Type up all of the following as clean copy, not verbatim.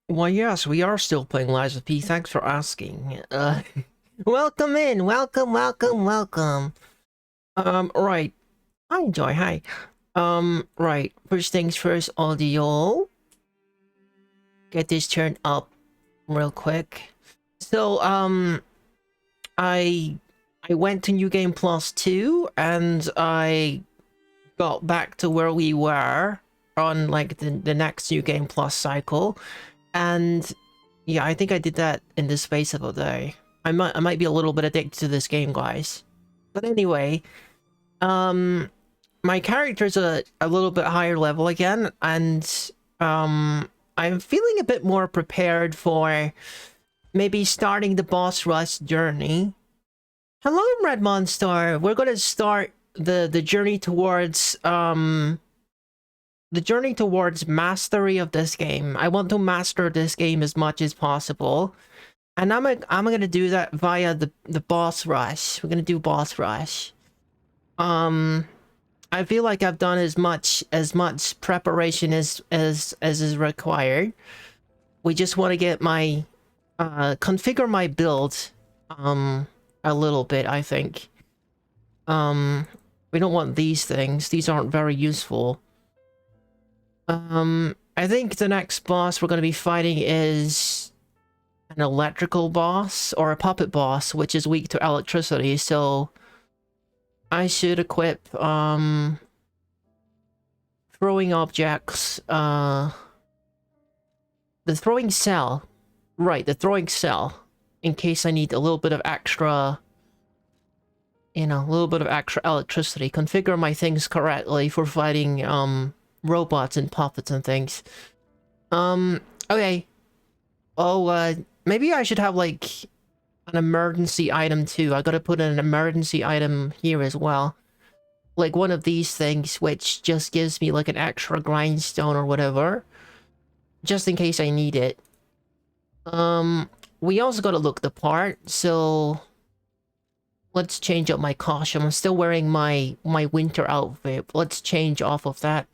Well, yes, we are still playing Lies of P. Thanks for asking. Welcome in. Welcome. Right. Hi, Joy. Hi. Right. First things first, audio. Get this turned up real quick. So, I went to New Game Plus 2, and I got back to where we were on, like, the next New Game Plus cycle. And yeah, I think I did that in the space of a day. I might be a little bit addicted to this game, guys. But anyway, um my character's a little bit higher level again, and I'm feeling a bit more prepared for maybe starting the boss rush journey. Hello, Red Monster. We're gonna start the journey towards mastery of this game. I want to master this game as much as possible. And I'm gonna do that via the boss rush. We're gonna do boss rush. I feel like I've done as much preparation as is required. We just want to get my configure my build a little bit, I think. We don't want these things. These aren't very useful. I think the next boss we're gonna be fighting is an electrical boss or a puppet boss, which is weak to electricity, so I should equip throwing objects, the throwing cell. Right, the throwing cell, in case I need a little bit of extra, a little bit of extra electricity. Configure my things correctly for fighting robots and puppets and things. Okay. Oh, maybe I should have, like, an emergency item, too. I gotta put in an emergency item here as well. Like, one of these things, which just gives me, like, an extra grindstone or whatever. Just in case I need it. We also gotta look the part, so... let's change up my costume. I'm still wearing my winter outfit. Let's change off of that.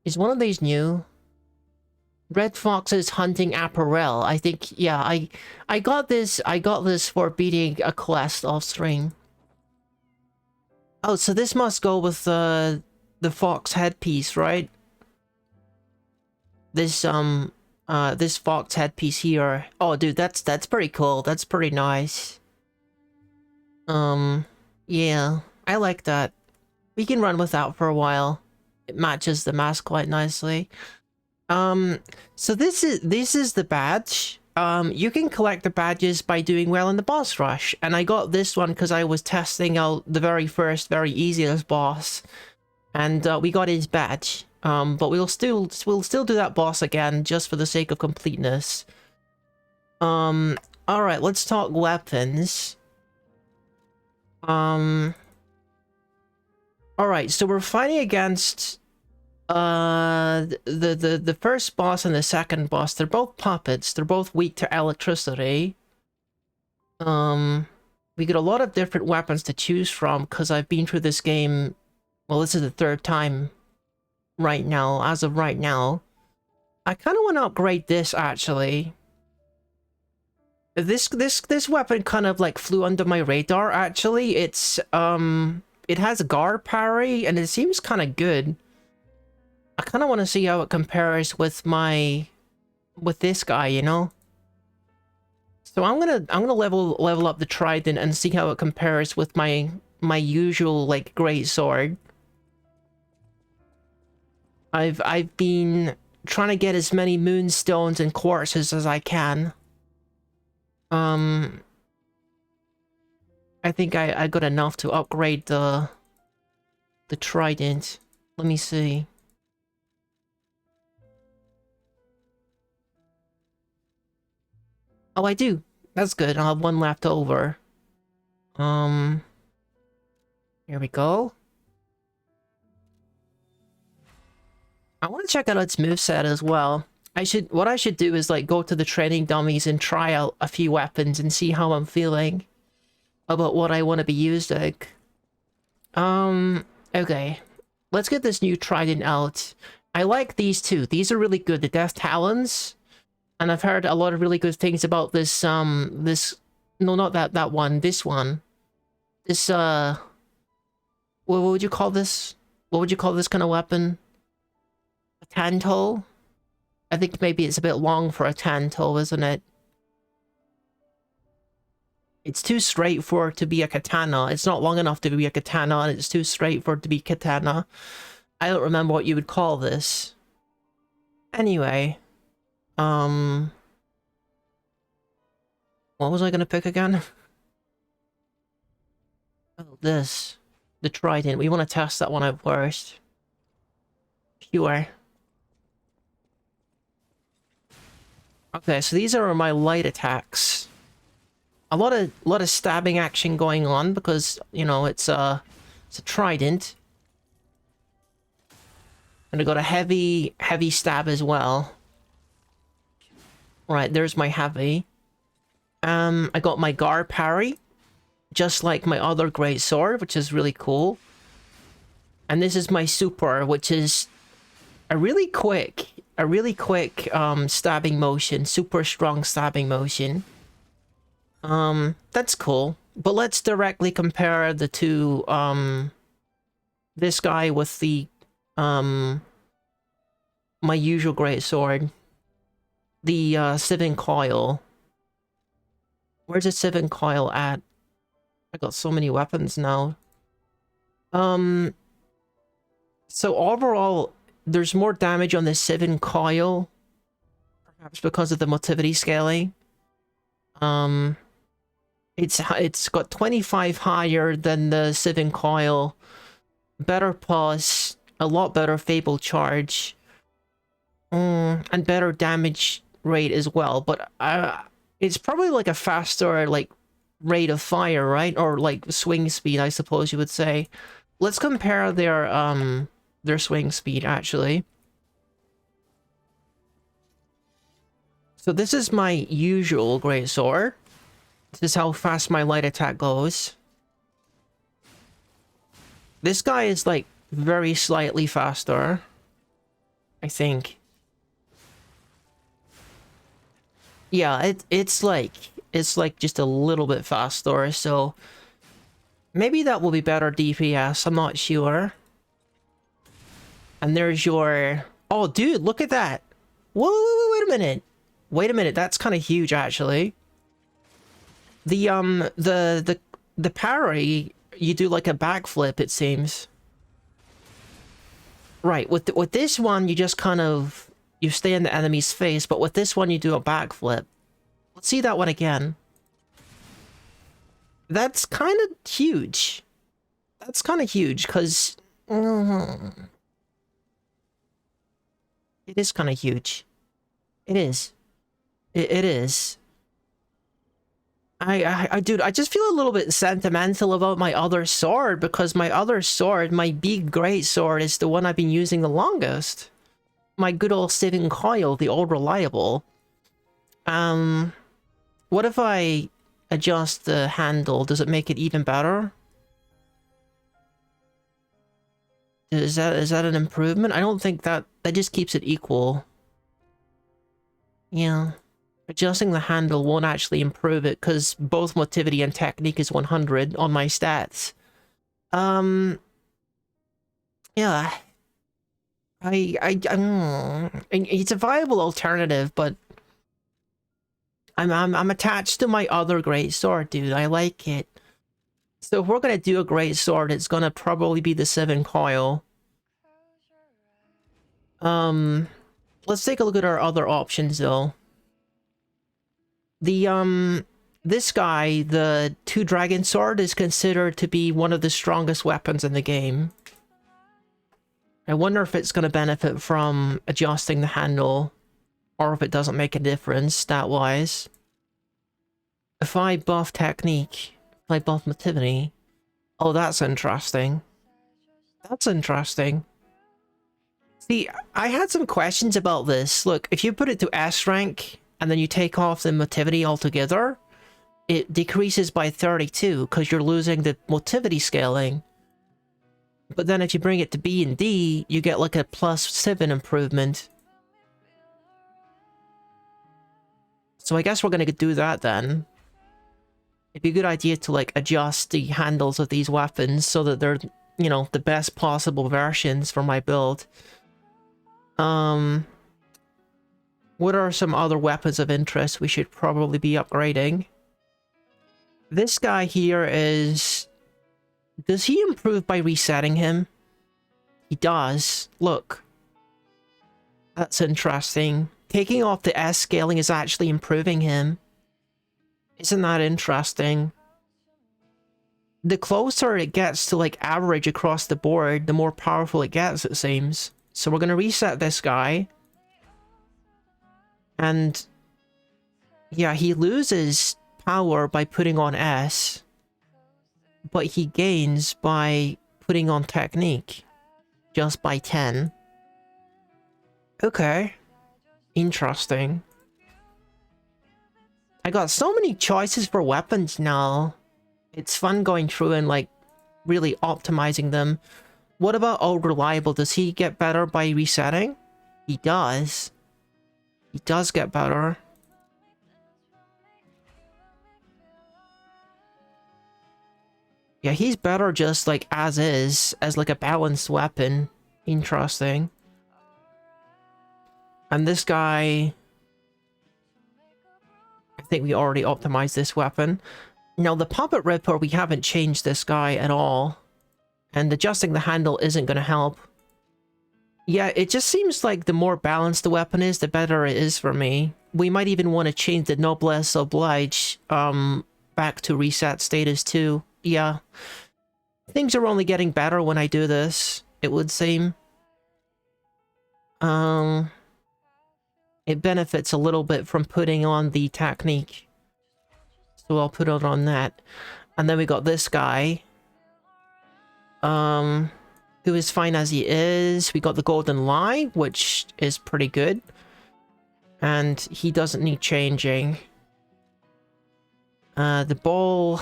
Is one of these new? Red Fox's hunting apparel. I think, yeah, I got this for beating a quest off stream. Oh, so this must go with the fox headpiece, right? This this fox headpiece here. Oh, dude, that's pretty cool. That's pretty nice. Yeah, I like that. We can run with that for a while. It matches the mask quite nicely. So this is the badge. You can collect the badges by doing well in the boss rush, and I got this one because I was testing out the very easiest boss, and we got his badge. But we'll still do that boss again just for the sake of completeness. All right, let's talk weapons. All right, so we're fighting against the first boss and the second boss. They're both puppets. They're both weak to electricity. We get a lot of different weapons to choose from because I've been through this game. Well, this is the third time right now, as of right now. I kind of want to upgrade this, actually. This weapon kind of, like, flew under my radar, actually. It's it has guard parry and it seems kind of good. I kind of want to see how it compares with this guy, you know? So I'm gonna level up the trident and see how it compares with my usual, like, great sword. I've been trying to get as many moonstones and quartzes as I can. I think I got enough to upgrade the trident. Let me see. Oh, I do. That's good. I'll have one left over. Here we go. I want to check out its moveset as well. What I should do is, like, go to the training dummies and try out a few weapons and see how I'm feeling about what I want to be using. Okay. Let's get this new trident out. I like these two. These are really good. The Death Talons. And I've heard a lot of really good things about this, no, not that one. This one. This, what would you call this? What would you call this kind of weapon? A Tanto? I think maybe it's a bit long for a Tanto, isn't it? It's too straight for it to be a katana. It's not long enough to be a katana, and it's too straight for it to be katana. I don't remember what you would call this. Anyway. What was I gonna pick again? Oh, this. The Trident. We want to test that one out first. Pure. Okay, so these are my light attacks. A lot of stabbing action going on because, you know, it's a Trident. And I got a heavy stab as well. Right, there's my heavy. I got my Gar parry, just like my other great sword, which is really cool. And this is my super, which is a really quick stabbing motion, super strong stabbing motion. That's cool. But let's directly compare the two, this guy with the, my usual great sword. The, Sivin Coil. Where's the Sivin Coil at? I got so many weapons now. So overall, there's more damage on the Sivin Coil. Perhaps because of the motivity scaling. It's got 25 higher than the Sivin Coil. Better pulse, a lot better Fable charge. And better damage rate as well, but it's probably like a faster like rate of fire, right? Or like swing speed, I suppose you would say. Let's compare their swing speed actually. So this is my usual greatsword. This is how fast my light attack goes. This guy is like very slightly faster, I think. Yeah, it's like just a little bit faster, so maybe that will be better DPS, I'm not sure. And there's your... Oh, dude, look at that! Whoa, wait a minute! Wait a minute, that's kind of huge, actually. The parry, you do like a backflip, it seems. Right, with this one, you just kind of... You stay in the enemy's face, but with this one, you do a backflip. Let's see that one again. That's kind of huge. That's kind of huge, because... it is kind of huge. It is. It is. Dude, I just feel a little bit sentimental about my other sword, because my other sword, my big great sword, is the one I've been using the longest. My good old Sivin Coil, the old reliable. What if I adjust the handle? Does it make it even better? Is that an improvement? I don't think that just keeps it equal. Yeah. Adjusting the handle won't actually improve it because both motivity and technique is 100 on my stats. Yeah. It's a viable alternative, but I'm attached to my other great sword, dude. I like it. So if we're gonna do a great sword, it's gonna probably be the Sivin Coil. Let's take a look at our other options though. The this guy, the Two Dragon Sword, is considered to be one of the strongest weapons in the game. I wonder if it's going to benefit from adjusting the handle, or if it doesn't make a difference stat-wise. If I buff technique, if I buff motivity... Oh, that's interesting. That's interesting. See, I had some questions about this. Look, if you put it to S rank, and then you take off the motivity altogether, it decreases by 32, because you're losing the motivity scaling. But then if you bring it to B and D, you get like a +7 improvement. So I guess we're gonna do that then. It'd be a good idea to like adjust the handles of these weapons so that they're, you know, the best possible versions for my build. What are some other weapons of interest we should probably be upgrading? This guy here is... Does he improve by resetting him? He does. Look. That's interesting. Taking off the S scaling is actually improving him. Isn't that interesting? The closer it gets to like average across the board, the more powerful it gets, it seems. So we're going to reset this guy. And yeah, he loses power by putting on S, but he gains by putting on technique, just by 10. Okay. Interesting. I got so many choices for weapons now. It's fun going through and like really optimizing them. What about Old Reliable? Does he get better by resetting? He does. He does get better. Yeah, he's better just like as is, as like a balanced weapon. Interesting. And this guy... I think we already optimized this weapon. Now the Puppet Ripper, we haven't changed this guy at all. And adjusting the handle isn't going to help. Yeah, it just seems like the more balanced the weapon is, the better it is for me. We might even want to change the Noblesse Oblige back to reset status too. Yeah. Things are only getting better when I do this, it would seem. It benefits a little bit from putting on the technique. So I'll put it on that. And then we got this guy. Who is fine as he is. We got the Golden Lie, which is pretty good. And he doesn't need changing. The bow...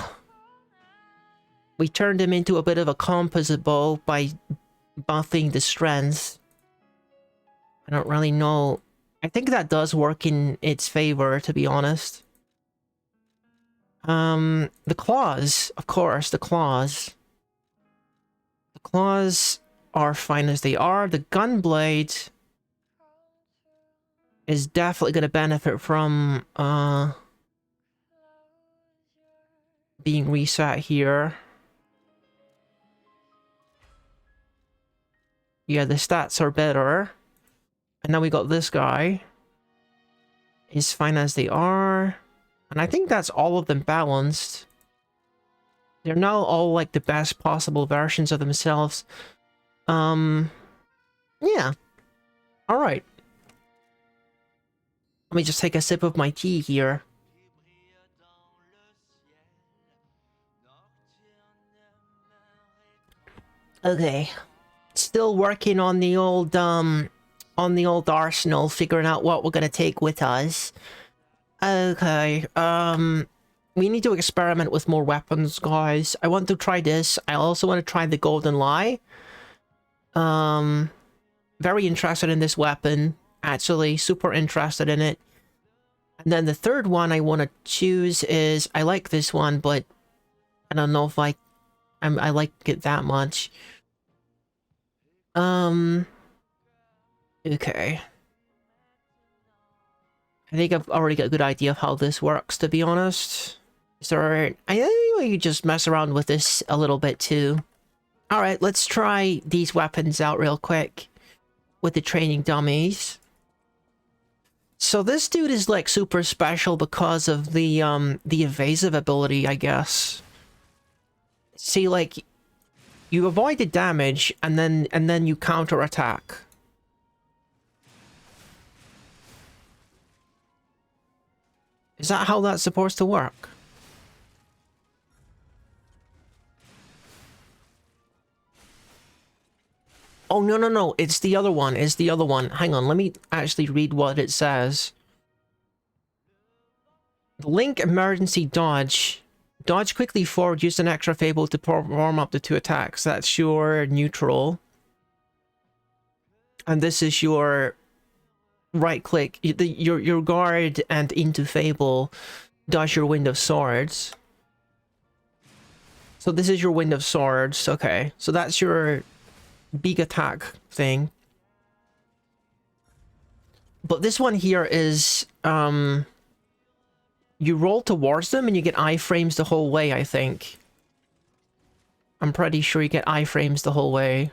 We turned him into a bit of a composite bow by buffing the strength. I don't really know. I think that does work in its favor, to be honest. The claws, of course, the claws. The claws are fine as they are. The Gunblade is definitely going to benefit from being reset here. Yeah, the stats are better. And now we got this guy. Is fine as they are. And I think that's all of them balanced. They're now all like the best possible versions of themselves. Yeah. Alright. Let me just take a sip of my tea here. Okay. Still working on the old arsenal, figuring out what we're gonna take with us. Okay, we need to experiment with more weapons, guys. I want to try this. I also want to try the Golden Lie. Very interested in this weapon, actually. Super interested in it. And then the third one I want to choose is... I like this one, but I don't know if I like it that much. Okay. I think I've already got a good idea of how this works, to be honest. So, I think we could just mess around with this a little bit too. Alright, let's try these weapons out real quick with the training dummies. So this dude is like super special because of the evasive ability, I guess. See, like, you avoid the damage and then you counterattack. Is that how that's supposed to work? Oh, no, no, no. It's the other one. It's the other one. Hang on. Let me actually read what it says. The Link emergency dodge Dodge quickly forward, use an extra Fable to perform up to 2 attacks. That's your neutral. And this is your right click. Your guard and into Fable does your Wind of Swords. So this is your Wind of Swords. Okay, so that's your big attack thing. But this one here is, you roll towards them and you get iframes the whole way, I think. I'm pretty sure you get iframes the whole way.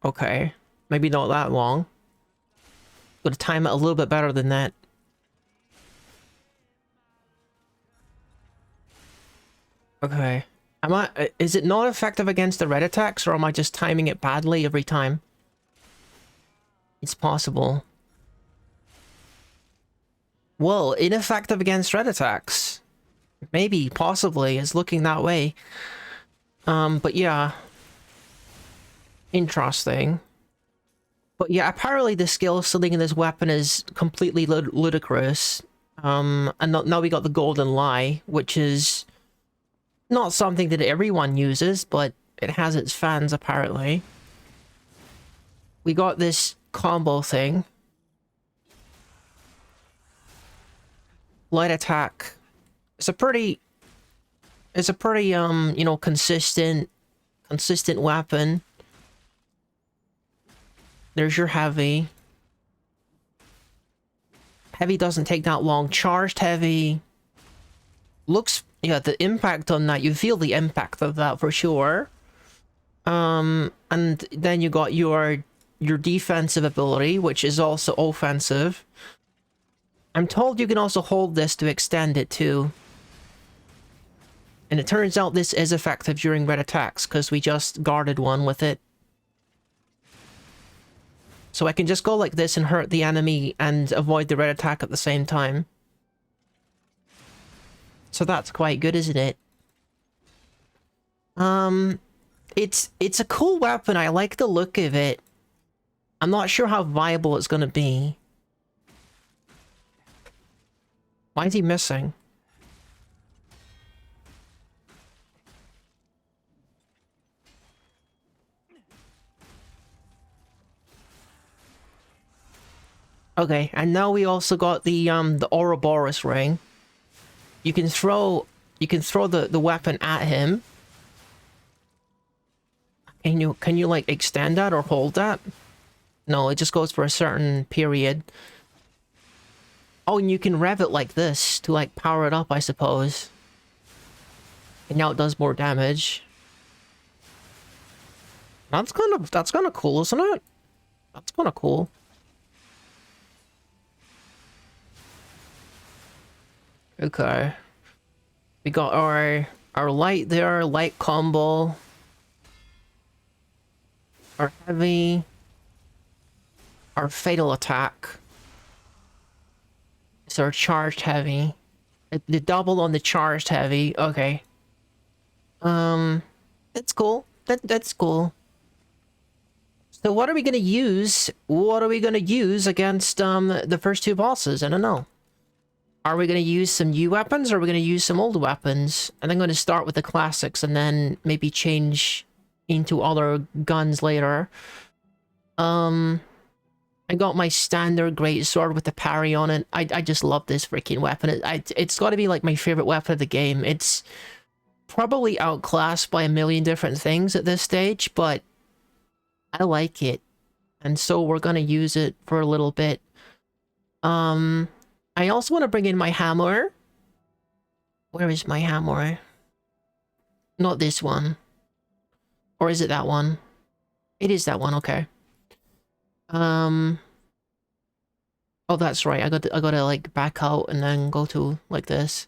Okay, maybe not that long. Gotta time it a little bit better than that. Okay. Is it not effective against the red attacks, or am I just timing it badly every time? It's possible. Well, ineffective against red attacks. Maybe, possibly, it's looking that way. But yeah. Interesting. But yeah, apparently the skill ceiling in this weapon is completely ludicrous. And now we got the Golden Lie, which is not something that everyone uses, but it has its fans apparently. We got this combo thing. Light attack. It's a pretty you know, consistent weapon. There's your heavy. Heavy doesn't take that long. Charged heavy. Looks, yeah, the impact on that, you feel the impact of that for sure. And then you got your defensive ability, which is also offensive. I'm told you can also hold this to extend it too. And it turns out this is effective during red attacks, because we just guarded one with it. So I can just go like this and hurt the enemy and avoid the red attack at the same time. So that's quite good, isn't it? It's a cool weapon. I like the look of it. I'm not sure how viable it's gonna be. Why is he missing? Okay, and now we also got the Ouroboros ring. You can throw the weapon at him. Can you like extend that or hold that? No, it just goes for a certain period. Oh, and you can rev it like this to like power it up, I suppose. And now it does more damage. That's kind of cool, isn't it? That's kind of cool. Okay. We got our light there, light combo. Our heavy. Our fatal attack. It's our charged heavy. The double on the charged heavy. Okay. That's cool. That's cool. So what are we gonna use? What are we gonna use against the first two bosses? I don't know. Are we going to use some new weapons, or are we going to use some old weapons? And I'm going to start with the classics and then maybe change into other guns later. I got my standard greatsword with the parry on it. I just love this freaking weapon. It's got to be like my favorite weapon of the game. It's probably outclassed by a million different things at this stage, but I like it. And so we're going to use it for a little bit. I also want to bring in my hammer. Where is my hammer? Not this one. Or is it that one? It is that one, okay. Oh, that's right. I gotta like back out and then go to like this.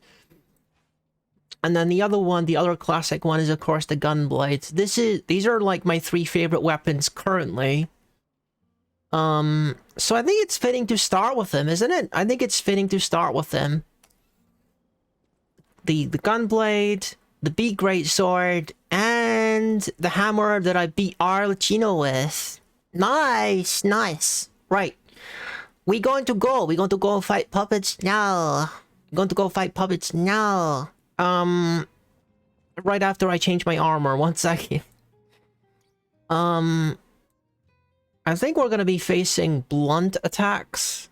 And then the other one, the other classic one is of course the Gunblade. These are like my three favorite weapons currently. So I think it's fitting to start with them, isn't it? I think it's fitting to start with them. The Gunblade, the big greatsword, and the hammer that I beat Arlecchino with. Nice, nice. Right. We're going to go fight puppets now. We're going to go fight puppets now. Right after I change my armor. 1 second. I think we're gonna be facing blunt attacks.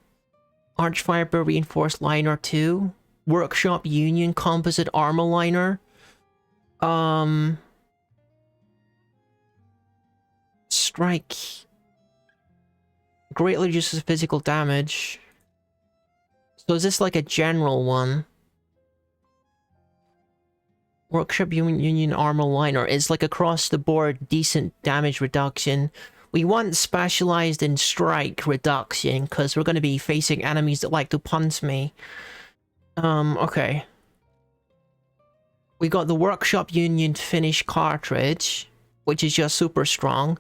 Archfiber Reinforced Liner 2. Workshop Union Composite Armor Liner. Strike. Greatly reduces physical damage. So is this like a general one? Workshop Union Armor Liner is like across the board decent damage reduction. We want specialized in strike reduction because we're going to be facing enemies that like to punch me. Okay. We got the Workshop Union Finish cartridge, which is just super strong.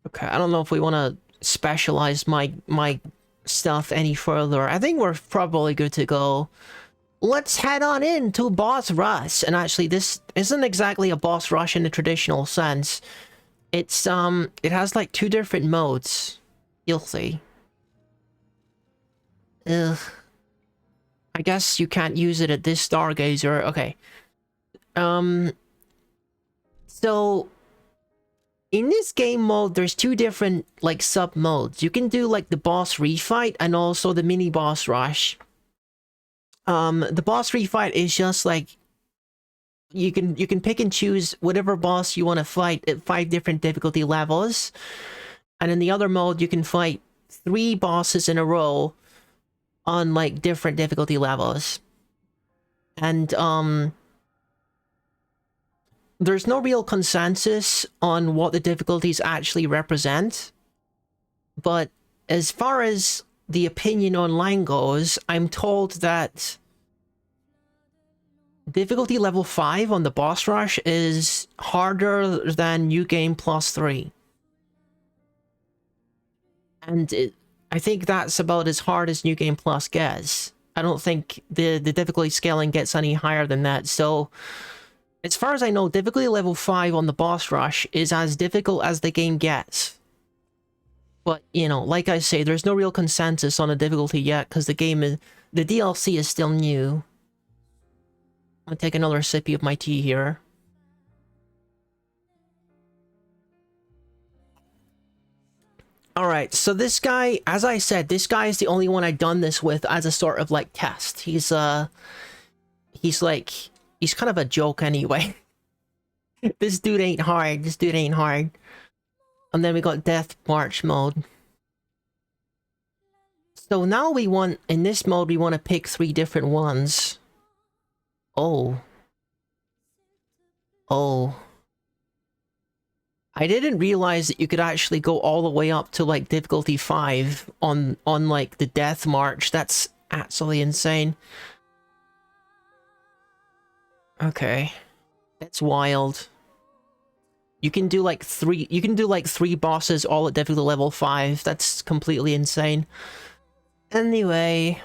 Okay, I don't know if we want to specialize my stuff any further. I think we're probably good to go. Let's head on in to Boss Rush. And actually, this isn't exactly a boss rush in the traditional sense. It's, it has like 2 different modes. You'll see. Ugh. I guess you can't use it at this Stargazer. Okay. So... in this game mode, there's 2 different, like, sub-modes. You can do, like, the boss refight and also the mini-boss rush. The boss refight is just, like... You can pick and choose whatever boss you want to fight at 5 different difficulty levels. And in the other mode, you can fight 3 bosses in a row on, like, different difficulty levels. And, there's no real consensus on what the difficulties actually represent. But as far as the opinion online goes, I'm told that difficulty level 5 on the boss rush is harder than New Game Plus 3. And I think that's about as hard as New Game Plus gets. I don't think the difficulty scaling gets any higher than that, so... as far as I know, difficulty level 5 on the boss rush is as difficult as the game gets. But, you know, like I say, there's no real consensus on the difficulty yet, because the game is... the DLC is still new. I'm gonna take another sippy of my tea here. Alright, so this guy, as I said, this guy is the only one I've done this with as a sort of, like, test. He's like... he's kind of a joke anyway. This dude ain't hard. This dude ain't hard. And then we got Death March mode. So now we want... in this mode, we want to pick 3 different ones. Oh. Oh. I didn't realize that you could actually go all the way up to, like, difficulty 5 on like, the Death March. That's absolutely insane. Okay. That's wild. You can do like 3 bosses all at difficulty level 5. That's completely insane. Anyway,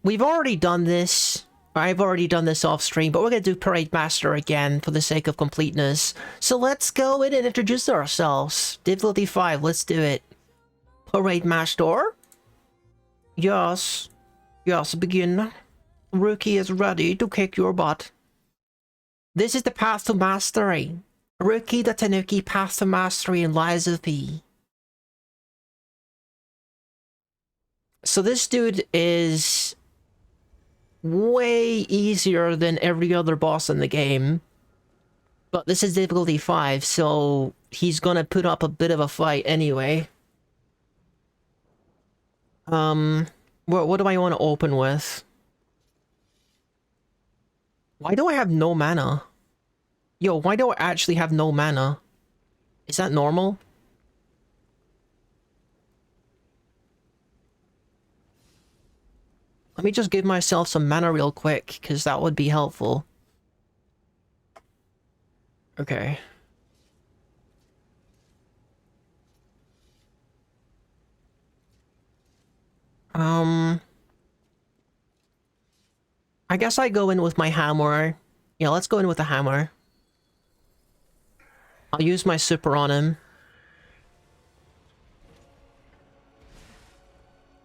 we've already done this. I've already done this off stream, but we're gonna do Parade Master again for the sake of completeness. So let's go in and introduce ourselves. Difficulty 5, let's do it. Parade Master? Yes. Yes, begin. Rookie is ready to kick your butt. This is the path to mastery. Rookie the Tanuki path to mastery in Lies of P. So this dude is way easier than every other boss in the game. But this is difficulty 5, so he's gonna put up a bit of a fight anyway. What do I want to open with? Why do I have no mana? Yo, why do I actually have no mana? Is that normal? Let me just give myself some mana real quick, because that would be helpful. Okay. I guess I go in with my hammer. Yeah, let's go in with the hammer. I'll use my super on him.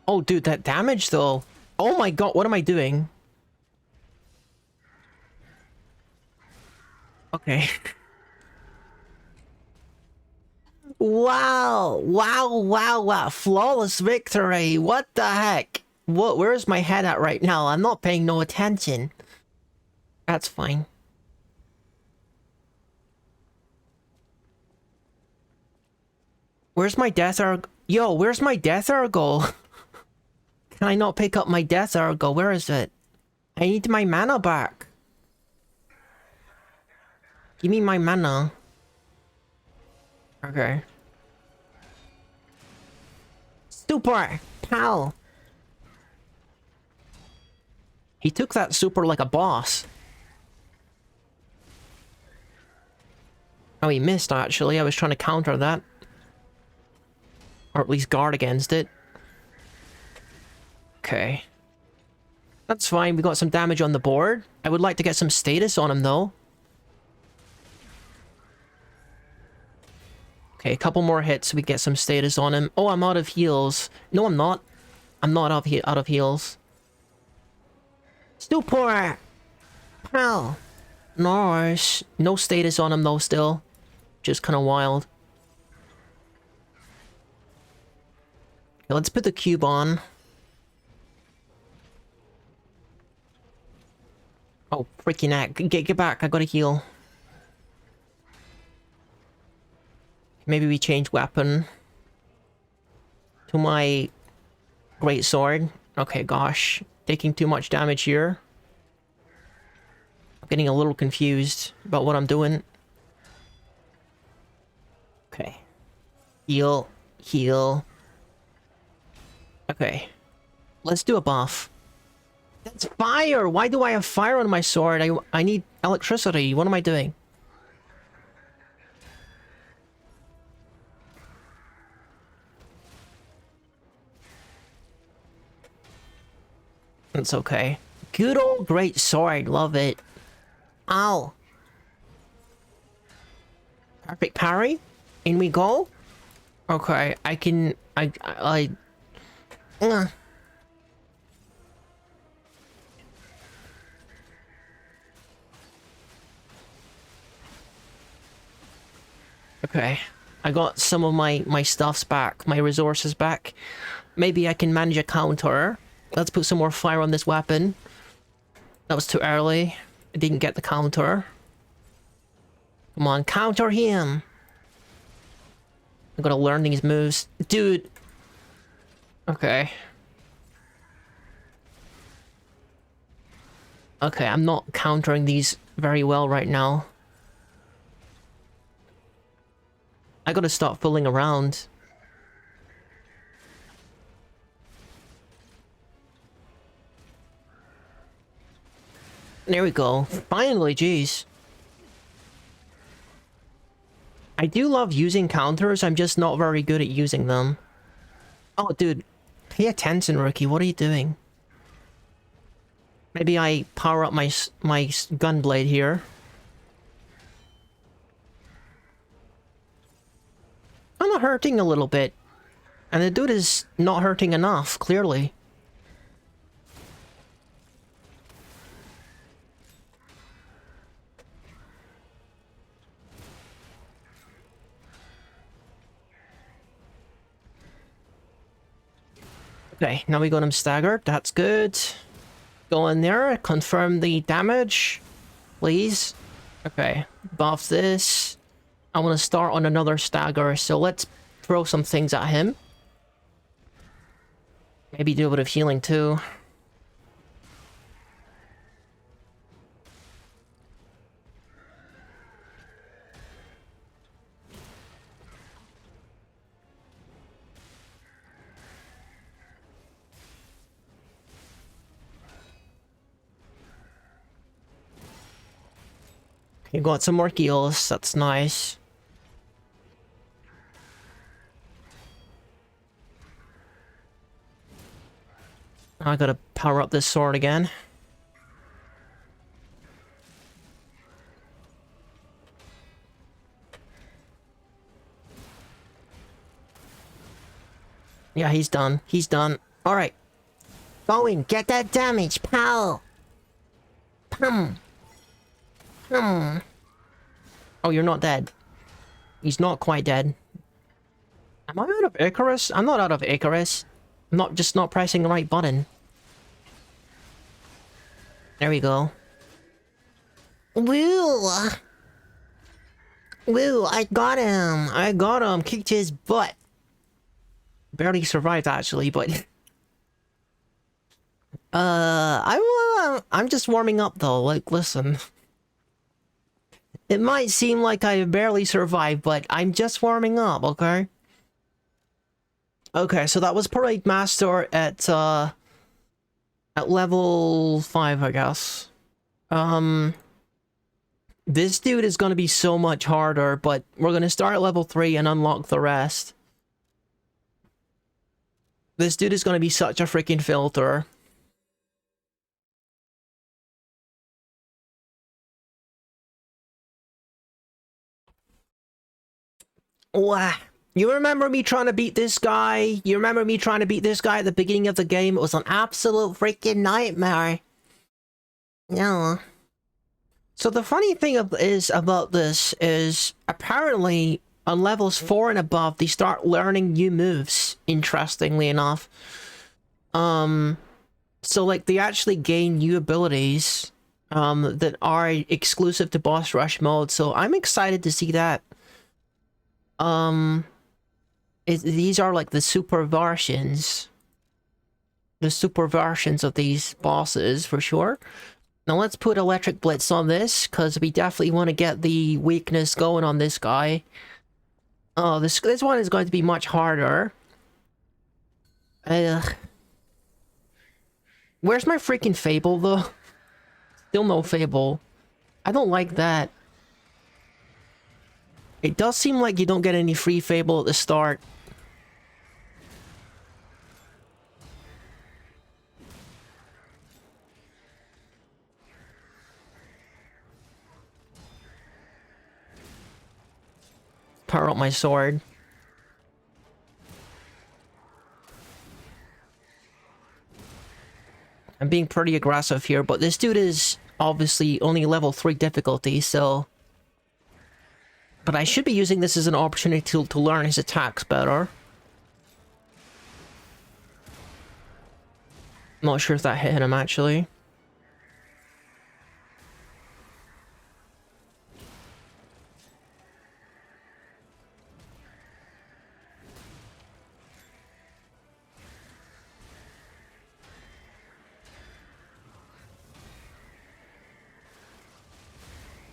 Oh, dude, that damage though. Oh my god, what am I doing? Okay. Wow, wow, wow, wow. Flawless victory. What the heck? What, where's my head at right now? I'm not paying no attention. That's fine. Where's my death arg? Yo, where's my death argo? Can I not pick up my death argo? Where is it? I need my mana back. Give me my mana. Okay. Super! Pow! He took that super like a boss. Oh, he missed actually. I was trying to counter that. Or at least guard against it. Okay. That's fine, we got some damage on the board. I would like to get some status on him though. Okay, a couple more hits, we get some status on him. Oh, I'm out of heals. No, I'm not. I'm not out of heals. Stupor! Pow! Nice. No status on him though still. Just kind of wild. Okay, let's put the cube on. Oh, freaking heck. Get back, I gotta heal. Maybe we change weapon to my great sword. Okay, gosh. Taking too much damage here. I'm getting a little confused about what I'm doing. Okay. Heal. Heal. Okay. Let's do a buff. That's fire! Why do I have fire on my sword? I need electricity. What am I doing? It's okay. Good old great sword. Love it. Ow. Perfect parry. In we go. Okay, I can... Okay. I got some of my stuffs back. My resources back. Maybe I can manage a counter. Let's put some more fire on this weapon. That was too early. I didn't get the counter. Come on, counter him! I gotta learn these moves. Dude! Okay. Okay, I'm not countering these very well right now. I gotta stop fooling around. There we go. Finally, jeez. I do love using counters, I'm just not very good at using them. Oh, dude. Pay attention, rookie. What are you doing? Maybe I power up my gunblade here. I'm not hurting a little bit. And the dude is not hurting enough, clearly. Okay, now we got him staggered. That's good. Go in there, confirm the damage. Please. Okay, buff this. I want to start on another stagger, so let's throw some things at him. Maybe do a bit of healing too. You got some more heals, that's nice. I gotta power up this sword again. Yeah, he's done. He's done. Alright. Go in, get that damage, pal! Pum! Pum! Oh, you're not dead. He's not quite dead. Am I out of Icarus? I'm not out of Icarus. I'm just not pressing the right button. There we go. Woo! Woo, I got him! I got him! Kicked his butt! Barely survived, actually, but... I'm just warming up, though. Like, listen. It might seem like I barely survived, but I'm just warming up, okay? Okay, so that was Parade Master at level 5, I guess. This dude is gonna be so much harder, but we're gonna start at level 3 and unlock the rest. This dude is gonna be such a freaking filter. Wow. You remember me trying to beat this guy? You remember me trying to beat this guy at the beginning of the game? It was an absolute freaking nightmare. Yeah. So the funny thing about this is apparently on levels 4 and above they start learning new moves, interestingly enough. So like they actually gain new abilities that are exclusive to boss rush mode. So I'm excited to see that. These are like the super versions. The super versions of these bosses for sure. Now let's put Electric Blitz on this, because we definitely want to get the weakness going on this guy. Oh, this one is going to be much harder. Where's my freaking Fable, though? Still no Fable. I don't like that. It does seem like you don't get any free Fable at the start. Power up my sword. I'm being pretty aggressive here, but this dude is obviously only level 3 difficulty, so... But I should be using this as an opportunity to learn his attacks better. I'm not sure if that hit him, actually.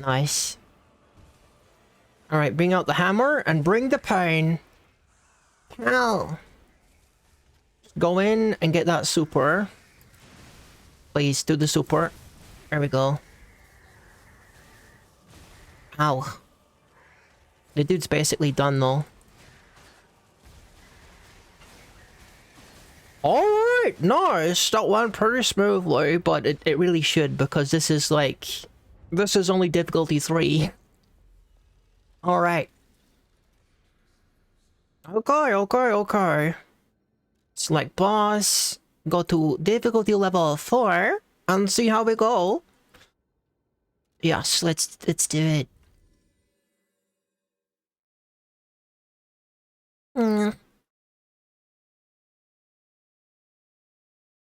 Nice. Alright, bring out the hammer and bring the pain. Ow. Go in and get that super. Please, do the super. There we go. Ow. The dude's basically done, though. Alright, nice! That went pretty smoothly, but it really should, because this is like... This is only difficulty 3. Alright. Okay. Select boss. Go to difficulty level 4. And see how we go. Yes, let's do it.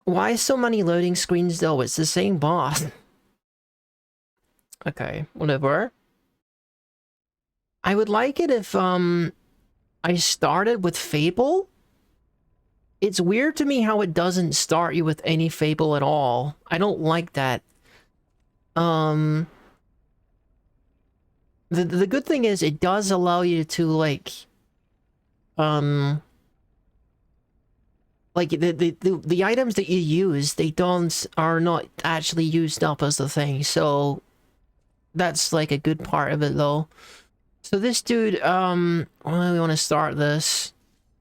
Why so many loading screens though? It's the same boss. Okay, whatever. I would like it if, I started with Fable. It's weird to me how it doesn't start you with any Fable at all. I don't like that. The good thing is it does allow you to, like, the items that you use, are not actually used up as the thing, so that's like a good part of it though. So this dude, well, we want to start this.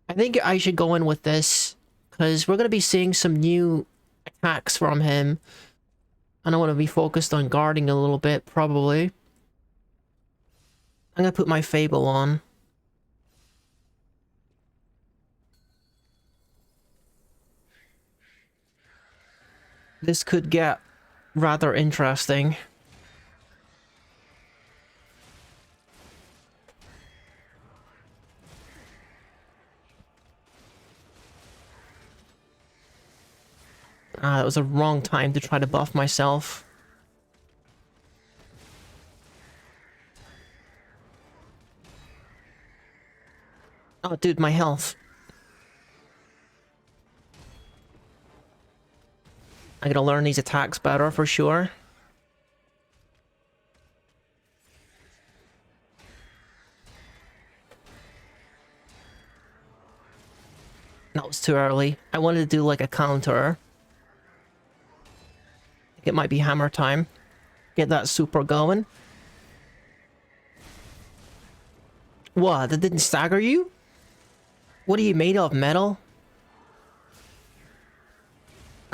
I think I should go in with this, because we're going to be seeing some new attacks from him. And I want to be focused on guarding a little bit, probably. I'm going to put my Fable on. This could get rather interesting. That was a wrong time to try to buff myself. Oh, dude, my health. I gotta learn these attacks better for sure. That was too early. I wanted to do like a counter. I think it might be hammer time. Get that super going. What? That didn't stagger you? What are you made of? Metal?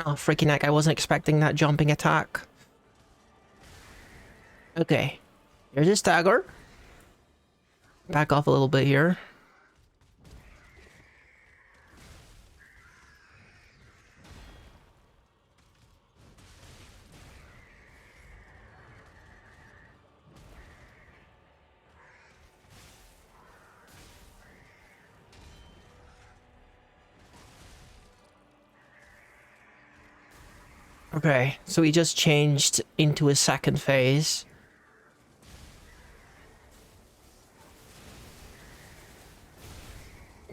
Oh, freaking heck, I wasn't expecting that jumping attack. Okay. Here's a stagger. Back off a little bit here. Okay, so he just changed into his second phase.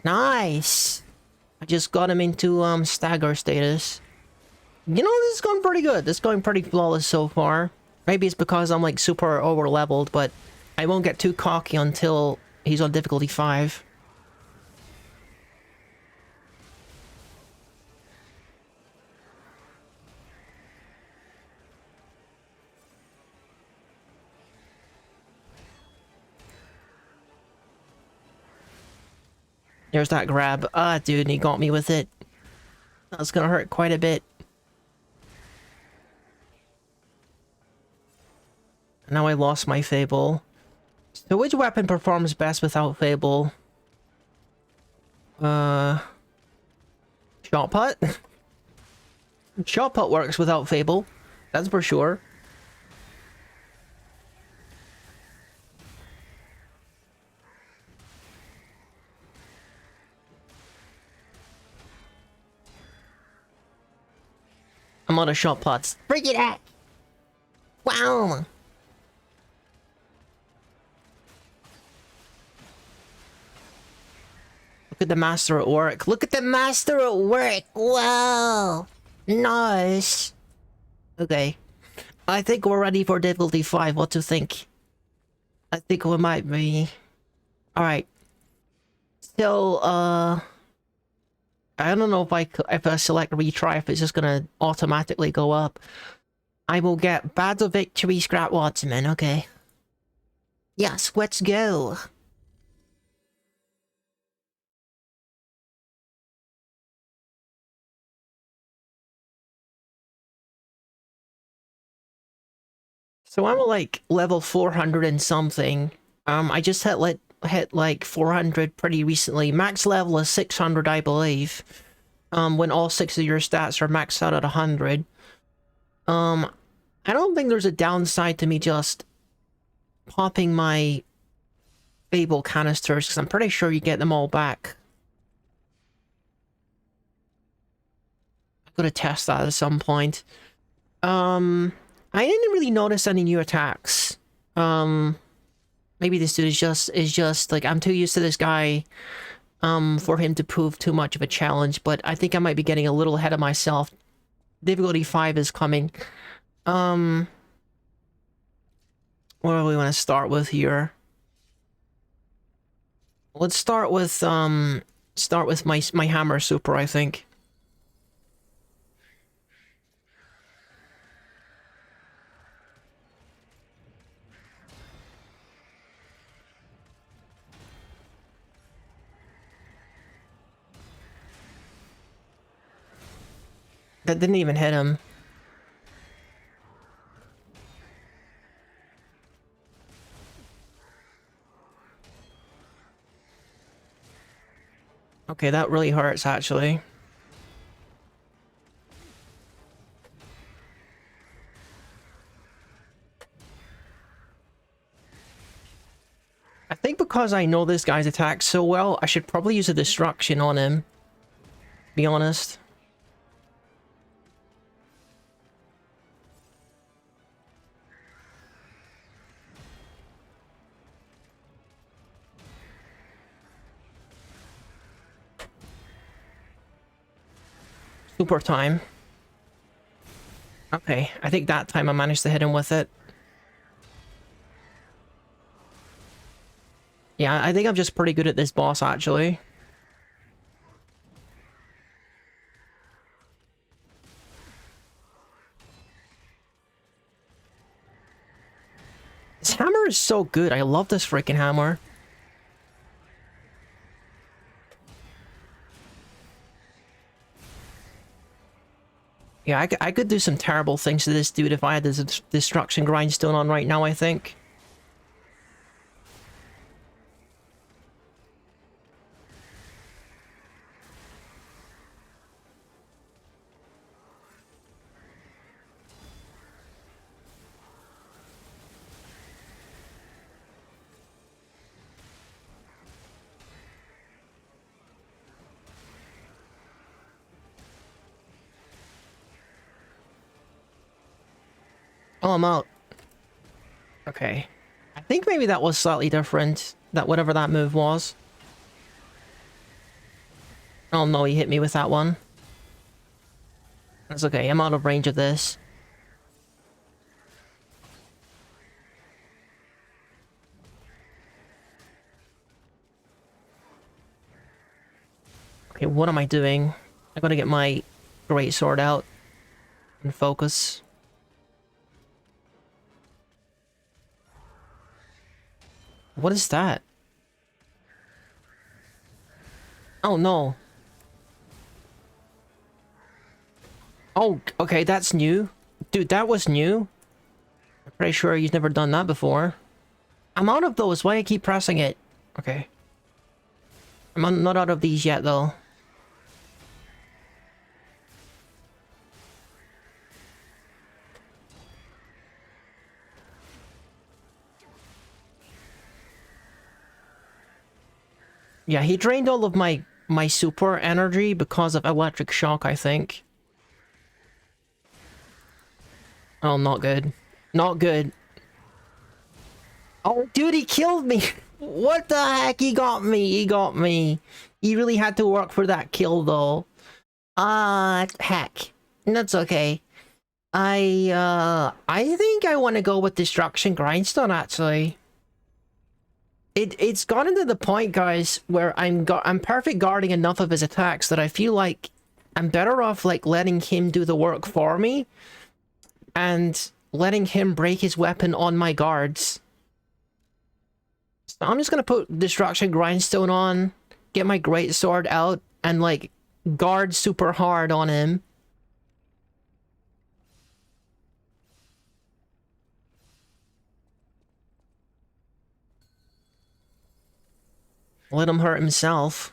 Nice! I just got him into stagger status. You know, this is going pretty good. This is going pretty flawless so far. Maybe it's because I'm like super over leveled, but I won't get too cocky until he's on difficulty 5. There's that grab. Ah, dude, and he got me with it. That's gonna hurt quite a bit. Now I lost my Fable. So which weapon performs best without Fable? Shot Put? Shot Put works without Fable. That's for sure. I'm out of shot pots. Bring it at! Wow! Look at the master at work. Look at the master at work! Wow! Nice! Okay. I think we're ready for difficulty 5. What do you think? I think we might be. Alright. So, I don't know if if I select retry, if it's just gonna automatically go up. I will get Battle Victory Scrap Watsman, okay. Yes, let's go. So I'm like level 400 and something. I just hit like 400 pretty recently. Max level is 600, I believe. When all 6 of your stats are maxed out at 100. I don't think there's a downside to me just popping my Fable canisters, because I'm pretty sure you get them all back. I'm gonna test that at some point. I didn't really notice any new attacks. Maybe this dude is just like, I'm too used to this guy for him to prove too much of a challenge, but I think I might be getting a little ahead of myself. Difficulty 5 is coming. What do we want to start with here? Let's start with my hammer super, I think. That didn't even hit him. Okay, that really hurts, actually. because I know this guy's attack so well, I should probably use a destruction on him. Be honest. Super time. Okay, I think that time I managed to hit him with it. Yeah, I think I'm just pretty good at this boss, actually. This hammer is so good. I love this freaking hammer. Yeah, I could do some terrible things to this dude if I had this destruction grindstone on right now, I think. Oh, I'm out. Okay. I think maybe that was slightly different. That whatever that move was. Oh no, he hit me with that one. That's okay, I'm out of range of this. Okay, what am I doing? I gotta get my great sword out and focus. What is that? Oh no. Oh, okay, that's new. Dude, that was new. I'm pretty sure you've never done that before. I'm out of those. Why I keep pressing it? Okay. Not out of these yet, though. Yeah, he drained all of my super energy because of electric shock, I think. Oh, not good. Not good. Oh, dude, he killed me! What the heck? He got me! He got me! He really had to work for that kill, though. Heck. That's okay. I think I want to go with Destruction Grindstone, actually. It's gotten to the point, guys, where I'm perfect guarding enough of his attacks that I feel like I'm better off, like, letting him do the work for me and letting him break his weapon on my guards. So I'm just gonna put Destruction Grindstone on, get my greatsword out, and, like, guard super hard on him. Let him hurt himself.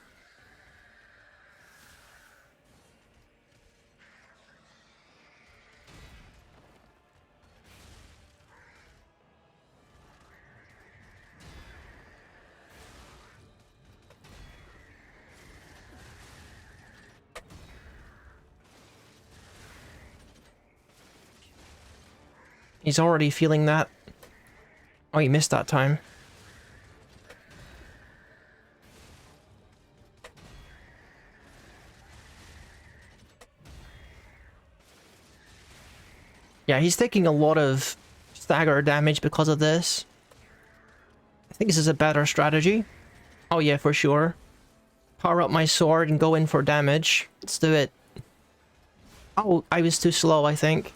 He's already feeling that. Oh, he missed that time. Yeah, he's taking a lot of stagger damage because of this. I think this is a better strategy. Oh yeah, for sure. Power up my sword and go in for damage. Let's do it. Oh, I was too slow, I think.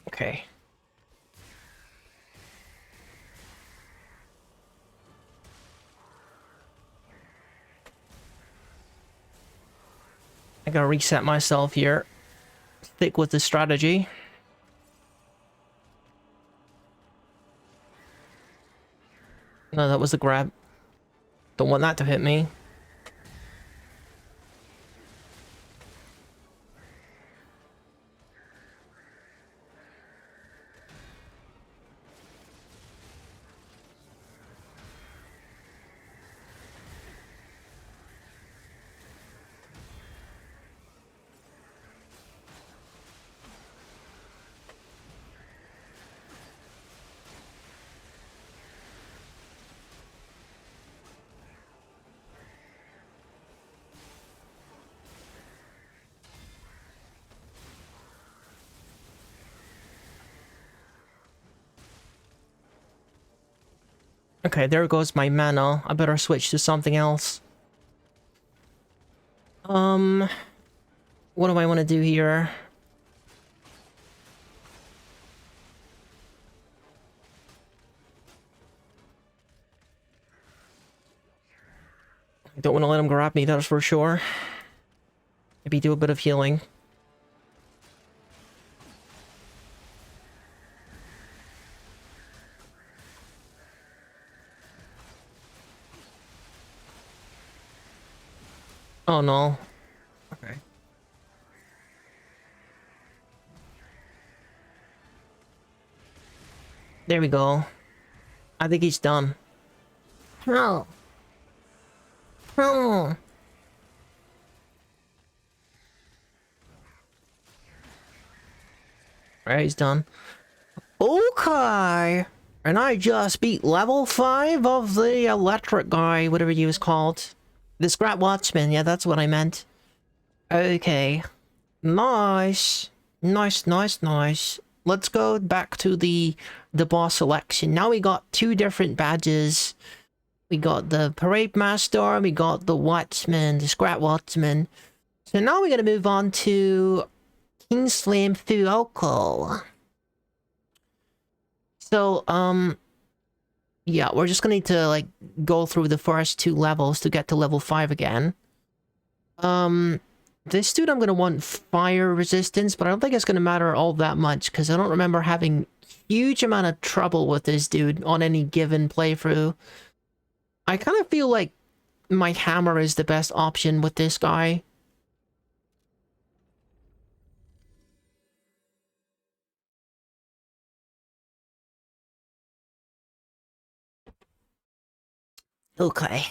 Okay. I gotta reset myself here. stick with the strategy. No, that was the grab. Don't want that to hit me. Okay, there goes my mana. I better switch to something else. What do I want to do here? I don't want to let him grab me, that's for sure. Maybe do a bit of healing. Oh no. Okay. There we go. I think he's done. Oh. Oh. Alright, he's done. Okay. And I just beat level 5 of the electric guy, whatever he was called. The Scrap Watchman, yeah, that's what I meant. Okay. Nice. Nice, nice, nice. Let's go back to the boss selection. Now we got 2 different badges. We got the Parade Master, we got the Watchman, the Scrap Watchman. So now we're gonna move on to Kingsflame Fuoco. So, yeah, we're just gonna need to, like, go through the first 2 levels to get to level 5 again. This dude I'm gonna want fire resistance, but I don't think it's gonna matter all that much, because I don't remember having huge amount of trouble with this dude on any given playthrough. I kind of feel like my hammer is the best option with this guy. Okay.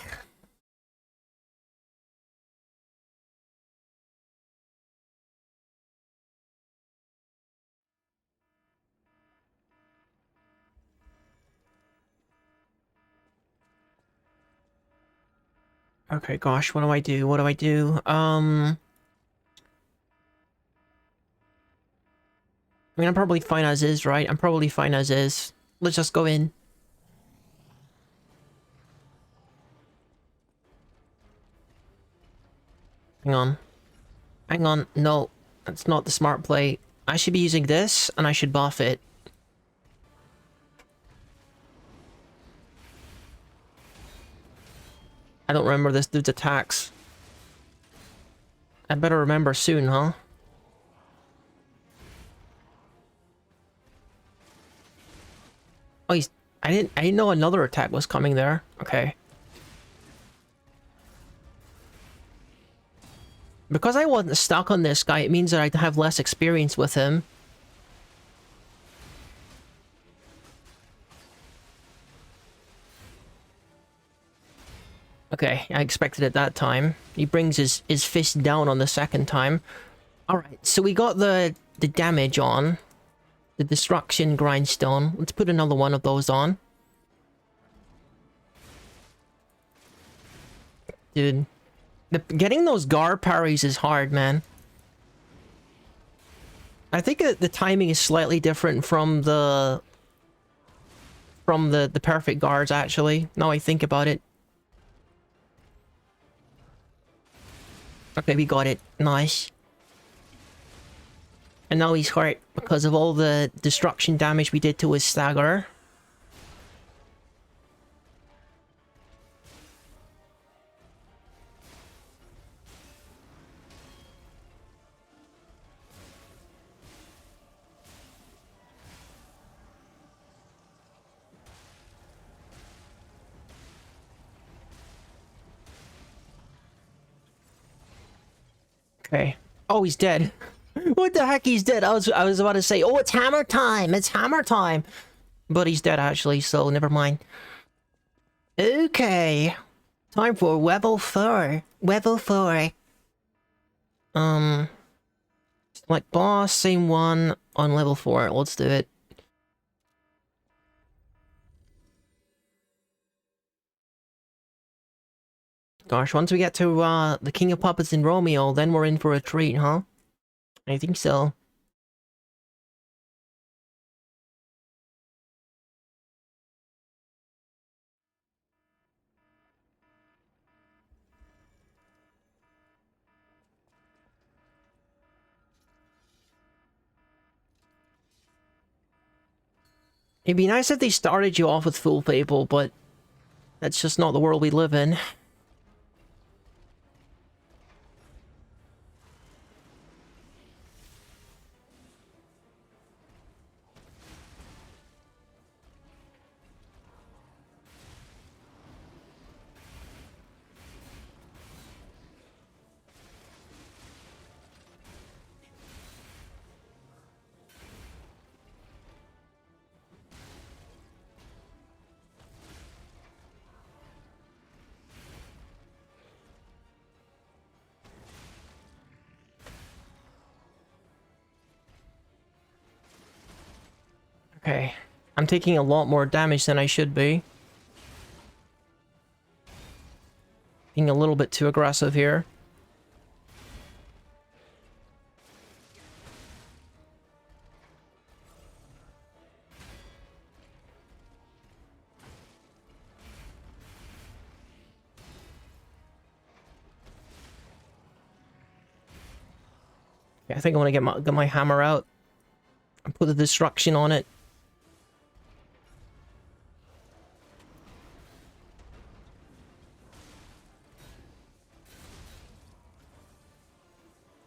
Okay, gosh, what do I do? What do I do? I mean, I'm probably fine as is, right? I'm probably fine as is. Let's just go in. Hang on. Hang on. No, that's not the smart play. I should be using this, and I should buff it. I don't remember this dude's attacks. I better remember soon, huh? Oh, he's... I didn't know another attack was coming there. Okay. Because I wasn't stuck on this guy, it means that I have less experience with him. Okay, I expected it that time. He brings his fist down on the second time. Alright, so we got the damage on. The destruction grindstone. Let's put another one of those on. Dude. Getting those Gar parries is hard, man. I think the timing is slightly different from the perfect guards, actually. Now I think about it. Okay, we got it. Nice. And now he's hurt because of all the destruction damage we did to his stagger. Okay. Oh, he's dead. What the heck? He's dead. I was about to say, oh, it's hammer time. It's hammer time. But he's dead actually, so never mind. Okay. Time for level 4. Level 4. Like boss, same one on level 4. Let's do it. Gosh, once we get to the King of Puppets in Romeo, then we're in for a treat, huh? I think so. It'd be nice if they started you off with Full Fable, but that's just not the world we live in. Okay. I'm taking a lot more damage than I should be. Being a little bit too aggressive here. Yeah, I think I want to get my hammer out and put the destruction on it.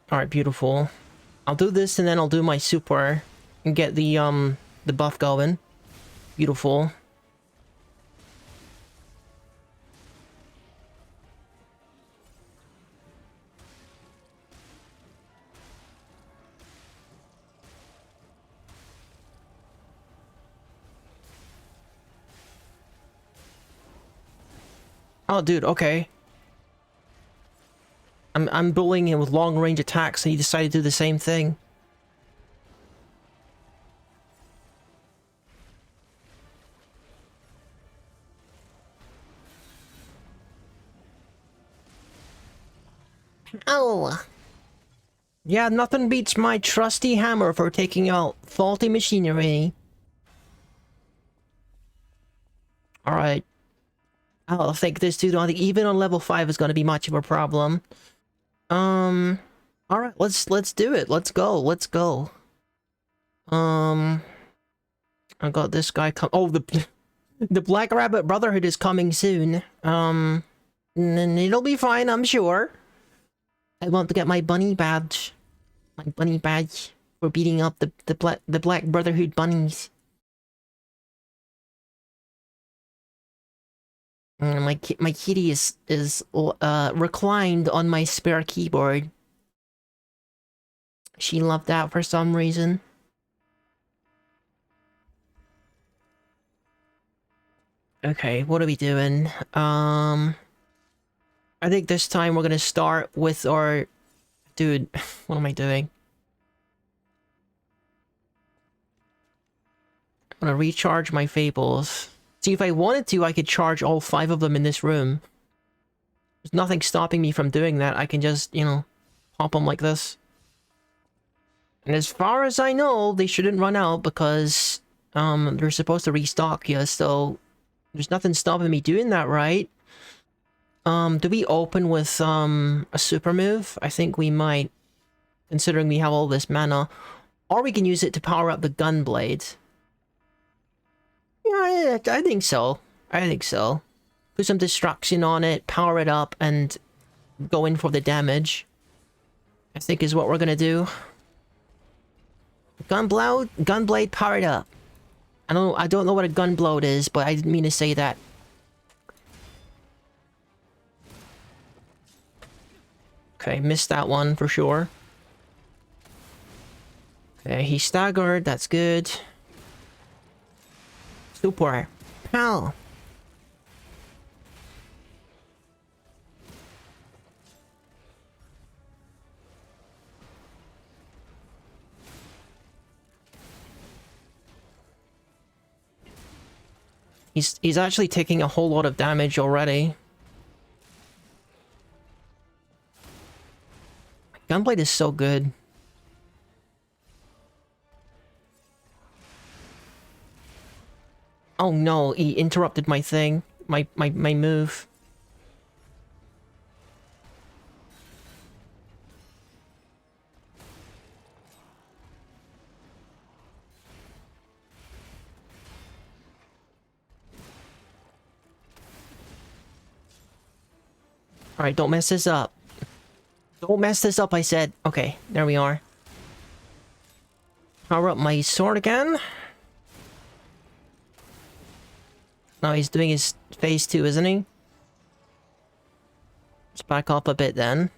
Alright, beautiful. I'll do this and then I'll do my super and get the buff going. Beautiful. Oh, dude, okay. I'm bullying him with long range attacks and he decided to do the same thing. Oh. Yeah, nothing beats my trusty hammer for taking out faulty machinery. Alright. I don't think this dude on even on level 5 is gonna be much of a problem. Alright, let's do it. Let's go. Let's go. I got this guy oh, the Black Rabbit Brotherhood is coming soon. And it'll be fine, I'm sure. I want to get my bunny badge. My bunny badge for beating up the Black Brotherhood bunnies. My kitty is reclined on my spare keyboard. She loved that for some reason. Okay, what are we doing? I think this time we're gonna start with our... Dude, what am I doing? I'm gonna recharge my fables. See, if I wanted to, I could charge all 5 of them in this room. There's nothing stopping me from doing that. I can just, you know, pop them like this. And as far as I know, they shouldn't run out because, they're supposed to restock you, so... There's nothing stopping me doing that, right? Do we open with, a super move? I think we might, considering we have all this mana. Or we can use it to power up the Gunblade. Yeah, I think so. I think so. Put some destruction on it, power it up, and go in for the damage. I think is what we're gonna do. Gunblade powered up. I don't know what a Gunblade is, but I didn't mean to say that. Okay, missed that one for sure. Okay, he staggered. That's good. Super. Pow. He's actually taking a whole lot of damage already. Gunblade is so good. Oh no, he interrupted my thing. My move. Alright, don't mess this up. Don't mess this up, I said. Okay, there we are. Power up my sword again. Now he's doing his phase 2, isn't he? Let's back up a bit then.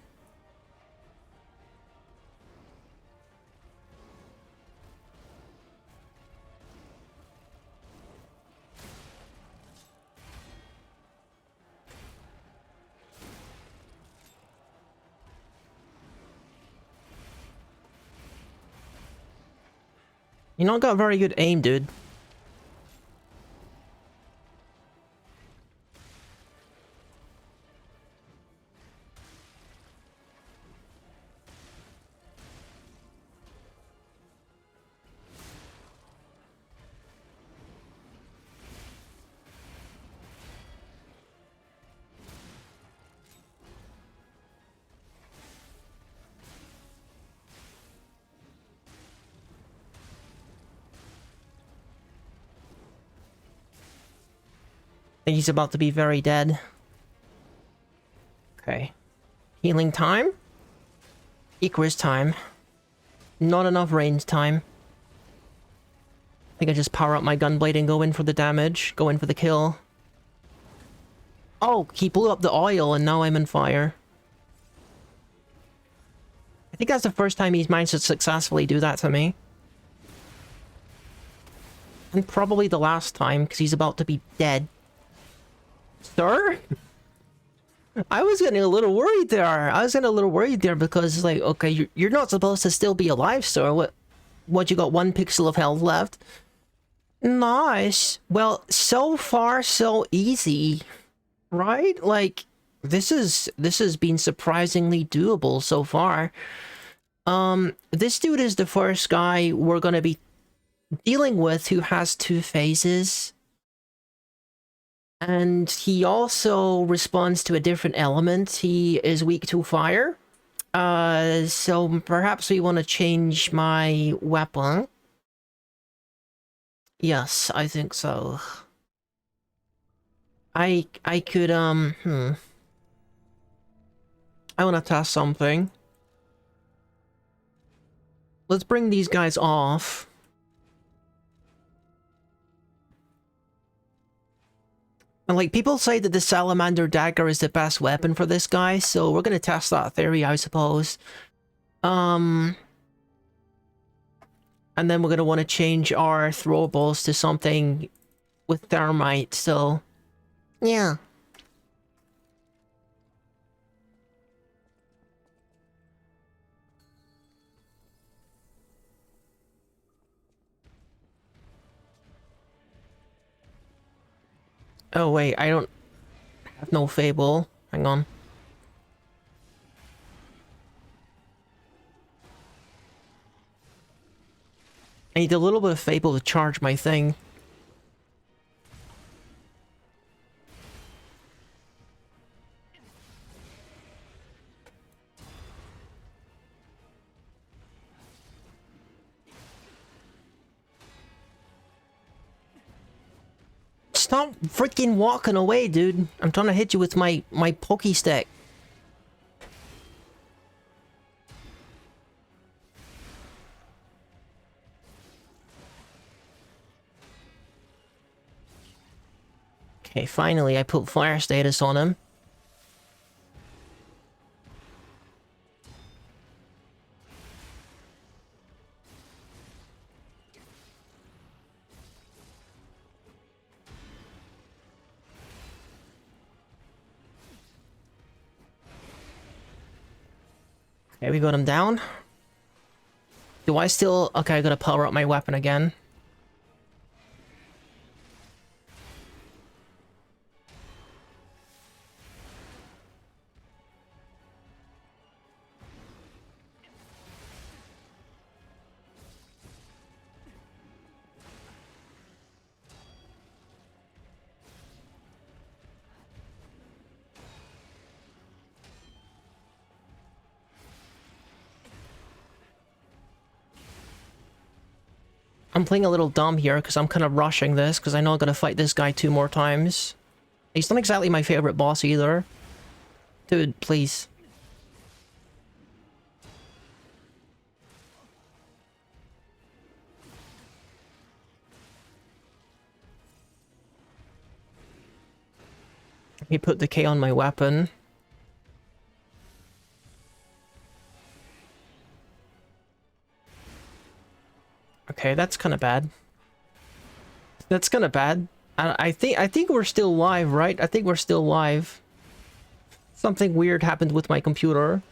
You not got very good aim, dude. I think he's about to be very dead. Okay. Healing time. Icarus time. Not enough range time. I think I just power up my gunblade and go in for the damage. Go in for the kill. Oh, he blew up the oil and now I'm on fire. I think that's the first time he's managed to successfully do that to me. And probably the last time, because he's about to be dead. Sir? I was getting a little worried there. I was getting a little worried there because, like, okay, you're not supposed to still be alive, sir. What, you got 1 pixel of health left? Nice. Well, so far, so easy. Right? Like, this has been surprisingly doable so far. This dude is the first guy we're gonna be dealing with who has 2 phases. And he also responds to a different element. He is weak to fire. So perhaps we want to change my weapon. Yes, I think so. I could, I want to test something. Let's bring these guys off. And like, people say that the Salamander Dagger is the best weapon for this guy, so we're gonna test that theory, I suppose. And then we're gonna want to change our throwables to something with thermite, so... yeah. Oh wait, I don't have no Fable. Hang on. I need a little bit of Fable to charge my thing. Stop freaking walking away, dude. I'm trying to hit you with my pokey stick. Okay, finally I put fire status on him. Okay, we got him down. Do I still... Okay, I gotta power up my weapon again. I'm playing a little dumb here because I'm kind of rushing this because I know I'm gonna fight this guy 2 more times. He's not exactly my favorite boss either. Dude, please. He put the K on my weapon. Okay, that's kind of bad. That's kind of bad. I think we're still live, right? I think we're still live. Something weird happened with my computer.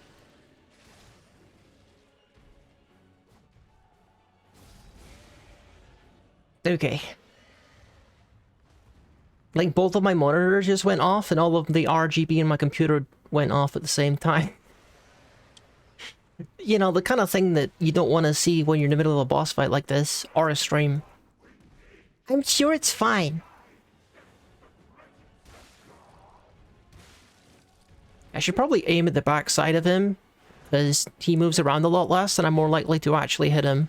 Okay. Like, both of my monitors just went off, and all of the RGB in my computer went off at the same time. You know, the kind of thing that you don't want to see when you're in the middle of a boss fight like this, or a stream. I'm sure it's fine. I should probably aim at the back side of him, because he moves around a lot less, and I'm more likely to actually hit him.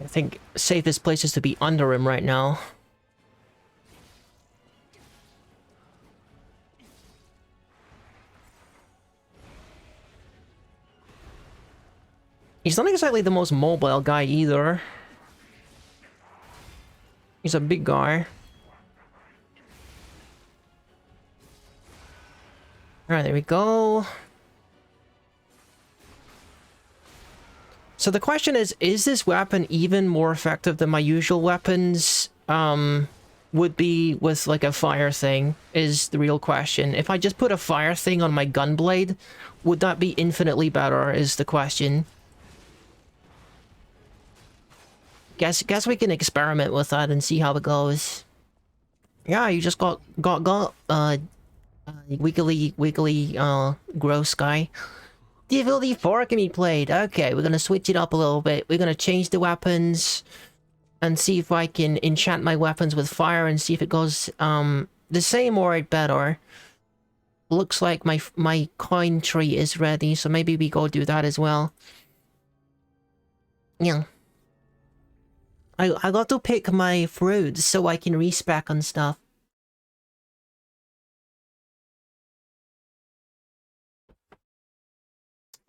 I think safest place is to be under him right now. He's not exactly the most mobile guy either. He's a big guy. Alright, there we go. So the question is this weapon even more effective than my usual weapons would be with like a fire thing, is the real question. If I just put a fire thing on my gunblade, would that be infinitely better, is the question. Guess we can experiment with that and see how it goes. Yeah, you just got wiggly gross guy. Difficulty 4 can be played. Okay, we're gonna switch it up a little bit. We're gonna change the weapons and see if I can enchant my weapons with fire and see if it goes the same or better. Looks like my coin tree is ready, so maybe we go do that as well. Yeah. I got to pick my fruits so I can respec on stuff.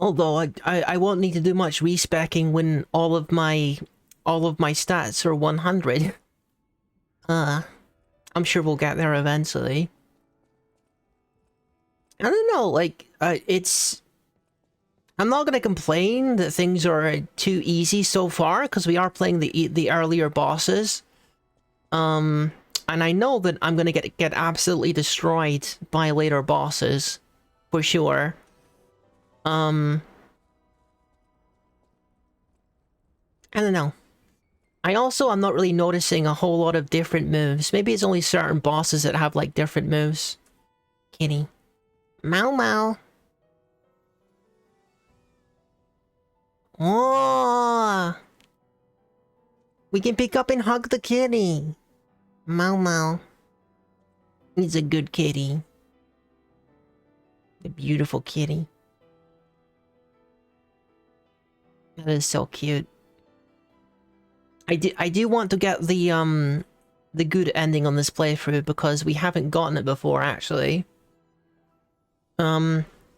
Although I won't need to do much respecking when all of my stats are 100. I'm sure we'll get there eventually. I don't know, like it's... I'm not gonna complain that things are too easy so far, because we are playing the earlier bosses. And I know that I'm gonna get absolutely destroyed by later bosses, for sure. I don't know. I'm not really noticing a whole lot of different moves. Maybe it's only certain bosses that have like different moves. Kitty. Meow meow. Oh, we can pick up and hug the kitty. Meow meow. He's a good kitty. The beautiful kitty. That is so cute. I do want to get the good ending on this playthrough because we haven't gotten it before, actually.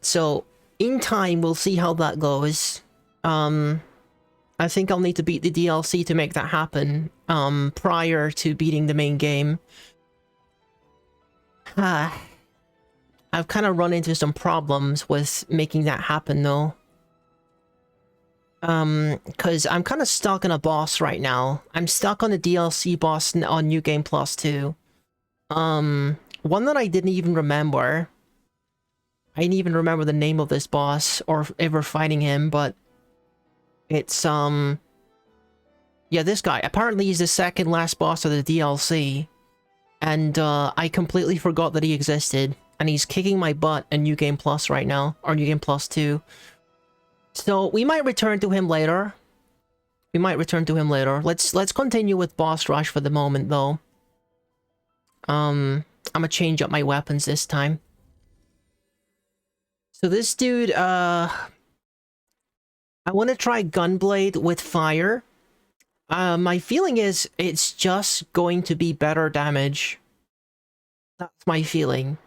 So in time, we'll see how that goes. I think I'll need to beat the DLC to make that happen, prior to beating the main game. I've kind of run into some problems with making that happen, though. Because I'm kind of stuck on a boss right now. I'm stuck on the DLC boss on New Game Plus 2. One that I didn't even remember. I didn't even remember the name of this boss or ever fighting him, but it's, yeah, this guy. Apparently he's the second last boss of the DLC. And, I completely forgot that he existed. And he's kicking my butt in New Game Plus right now. Or New Game Plus 2. So, we might return to him later. Let's continue with Boss Rush for the moment, though. I'm gonna change up my weapons this time. So this dude, I want to try Gunblade with fire. My feeling is it's just going to be better damage. That's my feeling.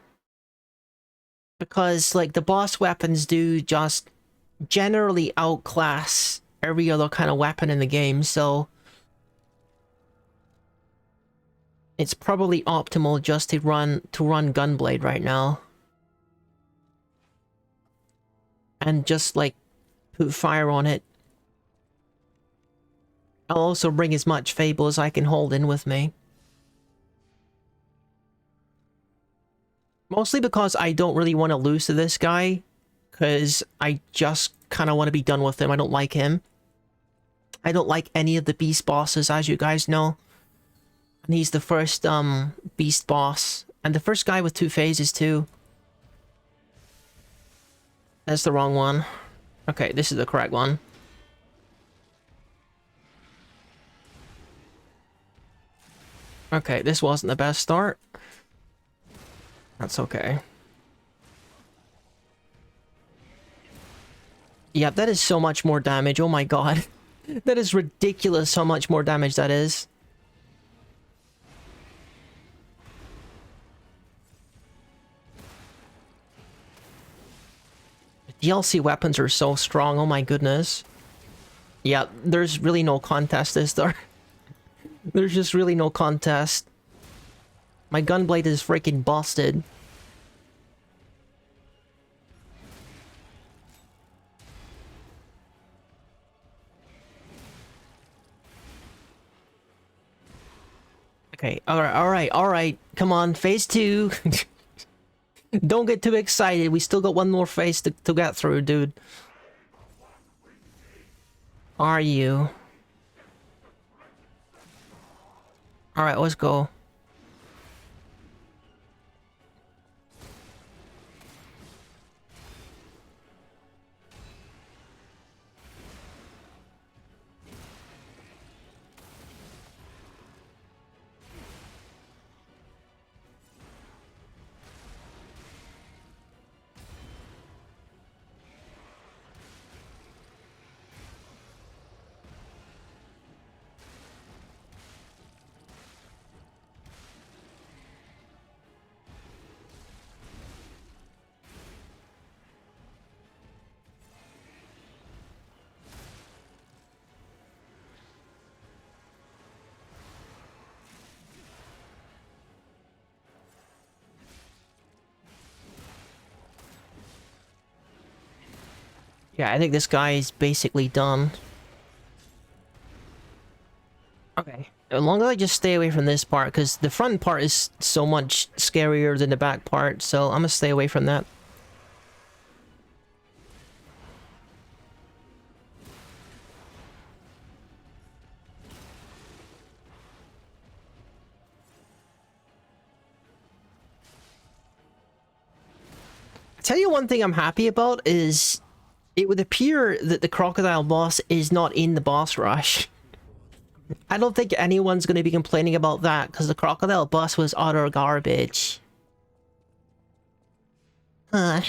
Because, like, the boss weapons do just generally outclass every other kind of weapon in the game, so it's probably optimal just to run Gunblade right now. And just, like, put fire on it. I'll also bring as much Fable as I can hold in with me. Mostly because I don't really want to lose to this guy. Because I just kind of want to be done with him. I don't like him. I don't like any of the beast bosses, as you guys know. And he's the first, beast boss. And the first guy with 2 phases, too. That's the wrong one. Okay, this is the correct one. Okay, this wasn't the best start. That's okay. Yeah, that is so much more damage. Oh my god. That is ridiculous how much more damage that is. The DLC weapons are so strong. Oh my goodness. Yeah, there's really no contest, is there? There's just really no contest. My Gunblade is freaking busted. Okay, alright. Come on, phase 2. Don't get too excited. We still got one more phase to get through, dude. Are you? Alright, let's go. Yeah, I think this guy is basically done. Okay. As long as I just stay away from this part, because the front part is so much scarier than the back part, so I'm gonna stay away from that. I tell you one thing I'm happy about is it would appear that the crocodile boss is not in the boss rush. I don't think anyone's going to be complaining about that, because the crocodile boss was utter garbage. As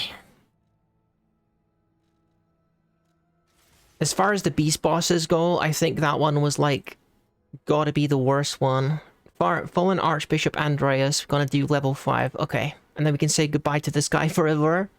far as the beast bosses go, I think that one was, like, gotta be the worst one. Fallen Archbishop Andreas, gonna do level 5. Okay. And then we can say goodbye to this guy forever.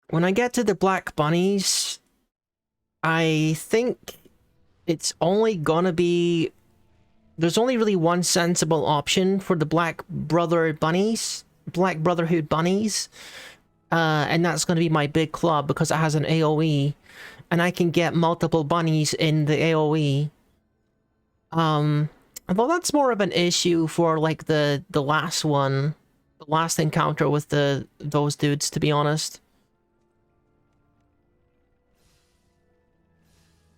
When I get to the black bunnies, I think it's only gonna be... There's only really one sensible option for the Black Brotherhood bunnies, and that's gonna be my big club because it has an AoE, and I can get multiple bunnies in the AoE. Although that's more of an issue for like the last one, the last encounter with those dudes, to be honest.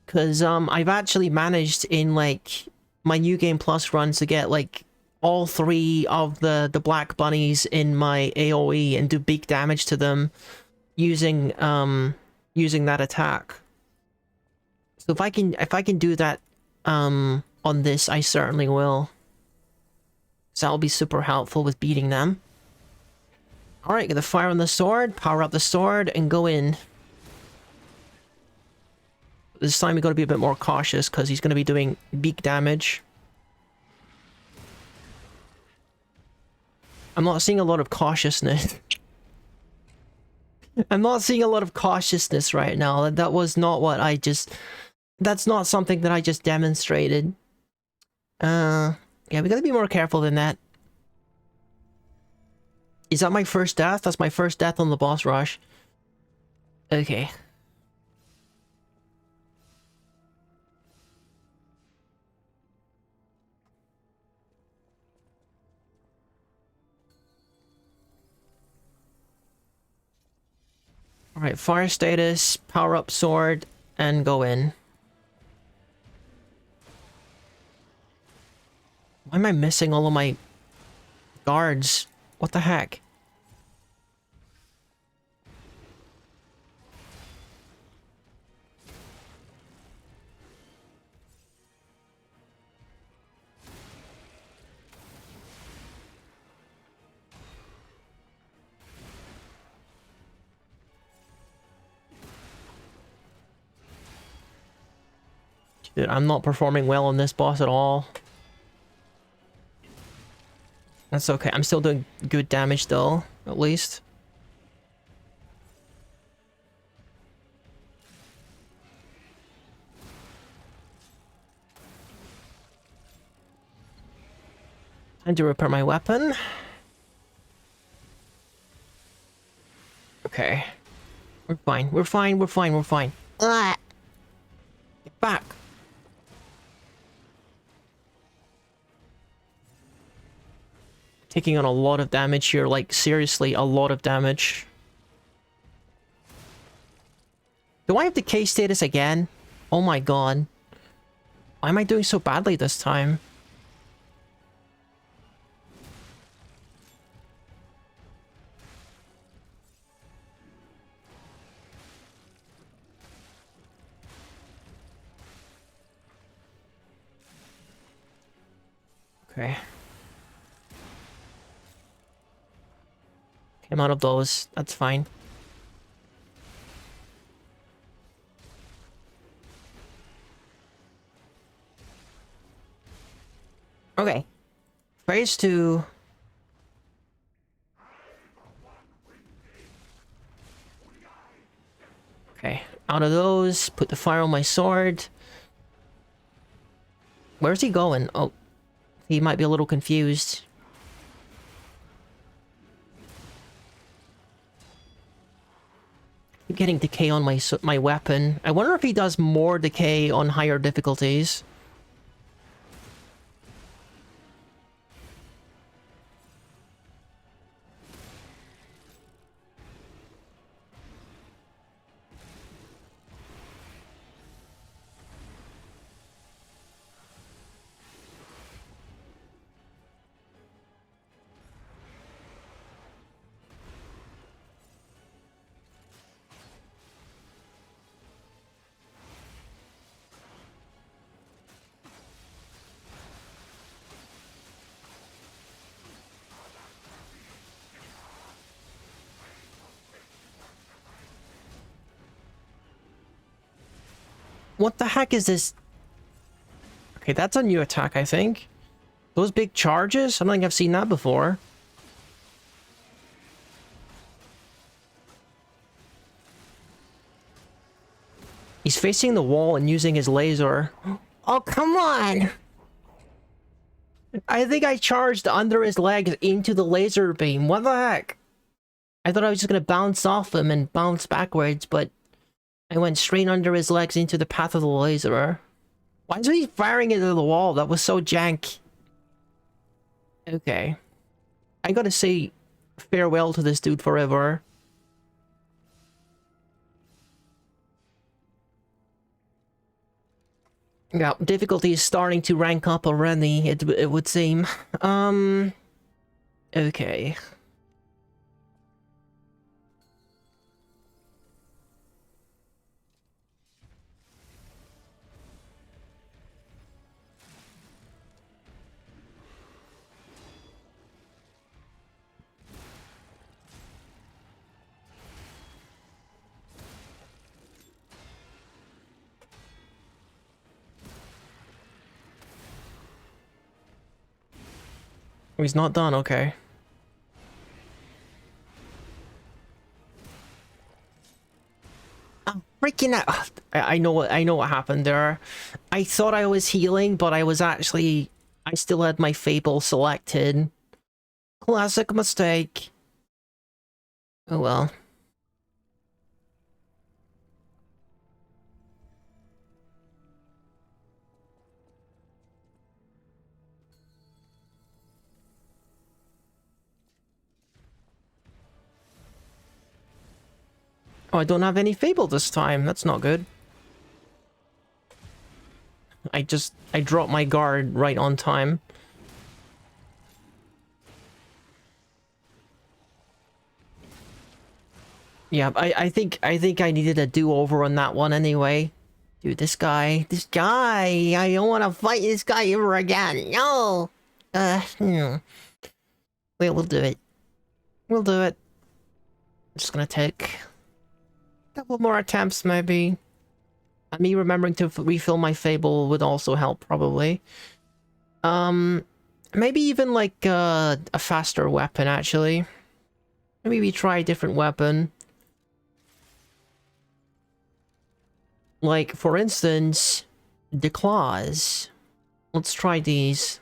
Because I've actually managed in like my New Game Plus runs to get like all 3 of the black bunnies in my AoE and do big damage to them using using that attack. So if I can do that on this, I certainly will. So that'll be super helpful with beating them. Alright, get the fire on the sword, power up the sword, and go in. This time we gotta be a bit more cautious because he's gonna be doing big damage. I'm not seeing a lot of cautiousness. I'm not seeing a lot of cautiousness right now. That was not what I just... That's not something that I just demonstrated. Yeah, we gotta be more careful than that. Is that my first death? That's my first death on the boss rush. Okay. Alright, fire status, power up sword, and go in. Why am I missing all of my guards? What the heck? Dude, I'm not performing well on this boss at all. That's okay. I'm still doing good damage though, at least. Time to repair my weapon. Okay. We're fine. We're fine. We're fine. We're fine. Get back. Taking on a lot of damage here, like seriously, a lot of damage. Do I have decay status again? Oh my god. Why am I doing so badly this time? Okay. I'm out of those. That's fine. Okay. Phase 2. Okay. Out of those. Put the fire on my sword. Where's he going? Oh. He might be a little confused. I'm getting decay on my weapon. I wonder if he does more decay on higher difficulties. What the heck is this? Okay, that's a new attack, I think. Those big charges? I don't think I've seen that before. He's facing the wall and using his laser. Oh, come on! I think I charged under his legs into the laser beam. What the heck? I thought I was just gonna bounce off him and bounce backwards, but I went straight under his legs into the path of the laser. Why is he firing into the wall? That was so jank. Okay. I gotta say farewell to this dude forever. Yeah, difficulty is starting to rank up already, it would seem. Okay. Oh, he's not done, okay. I'm freaking out. I know what happened there. I thought I was healing, but I still had my Fable selected. Classic mistake. Oh well. Oh, I don't have any Fable this time. That's not good. I dropped my guard right on time. Yeah, I think I needed a do-over on that one anyway. Dude, this guy, I don't want to fight this guy ever again. No. No. Wait, we'll do it. We'll do it. I'm just gonna take a couple more attempts, maybe. And me remembering to refill my Fable would also help, probably. Maybe even like a faster weapon, actually. Maybe we try a different weapon. Like, for instance, the claws. Let's try these.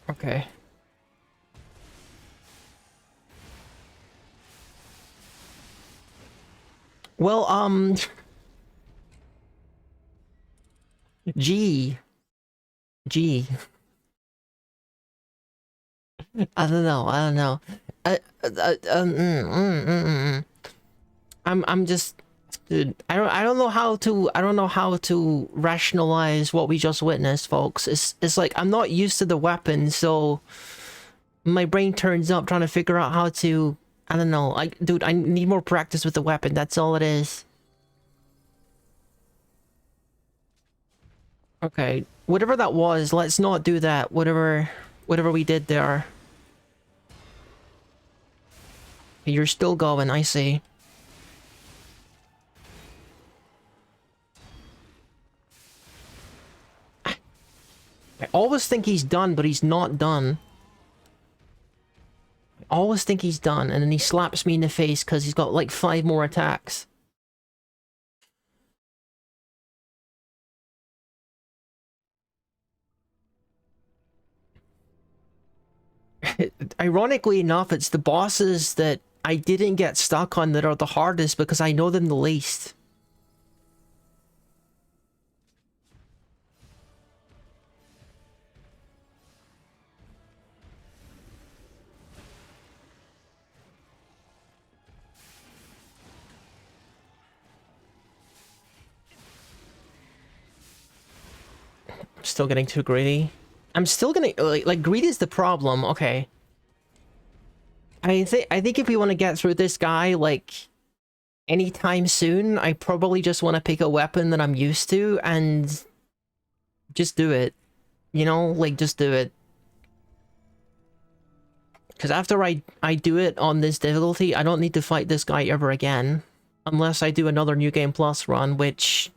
Okay. Well, G. I don't know. I'm just, dude, I don't know how to rationalize what we just witnessed, folks. It's like I'm not used to the weapon, so my brain turns up trying to figure out how to, I don't know. Dude, I need more practice with the weapon. That's all it is. Okay, whatever that was, let's not do that. Whatever we did there. You're still going, I see. I always think he's done, but he's not done. I always think he's done, and then he slaps me in the face because he's got like 5 more attacks. Ironically enough, it's the bosses that I didn't get stuck on that are the hardest because I know them the least. I'm still getting too greedy. I'm still gonna like greed is the problem. Okay. I think if we want to get through this guy like anytime soon, I probably just want to pick a weapon that I'm used to and just do it. You know, like just do it. Because after I do it on this difficulty, I don't need to fight this guy ever again. Unless I do another New Game Plus run, which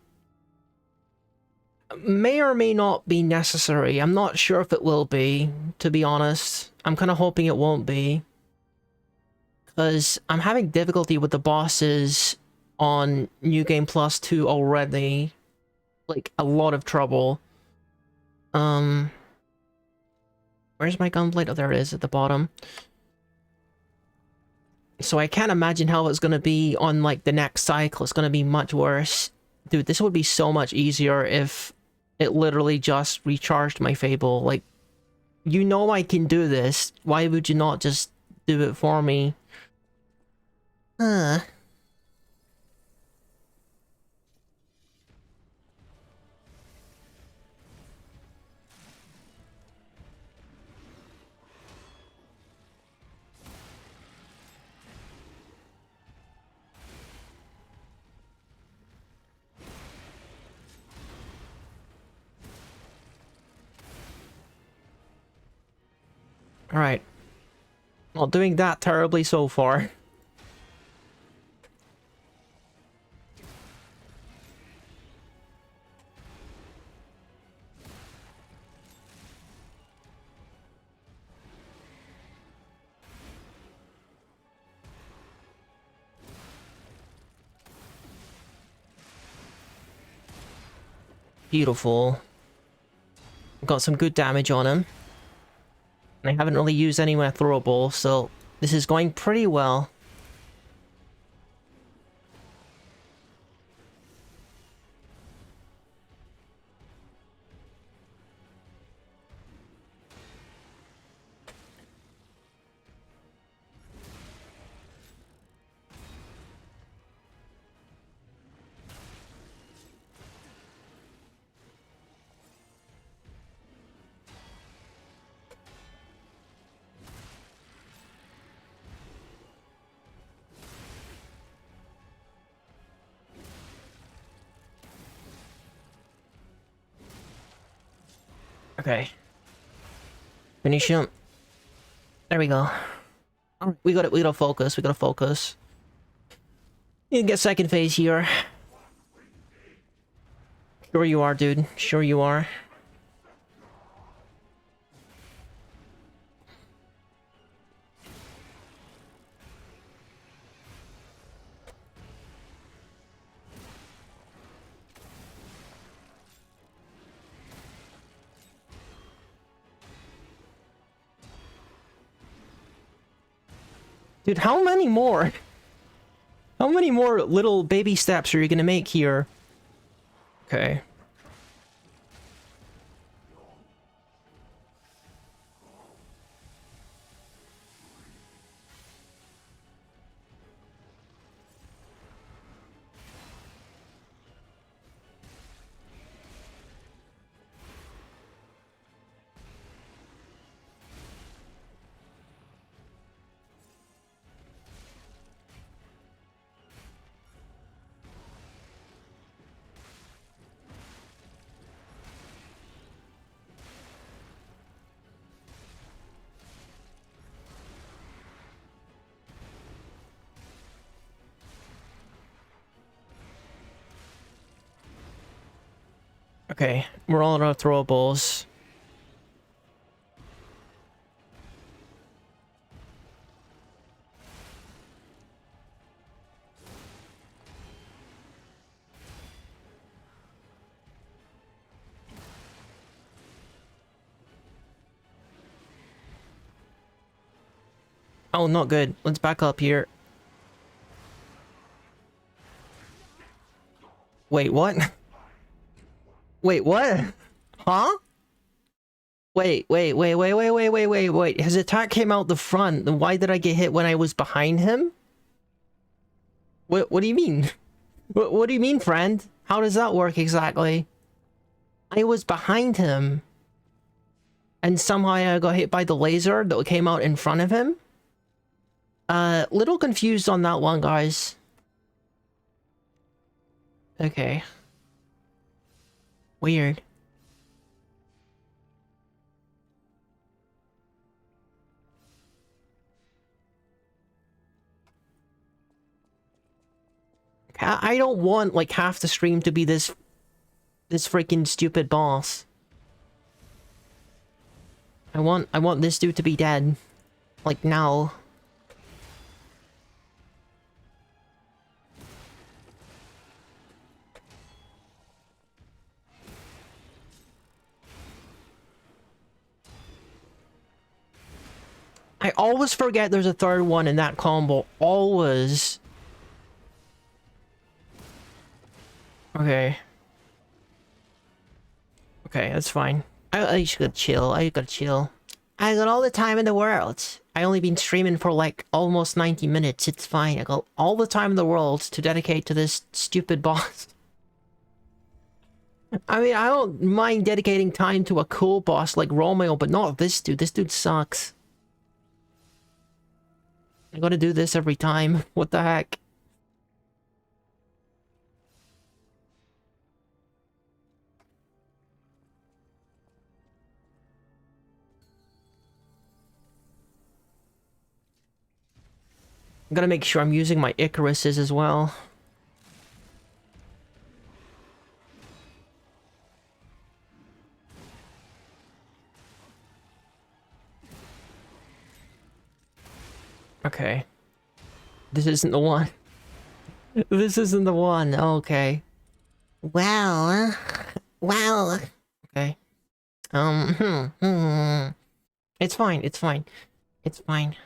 may or may not be necessary. I'm not sure if it will be, to be honest. I'm kind of hoping it won't be. Because I'm having difficulty with the bosses on New Game Plus 2 already. Like, a lot of trouble. Where's my gunblade? Oh, there it is at the bottom. So I can't imagine how it's gonna be on, like, the next cycle. It's gonna be much worse. Dude, this would be so much easier if it literally just recharged my Fable. Like, you know I can do this. Why would you not just do it for me? Huh. Alright. Not doing that terribly so far. Beautiful. Got some good damage on him. And I haven't really used any of my throwable, so this is going pretty well. Okay. Finish him. There we go. Alright, we gotta focus, we gotta focus. You can get second phase here. Sure you are, dude. Sure you are. Dude, how many more? How many more little baby steps are you gonna make here? Okay. Okay, we're all out of throwables. Oh, not good. Let's back up here. Wait, what? Wait, what? Huh? Wait. His attack came out the front. Then why did I get hit when I was behind him? What do you mean? What do you mean, friend? How does that work exactly? I was behind him. And somehow I got hit by the laser that came out in front of him? Little confused on that one, guys. Okay. Weird. I don't want, like, half the stream to be this this freaking stupid boss. I want this dude to be dead. Like, now. I always forget there's a third one in that combo. Always. Okay. Okay, that's fine. I just gotta chill. I gotta chill. I got all the time in the world. I only been streaming for like almost 90 minutes. It's fine. I got all the time in the world to dedicate to this stupid boss. I mean, I don't mind dedicating time to a cool boss like Romeo, but not this dude. This dude sucks. I gotta do this every time. What the heck? I'm gonna make sure I'm using my Icaruses as well. Okay. This isn't the one. This isn't the one. Okay. Well. Well. Okay. It's fine. It's fine. It's fine.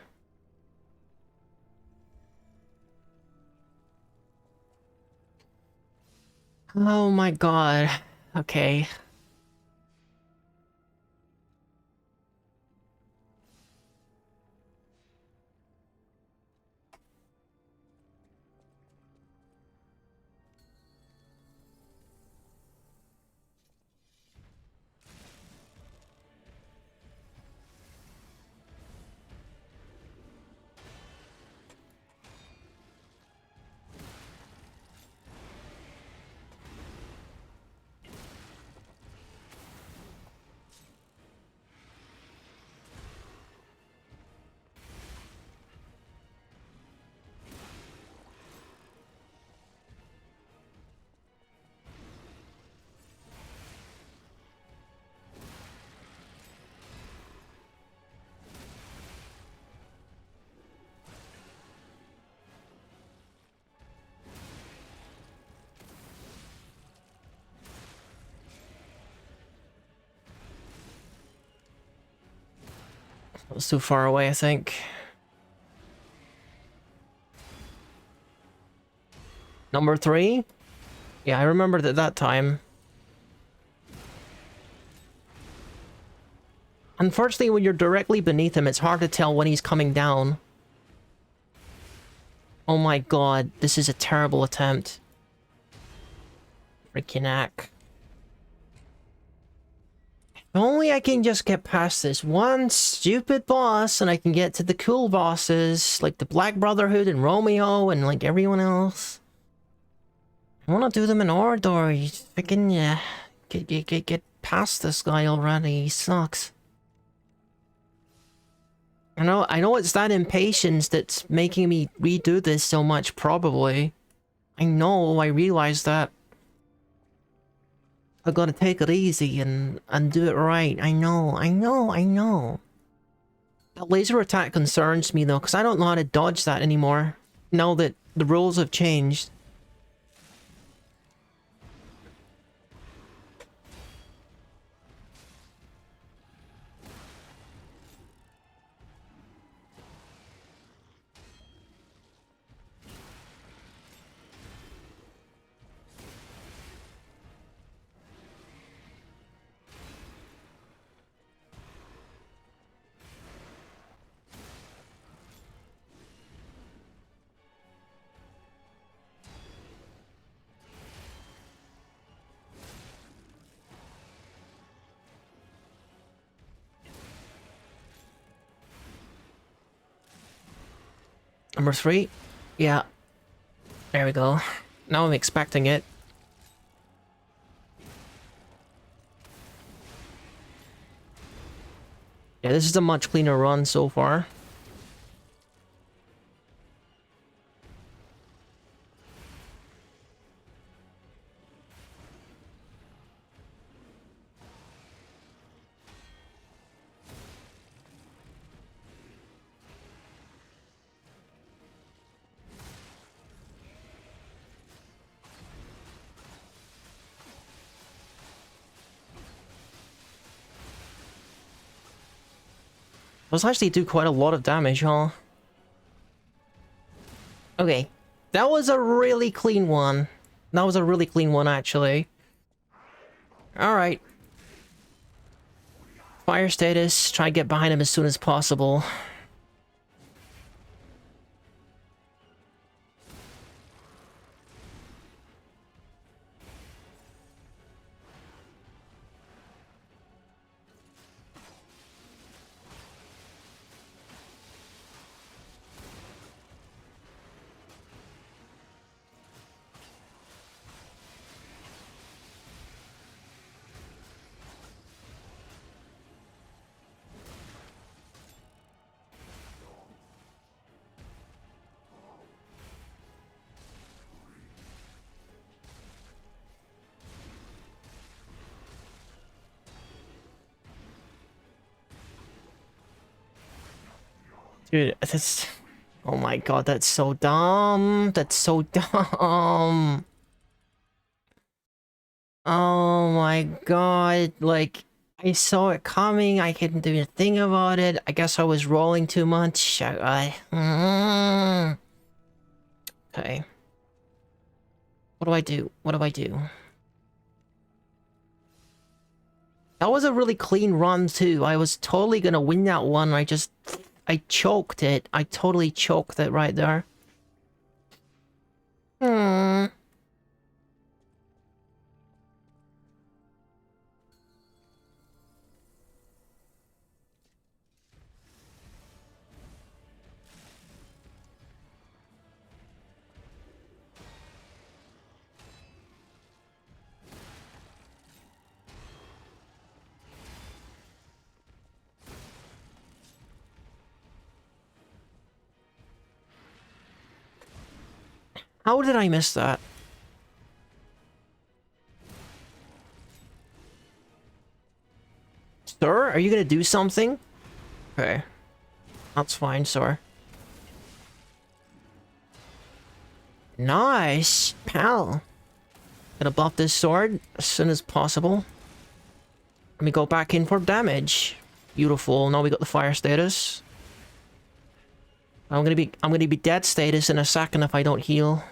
Oh my god. Okay. It was too far away, I think. Number 3? Yeah, I remembered at that time. Unfortunately, when you're directly beneath him, it's hard to tell when he's coming down. Oh my god, this is a terrible attempt. Freaking ack. If only I can just get past this one stupid boss and I can get to the cool bosses, like the Black Brotherhood and Romeo and like everyone else. I wanna do them in order. You freaking, yeah. Get past this guy already. He sucks. I know it's that impatience that's making me redo this so much, probably. I know, I realize that. I gotta take it easy and do it right. I know. That laser attack concerns me though, because I don't know how to dodge that anymore. Now that the rules have changed. Number 3? Yeah. There we go. Now I'm expecting it. Yeah, this is a much cleaner run so far. Those actually do quite a lot of damage, huh? Okay. That was a really clean one. That was a really clean one, actually. Alright. Fire status. Try to get behind him as soon as possible. Dude, that's... Oh my god, that's so dumb. That's so dumb. Oh my god, like, I saw it coming, I couldn't do a thing about it. I guess I was rolling too much. Okay. What do I do? What do I do? That was a really clean run too. I was totally gonna win that one. I choked it. I totally choked it right there. Hmm. How did I miss that? Sir, are you gonna do something? Okay. That's fine, sir. Nice, pal. Gonna buff this sword as soon as possible. Let me go back in for damage. Beautiful. Now we got the fire status. I'm gonna be dead status in a second if I don't heal.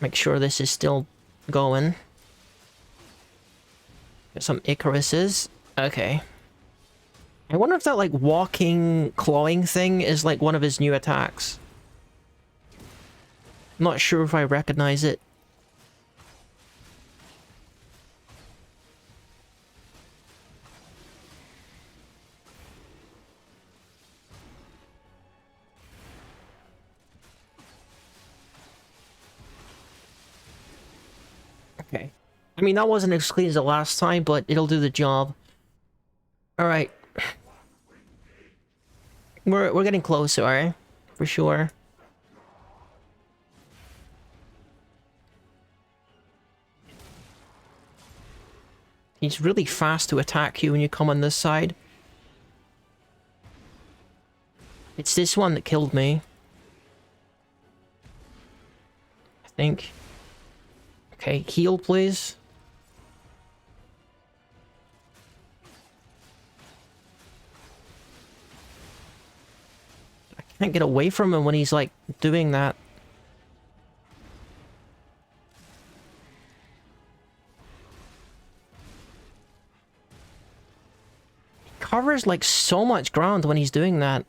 Make sure this is still going. Get some Icaruses. Okay. I wonder if that, like, walking, clawing thing is, like, one of his new attacks. I'm not sure if I recognize it. Okay. I mean, that wasn't as clean as the last time, but it'll do the job. Alright. We're getting closer, alright? For sure. He's really fast to attack you when you come on this side. It's this one that killed me. I think. Okay, heal, please. I can't get away from him when he's, like, doing that. He covers, like, so much ground when he's doing that.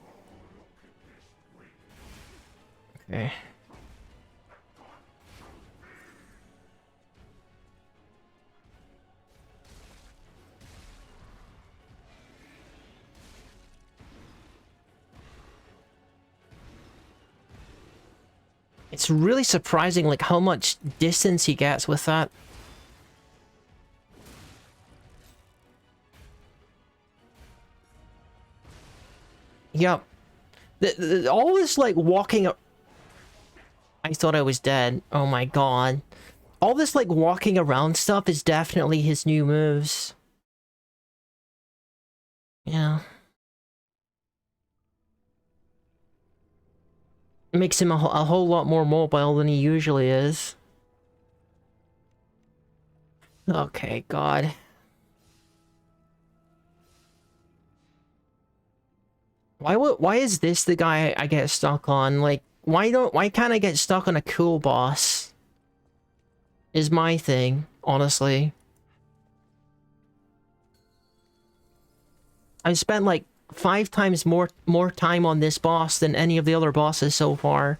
Okay. It's really surprising, like, how much distance he gets with that. Yep. All this, like, walking... I thought I was dead. Oh my god. All this, like, walking around stuff is definitely his new moves. Yeah. It makes him a whole lot more mobile than he usually is. Okay, god. Why is this the guy I get stuck on? Like, why can't I get stuck on a cool boss? Is my thing, honestly. I've spent like 5 times more time on this boss than any of the other bosses so far.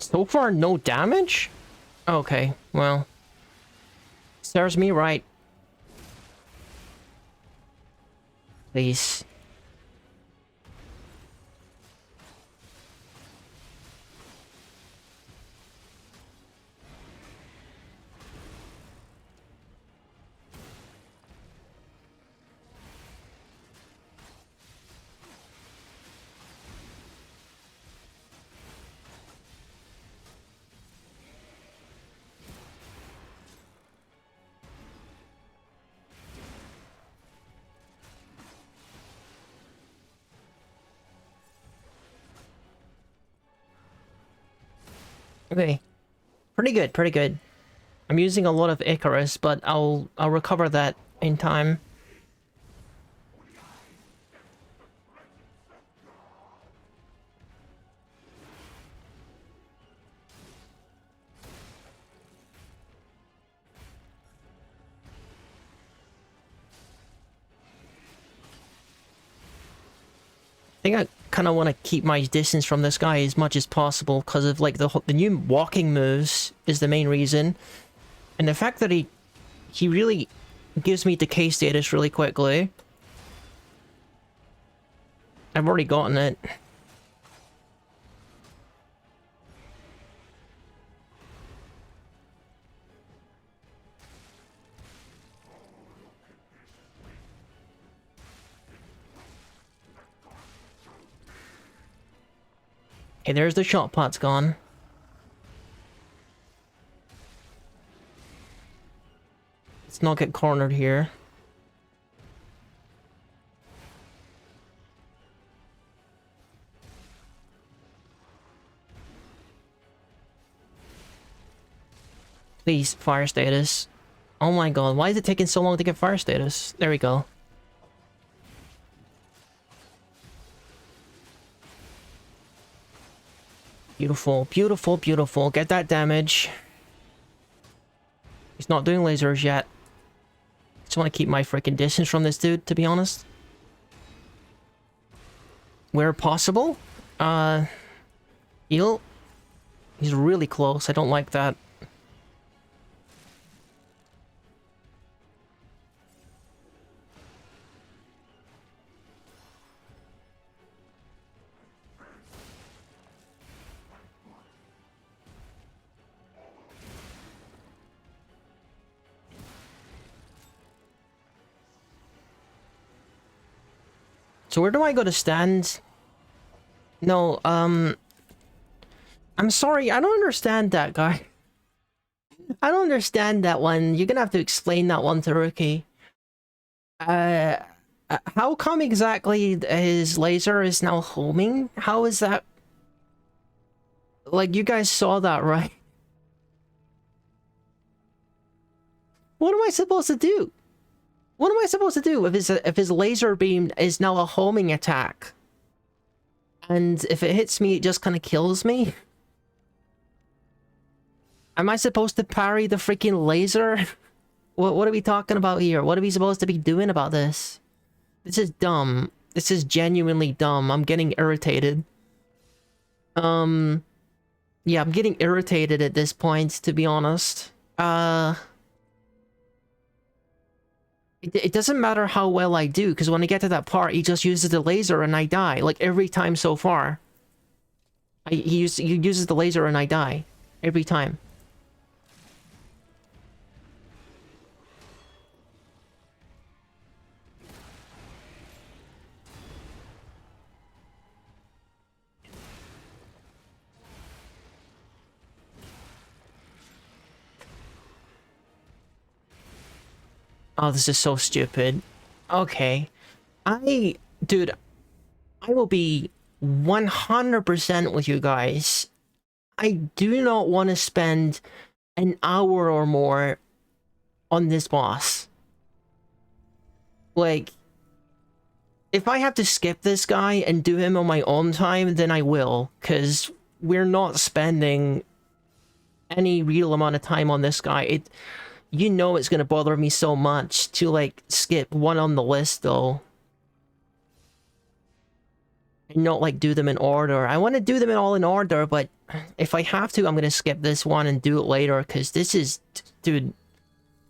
So far, no damage? Okay, well. Serves me right. Please. Okay. Pretty good, pretty good. I'm using a lot of Icarus, but I'll recover that in time. I think I kind of want to keep my distance from this guy as much as possible because of like the new walking moves is the main reason, and the fact that he really gives me decay status really quickly. I've already gotten it. Okay, there's the shot pot's gone. Let's not get cornered here. Please, fire status. Oh my god, why is it taking so long to get fire status? There we go. Beautiful, beautiful, beautiful. Get that damage. He's not doing lasers yet. Just want to keep my freaking distance from this dude, to be honest. Where possible. Heal. He's really close. I don't like that. So where do I go to stand? No, I'm sorry, I don't understand that guy. I don't understand that one. You're gonna have to explain that one to Rookie. How come exactly his laser is now homing? How is that? Like, you guys saw that, right? What am I supposed to do? What am I supposed to do if his laser beam is now a homing attack? And if it hits me, it just kind of kills me? Am I supposed to parry the freaking laser? What are we talking about here? What are we supposed to be doing about this? This is dumb. This is genuinely dumb. I'm getting irritated. Yeah, I'm getting irritated at this point, to be honest. It doesn't matter how well I do, because when I get to that part, he just uses the laser and I die, like every time so far. He uses the laser and I die every time. Oh, this is so stupid. Okay. Dude, I will be 100% with you guys. I do not want to spend an hour or more on this boss. Like, if I have to skip this guy and do him on my own time, then I will, because we're not spending any real amount of time on this guy. You know it's gonna bother me so much to, like, skip one on the list, though. And not, like, do them in order. I want to do them all in order, but if I have to, I'm gonna skip this one and do it later, because this is... Dude,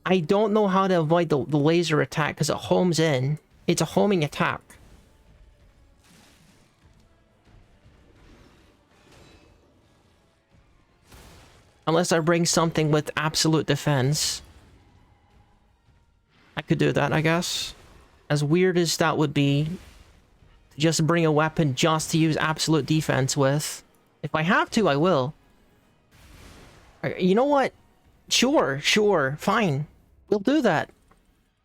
I don't know how to avoid the laser attack, because it homes in. It's a homing attack. Unless I bring something with absolute defense. I could do that, I guess. As weird as that would be, to just bring a weapon just to use absolute defense with. If I have to, I will. You know what? Sure, fine. We'll do that.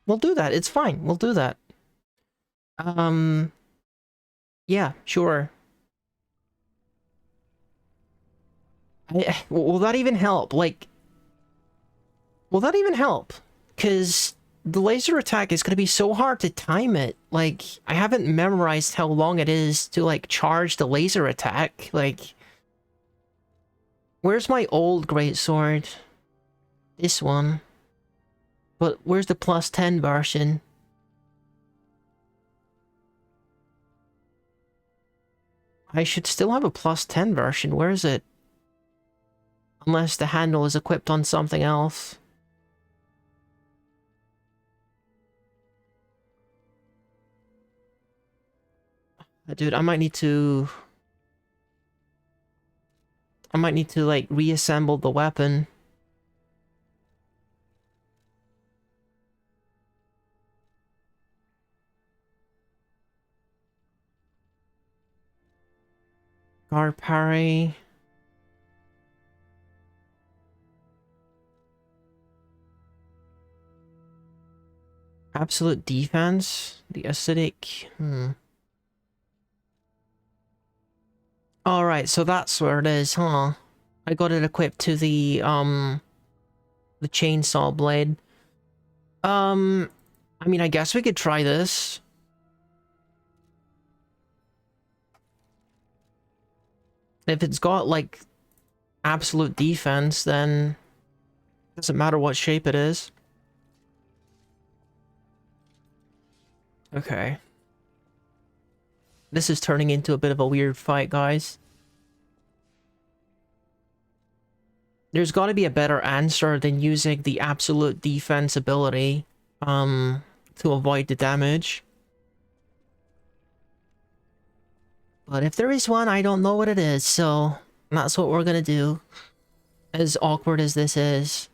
We'll do that, it's fine. We'll do that. Yeah, sure. Will that even help? Like... Will that even help? Because... the laser attack is going to be so hard to time it. Like, I haven't memorized how long it is to, like, charge the laser attack. Like, where's my old greatsword? This one. But where's the plus 10 version? I should still have a plus 10 version. Where is it? Unless the handle is equipped on something else. Dude, I might need to, like, reassemble the weapon. Guard parry. Absolute defense? The acidic... Alright, so that's where it is, huh? I got it equipped to the chainsaw blade. I mean, I guess we could try this. If it's got, like, absolute defense, then it doesn't matter what shape it is. Okay. This is turning into a bit of a weird fight, guys. There's got to be a better answer than using the absolute defense ability, to avoid the damage. But if there is one, I don't know what it is, so that's what we're gonna do. As awkward as this is.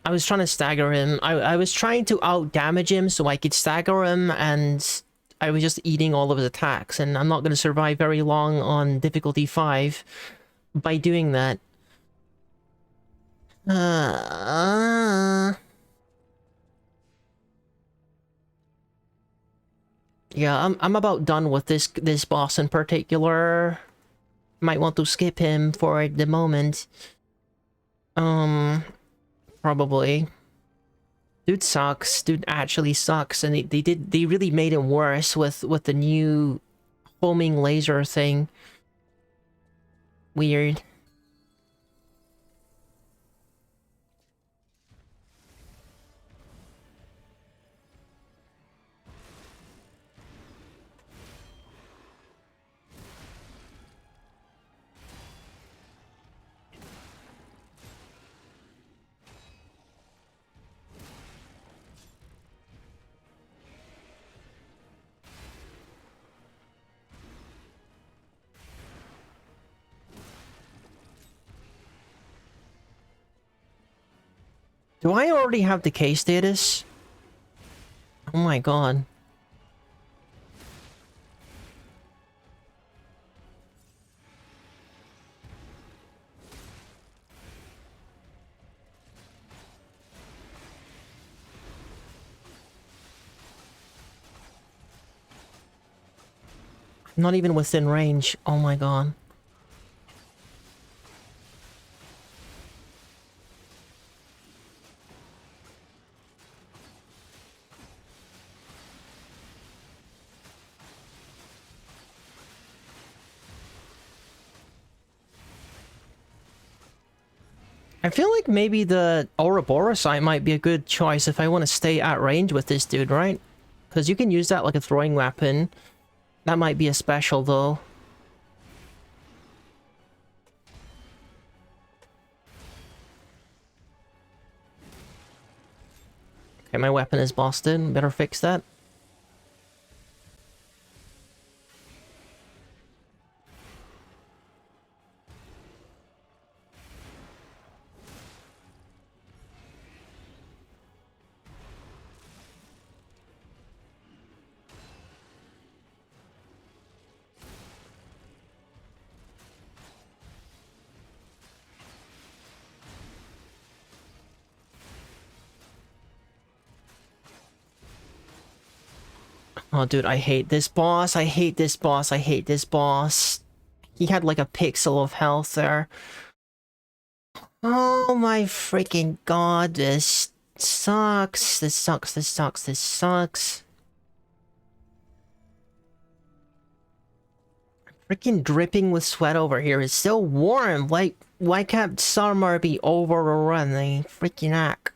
I was trying to stagger him. I was trying to out-damage him so I could stagger him, and I was just eating all of his attacks, and I'm not going to survive very long on difficulty 5 by doing that. Yeah, I'm about done with this boss in particular. Might want to skip him for the moment. Probably. Dude sucks. Dude actually sucks, and they really made him worse with the new homing laser thing. Weird. Do I already have decay status? Oh my god. Not even within range. Oh my god. I feel like maybe the Ouroboros might be a good choice if I want to stay at range with this dude, right? Because you can use that like a throwing weapon. That might be a special, though. Okay, my weapon is busted. Better fix that. Oh, dude, I hate this boss. I hate this boss. I hate this boss. He had like a pixel of health there. Oh my freaking god, this sucks. This sucks, this sucks, this sucks. Freaking dripping with sweat over here. It's so warm. Like, why can't summer be overrun? The freaking heck.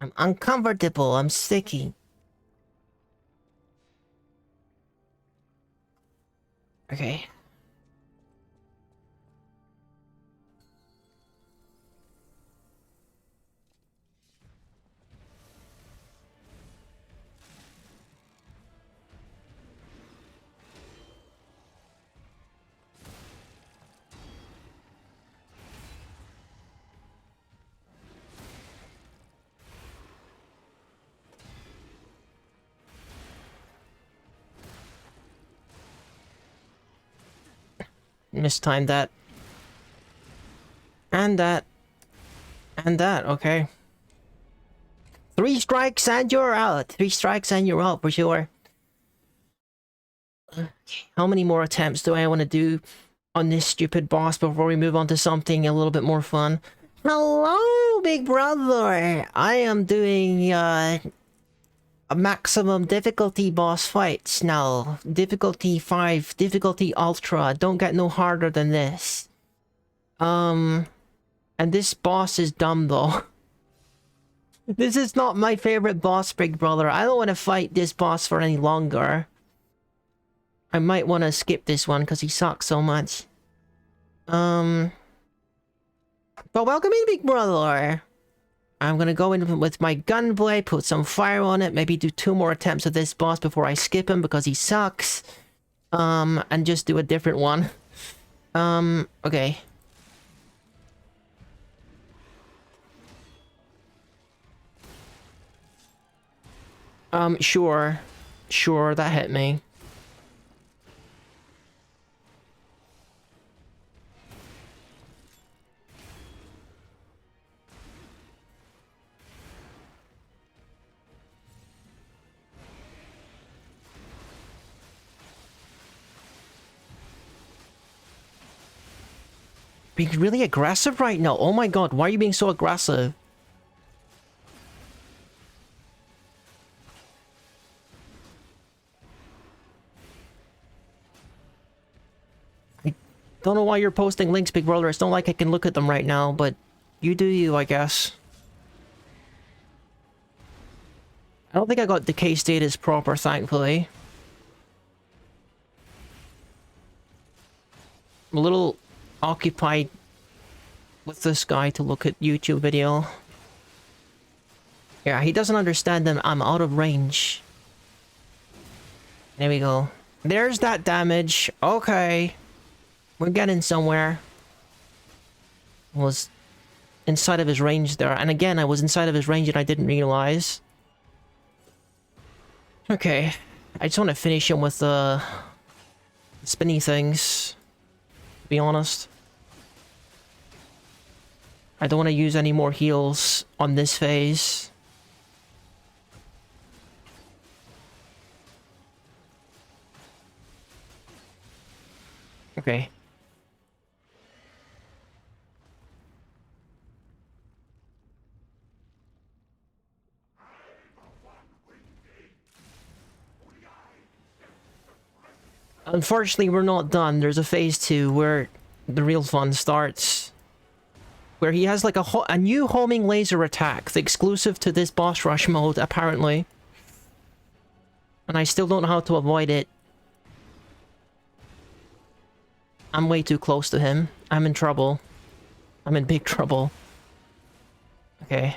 I'm uncomfortable. I'm sticky. Okay. Mistimed that. And that. And that, okay. 3 strikes and you're out. 3 strikes and you're out for sure. Okay. How many more attempts do I want to do on this stupid boss before we move on to something a little bit more fun? Hello, big brother! I am doing, a maximum difficulty boss fights now. Difficulty 5, difficulty ultra. Don't get no harder than this. And this boss is dumb though. This is not my favorite boss, big brother. I don't want to fight this boss for any longer. I might want to skip this one because he sucks so much. But welcome in, big brother. I'm gonna go in with my gunblade, put some fire on it, maybe do 2 more attempts of this boss before I skip him because he sucks. And just do a different one. Okay. Sure. Sure, that hit me. Being really aggressive right now. Oh my god, why are you being so aggressive? I don't know why you're posting links, big brother. It's not like I can look at them right now, but you do you, I guess. I don't think I got decay status proper, thankfully. I'm a little occupied with this guy to look at YouTube video. Yeah, he doesn't understand that I'm out of range. There we go. There's that damage. Okay. We're getting somewhere. Was inside of his range there. And again, I was inside of his range and I didn't realize. Okay. I just want to finish him with the spinny things, to be honest. I don't want to use any more heals on this phase. Okay. Unfortunately, we're not done. There's a phase 2 where the real fun starts. Where he has like a new homing laser attack, that's exclusive to this boss rush mode, apparently. And I still don't know how to avoid it. I'm way too close to him. I'm in trouble. I'm in big trouble. Okay.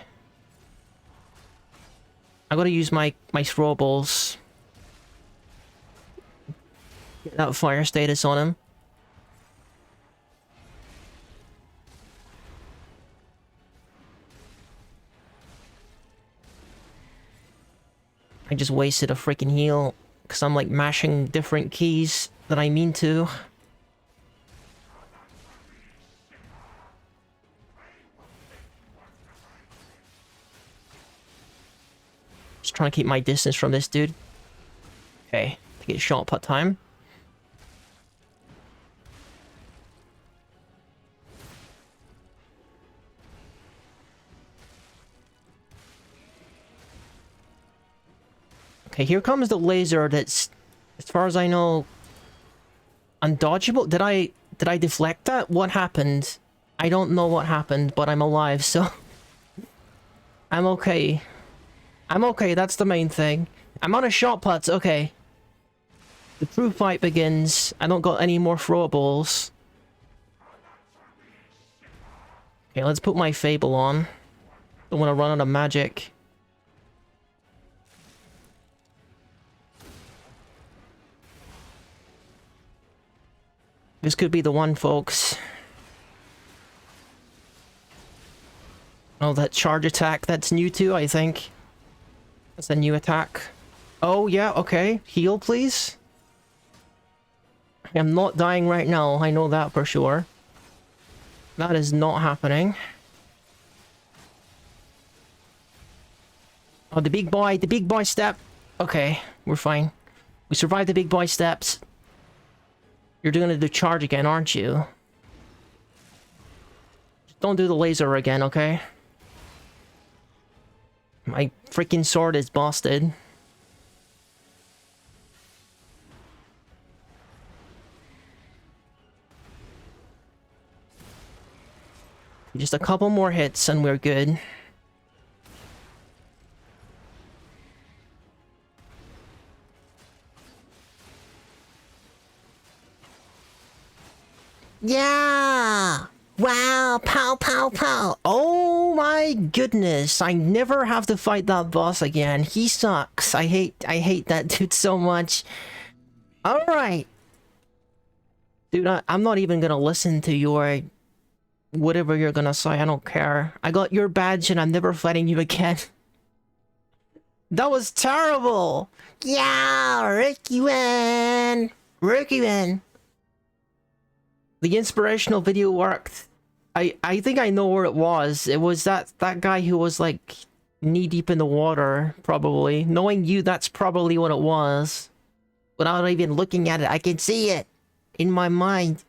I gotta use my throwables. Get that fire status on him. I just wasted a freaking heal because I'm like mashing different keys that I mean to. Just trying to keep my distance from this dude. Okay, to get shot put time. Okay, here comes the laser that's, as far as I know, undodgeable. Did I deflect that? What happened? I don't know what happened, but I'm alive, so... I'm okay. I'm okay, that's the main thing. I'm on a shot put, okay. The true fight begins. I don't got any more throwables. Okay, let's put my Fable on. Don't want to run out of magic. This could be the one, folks. Oh, that charge attack, that's new too, I think. That's a new attack. Oh, yeah, okay. Heal, please. I'm not dying right now, I know that for sure. That is not happening. Oh, the big boy step. Okay, we're fine. We survived the big boy steps. You're doing the charge again, aren't you? Just don't do the laser again, okay? My freaking sword is busted. Just a couple more hits and we're good. Yeah! Wow! Pow, pow, pow! Oh my goodness! I never have to fight that boss again. He sucks. I hate that dude so much. Alright! Dude, I'm not even gonna listen to your... whatever you're gonna say, I don't care. I got your badge and I'm never fighting you again. That was terrible! Yeah! Rikuin! Rikuin! The inspirational video worked. I think I know where it was. It was that guy who was like knee deep in the water, probably. Knowing you, that's probably what it was. Without even looking at it, I can see it in my mind.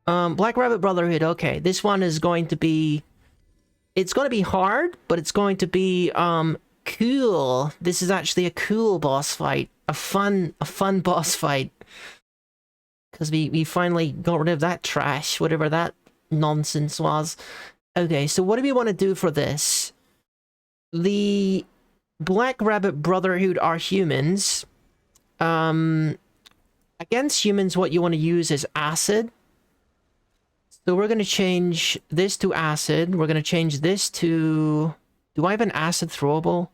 Black Rabbit Brotherhood, okay. This one is going to be... It's going to be hard, but it's going to be, cool. This is actually a cool boss fight. A fun boss fight. Because we finally got rid of that trash, whatever that nonsense was. Okay, so what do we want to do for this? The Black Rabbit Brotherhood are humans. Against humans, what you want to use is acid. So we're going to change this to acid. We're going to change this to... Do I have an acid throwable?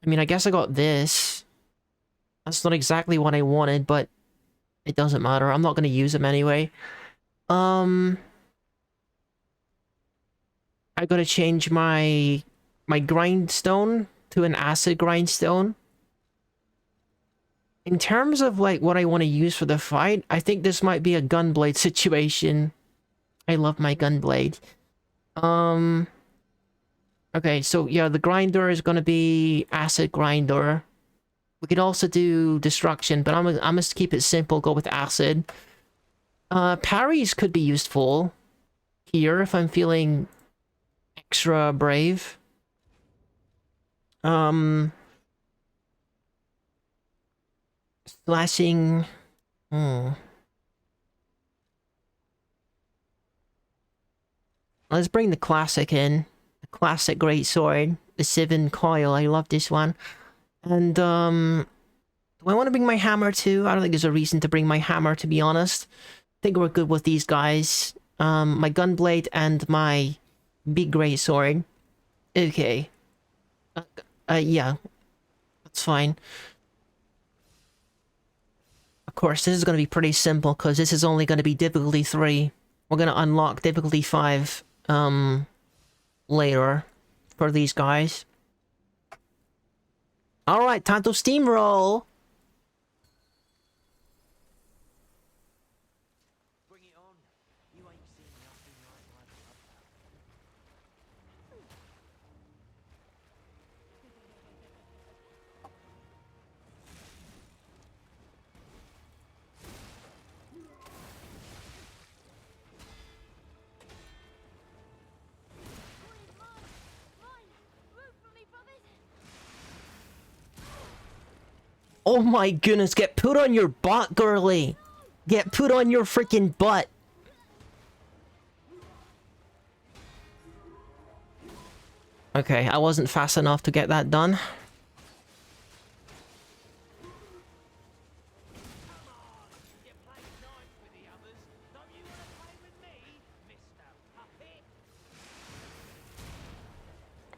I mean, I guess I got this. That's not exactly what I wanted, but it doesn't matter. I'm not going to use them anyway. I gotta change my grindstone to an acid grindstone. In terms of like what I want to use for the fight, I think this might be a gunblade situation. I love my gunblade. Okay, so yeah, the grinder is gonna be acid grinder. We could also do destruction, but I'm gonna keep it simple, go with acid. Parries could be useful here if I'm feeling extra brave. Slashing. Let's bring the classic in. The classic greatsword. The Sivin Coil. I love this one. And, do I want to bring my hammer too? I don't think there's a reason to bring my hammer, to be honest. I think we're good with these guys. My gunblade and my big greatsword. Okay. Yeah. That's fine. Of course, this is going to be pretty simple, because this is only going to be difficulty 3. We're going to unlock difficulty 5, later for these guys. Alright, time to steamroll! Bring it on. You ain't seen nothing like my Oh my goodness, get put on your butt, girly! Get put on your freaking butt! Okay, I wasn't fast enough to get that done.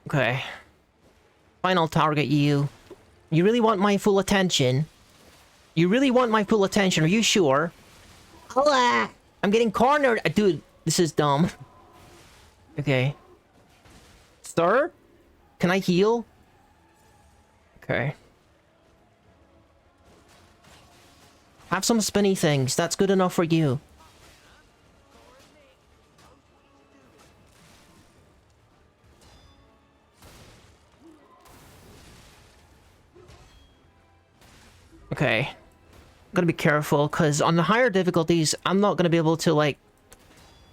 Okay. Final target you. You really want my full attention? You really want my full attention, are you sure? Hola! I'm getting cornered! Dude, this is dumb. Okay. Sir? Can I heal? Okay. Have some spinny things, that's good enough for you. Okay. Gotta be careful, because on the higher difficulties, I'm not gonna be able to, like,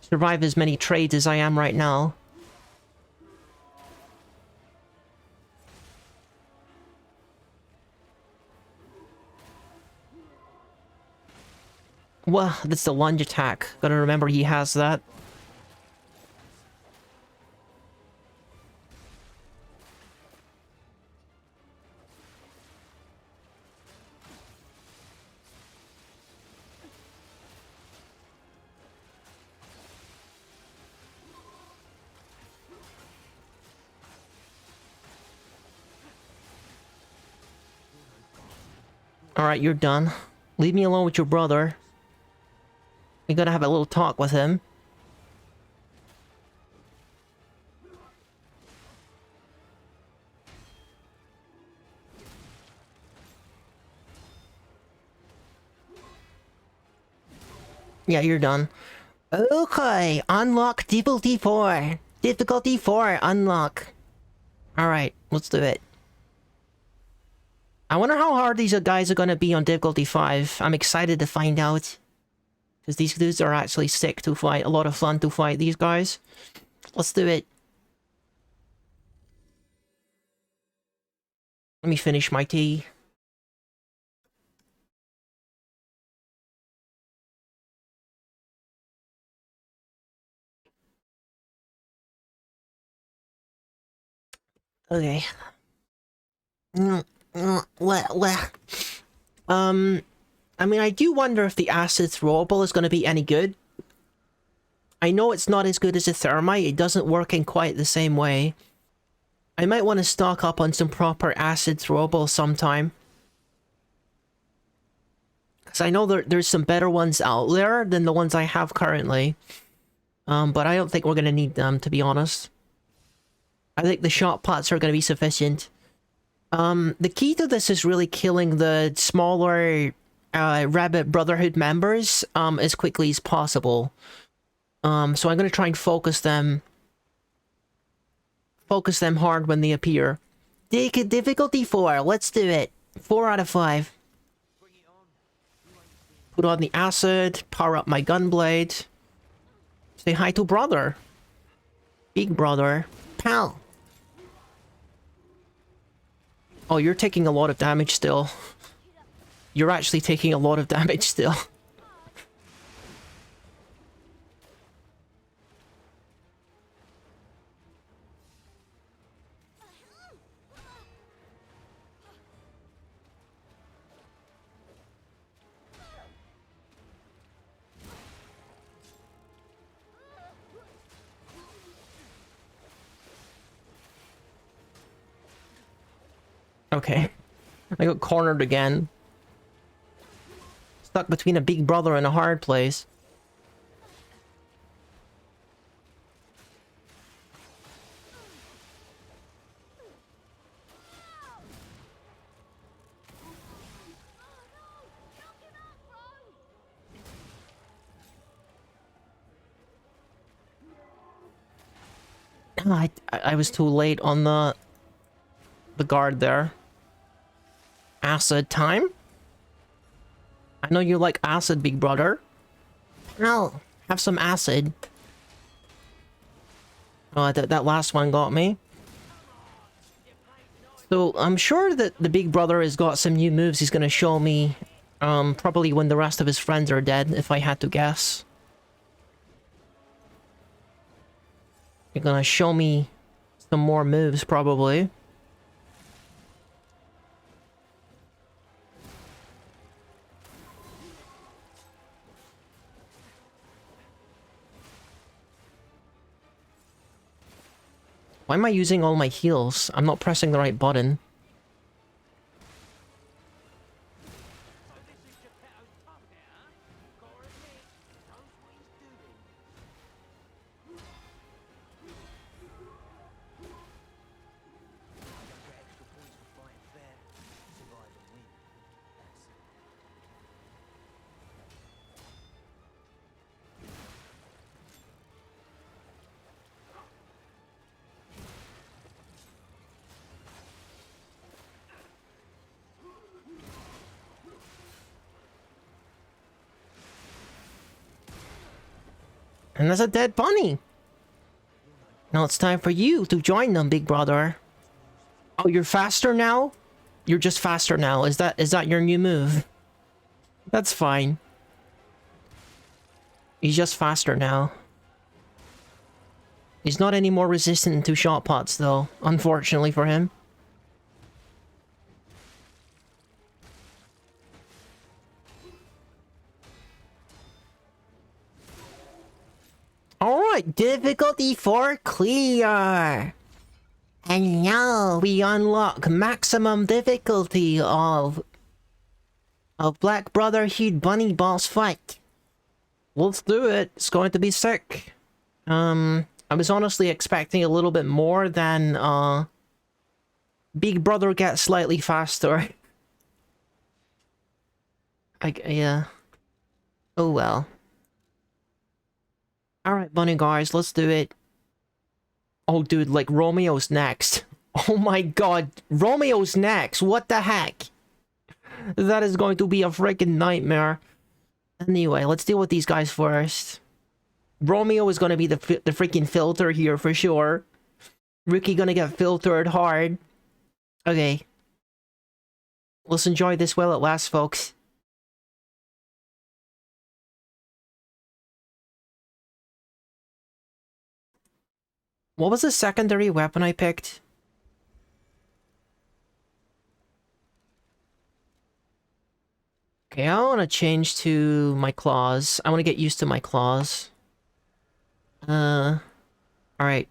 survive as many trades as I am right now. Well, that's the lunge attack. Gotta remember he has that. Alright, you're done. Leave me alone with your brother. We gotta have a little talk with him. Yeah, you're done. Okay, unlock difficulty 4. Difficulty 4, unlock. Alright, let's do it. I wonder how hard these guys are gonna be on difficulty 5. I'm excited to find out. Because these dudes are actually sick to fight. A lot of fun to fight these guys. Let's do it. Let me finish my tea. Okay. I mean, I do wonder if the acid throwable is going to be any good. I know it's not as good as the thermite. It doesn't work in quite the same way. I might want to stock up on some proper acid throwable sometime. Because I know there's some better ones out there than the ones I have currently. But I don't think we're gonna need them, to be honest. I think the shot pots are gonna be sufficient. The key to this is really killing the smaller Rabbit Brotherhood members as quickly as possible. So I'm gonna try and focus them hard when they appear. Difficulty 4, let's do it. 4 out of 5. Put on the acid, power up my gunblade. Say hi to brother. Big brother. Pal. Oh, you're taking a lot of damage still. You're actually taking a lot of damage still. Okay. I got cornered again. Stuck between a big brother and a hard place. I was too late on the guard there. Acid time? I know you like acid, big brother. No, have some acid. Oh, that last one got me. So I'm sure that the big brother has got some new moves he's gonna show me. Probably when the rest of his friends are dead, if I had to guess. You're gonna show me some more moves, probably. Why am I using all my heals? I'm not pressing the right button. And there's a dead bunny! Now it's time for you to join them, big brother. Oh, you're faster now? You're just faster now. Is that your new move? That's fine. He's just faster now. He's not any more resistant to shot pots, though, unfortunately for him. Alright, difficulty 4 clear! And now we unlock maximum difficulty of Black Brotherhood Bunny Boss fight. Let's do it. It's going to be sick. I was honestly expecting a little bit more than Big Brother gets slightly faster. Yeah. Oh well. Alright, bunny guys, let's do it. Oh dude, like Romeo's next. Oh my god, Romeo's next! What the heck? That is going to be a freaking nightmare. Anyway, let's deal with these guys first. Romeo is gonna be the freaking filter here for sure. Rookie gonna get filtered hard. Okay. Let's enjoy this while it lasts, folks. What was the secondary weapon I picked? Okay, I want to change to my claws. I want to get used to my claws. Alright.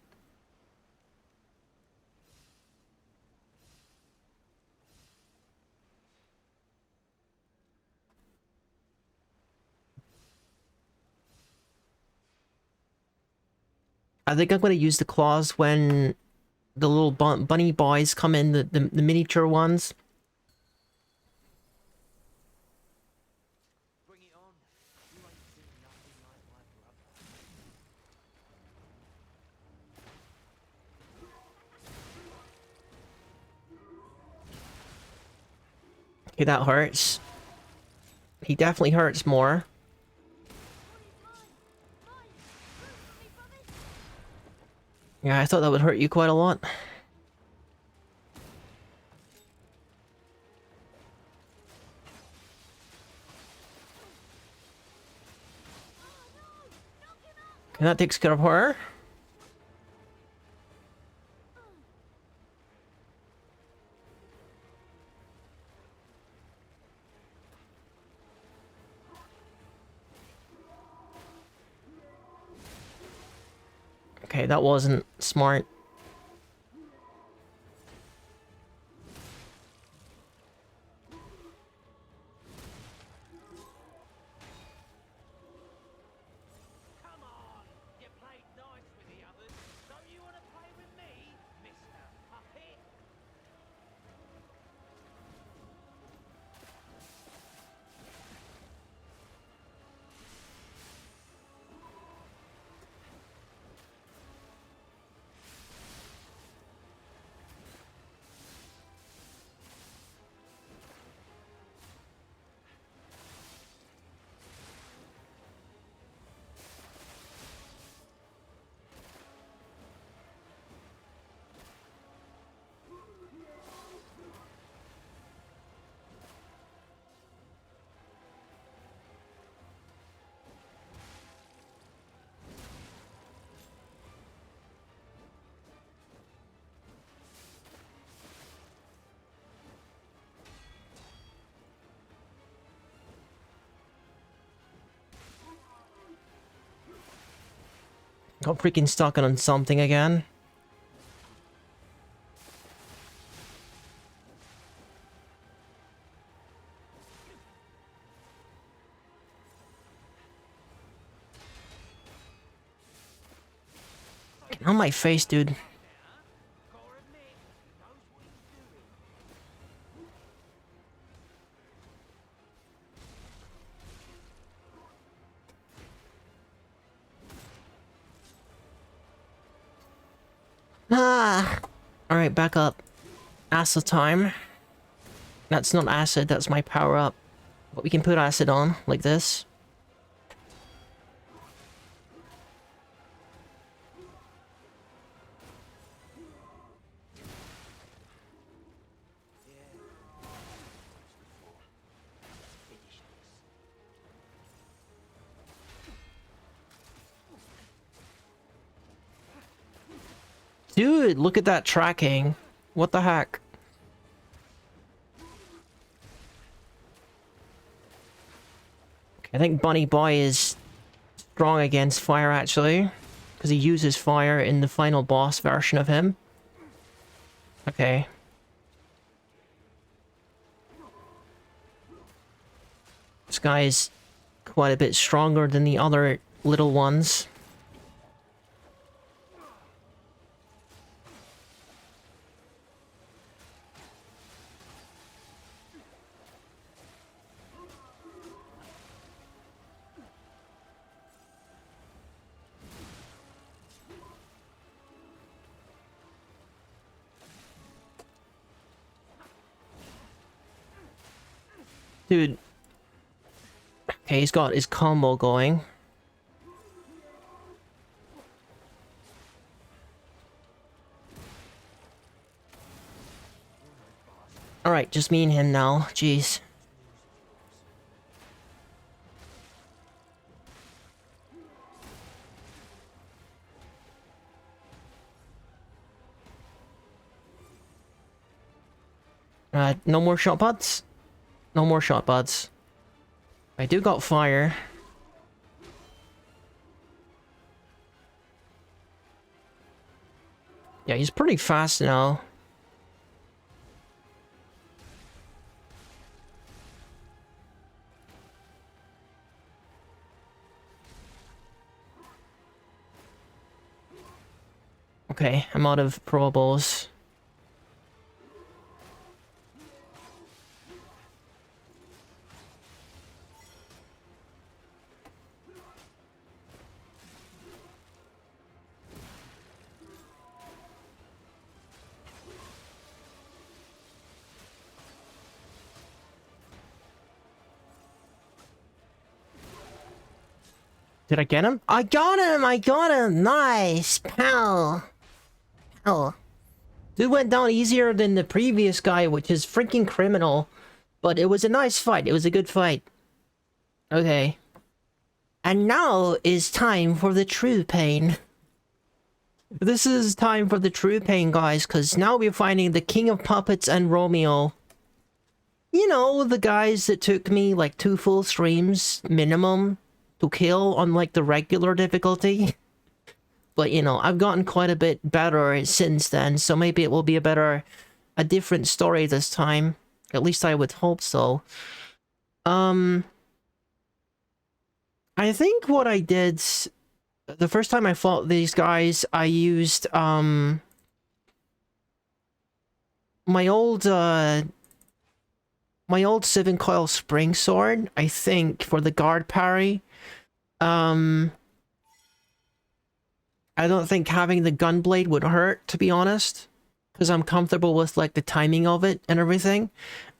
I think I'm going to use the claws when the little bunny boys come in, the miniature ones. Bring it on. You ain't seen nothing like my brother. Okay, that hurts. He definitely hurts more. Yeah, I thought that would hurt you quite a lot. Okay, that takes care of her. Okay, that wasn't smart. Come on! You played nice with the others. Don't you want to play with me, Mr. Puppet? Got freaking stuck on something again. Get on my face, dude. Gotta admit, he knows what he's doing. Ah! Alright, back up. Acid time. That's not acid, that's my power up. But we can put acid on, like this. Finish this. Dude, look at that tracking. What the heck? I think Bunny Boy is strong against fire, actually. Because he uses fire in the final boss version of him. Okay. This guy is quite a bit stronger than the other little ones. Dude. Okay, he's got his combo going. Alright, just me and him now. Jeez. No more shot buds? No more shot buds. I do got fire. Yeah, he's pretty fast now. Okay, I'm out of probables. Did I get him? I got him! I got him! Nice! Pow! Pow. Dude went down easier than the previous guy, which is freaking criminal. But it was a nice fight. It was a good fight. Okay. And now is time for the true pain. This is time for the true pain, guys, because now we're finding the King of Puppets and Romeo. You know, the guys that took me like 2 full streams minimum to kill on like the regular difficulty. But you know, I've gotten quite a bit better since then, so maybe it will be a different story this time. At least I would hope so. I think what I did the first time I fought these guys, I used my old 7 coil spring sword, I think, for the guard parry. I don't think having the gunblade would hurt, to be honest, because I'm comfortable with like the timing of it and everything.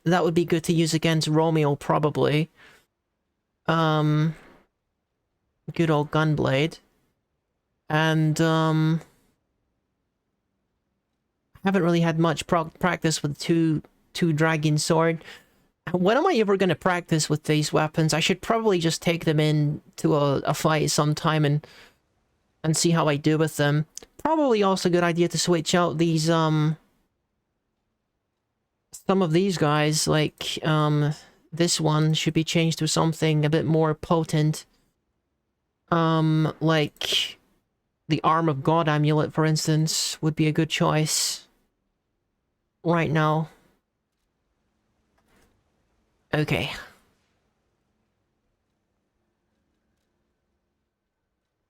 That would be good to use against Romeo, probably. Good old gunblade. And haven't really had much practice with two dragon sword. When am I ever going to practice with these weapons? I should probably just take them in to a fight sometime and see how I do with them. Probably also a good idea to switch out these some of these guys, like this one should be changed to something a bit more potent. Like the Arm of God amulet, for instance, would be a good choice right now. Okay.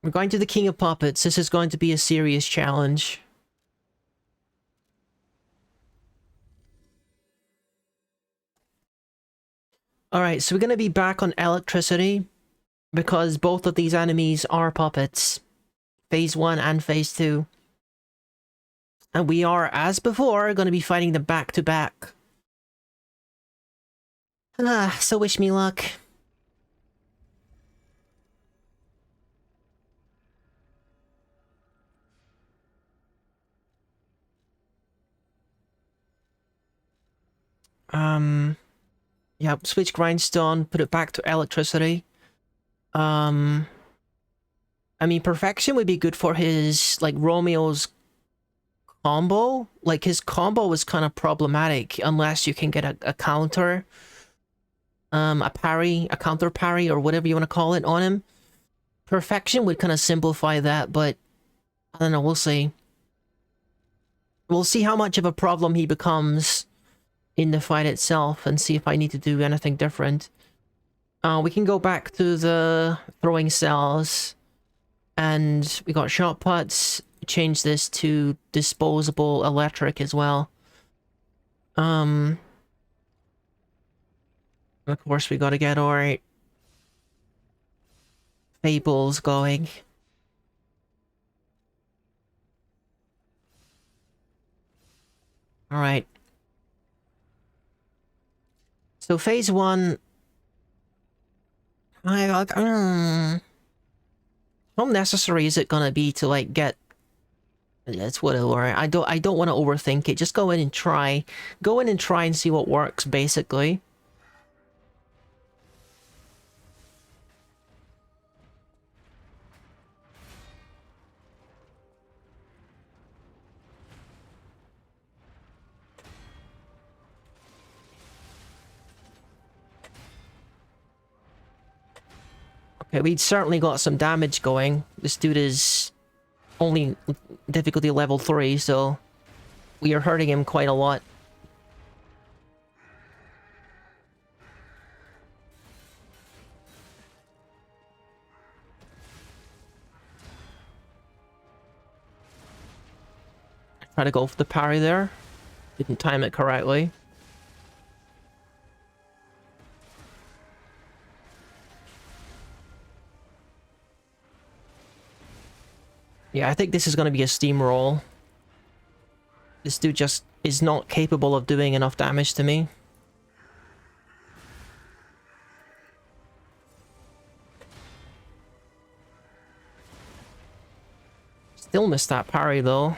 We're going to the King of Puppets. This is going to be a serious challenge. Alright, so we're going to be back on electricity, because both of these enemies are puppets. Phase 1 and Phase 2. And we are, as before, going to be fighting them back to back. So wish me luck. Yeah, switch grindstone, put it back to electricity. I mean, perfection would be good for his, like, Romeo's combo. Like, his combo is kind of problematic unless you can get a counter. A parry, a counter parry, or whatever you want to call it on him. Perfection would kind of simplify that, but I don't know, we'll see. We'll see how much of a problem he becomes in the fight itself and see if I need to do anything different. We can go back to the throwing cells, and we got shot puts. Change this to disposable electric as well. Of course, we gotta get our fables going. Alright. So phase 1... how necessary is it gonna be to, like, get... It's whatever. I don't want to overthink it. Just go in and try. Go in and try and see what works, basically. Okay, we certainly got some damage going. This dude is only difficulty level 3, so we are hurting him quite a lot. Try to go for the parry there. Didn't time it correctly. Yeah, I think this is going to be a steamroll. This dude just is not capable of doing enough damage to me. Still missed that parry though.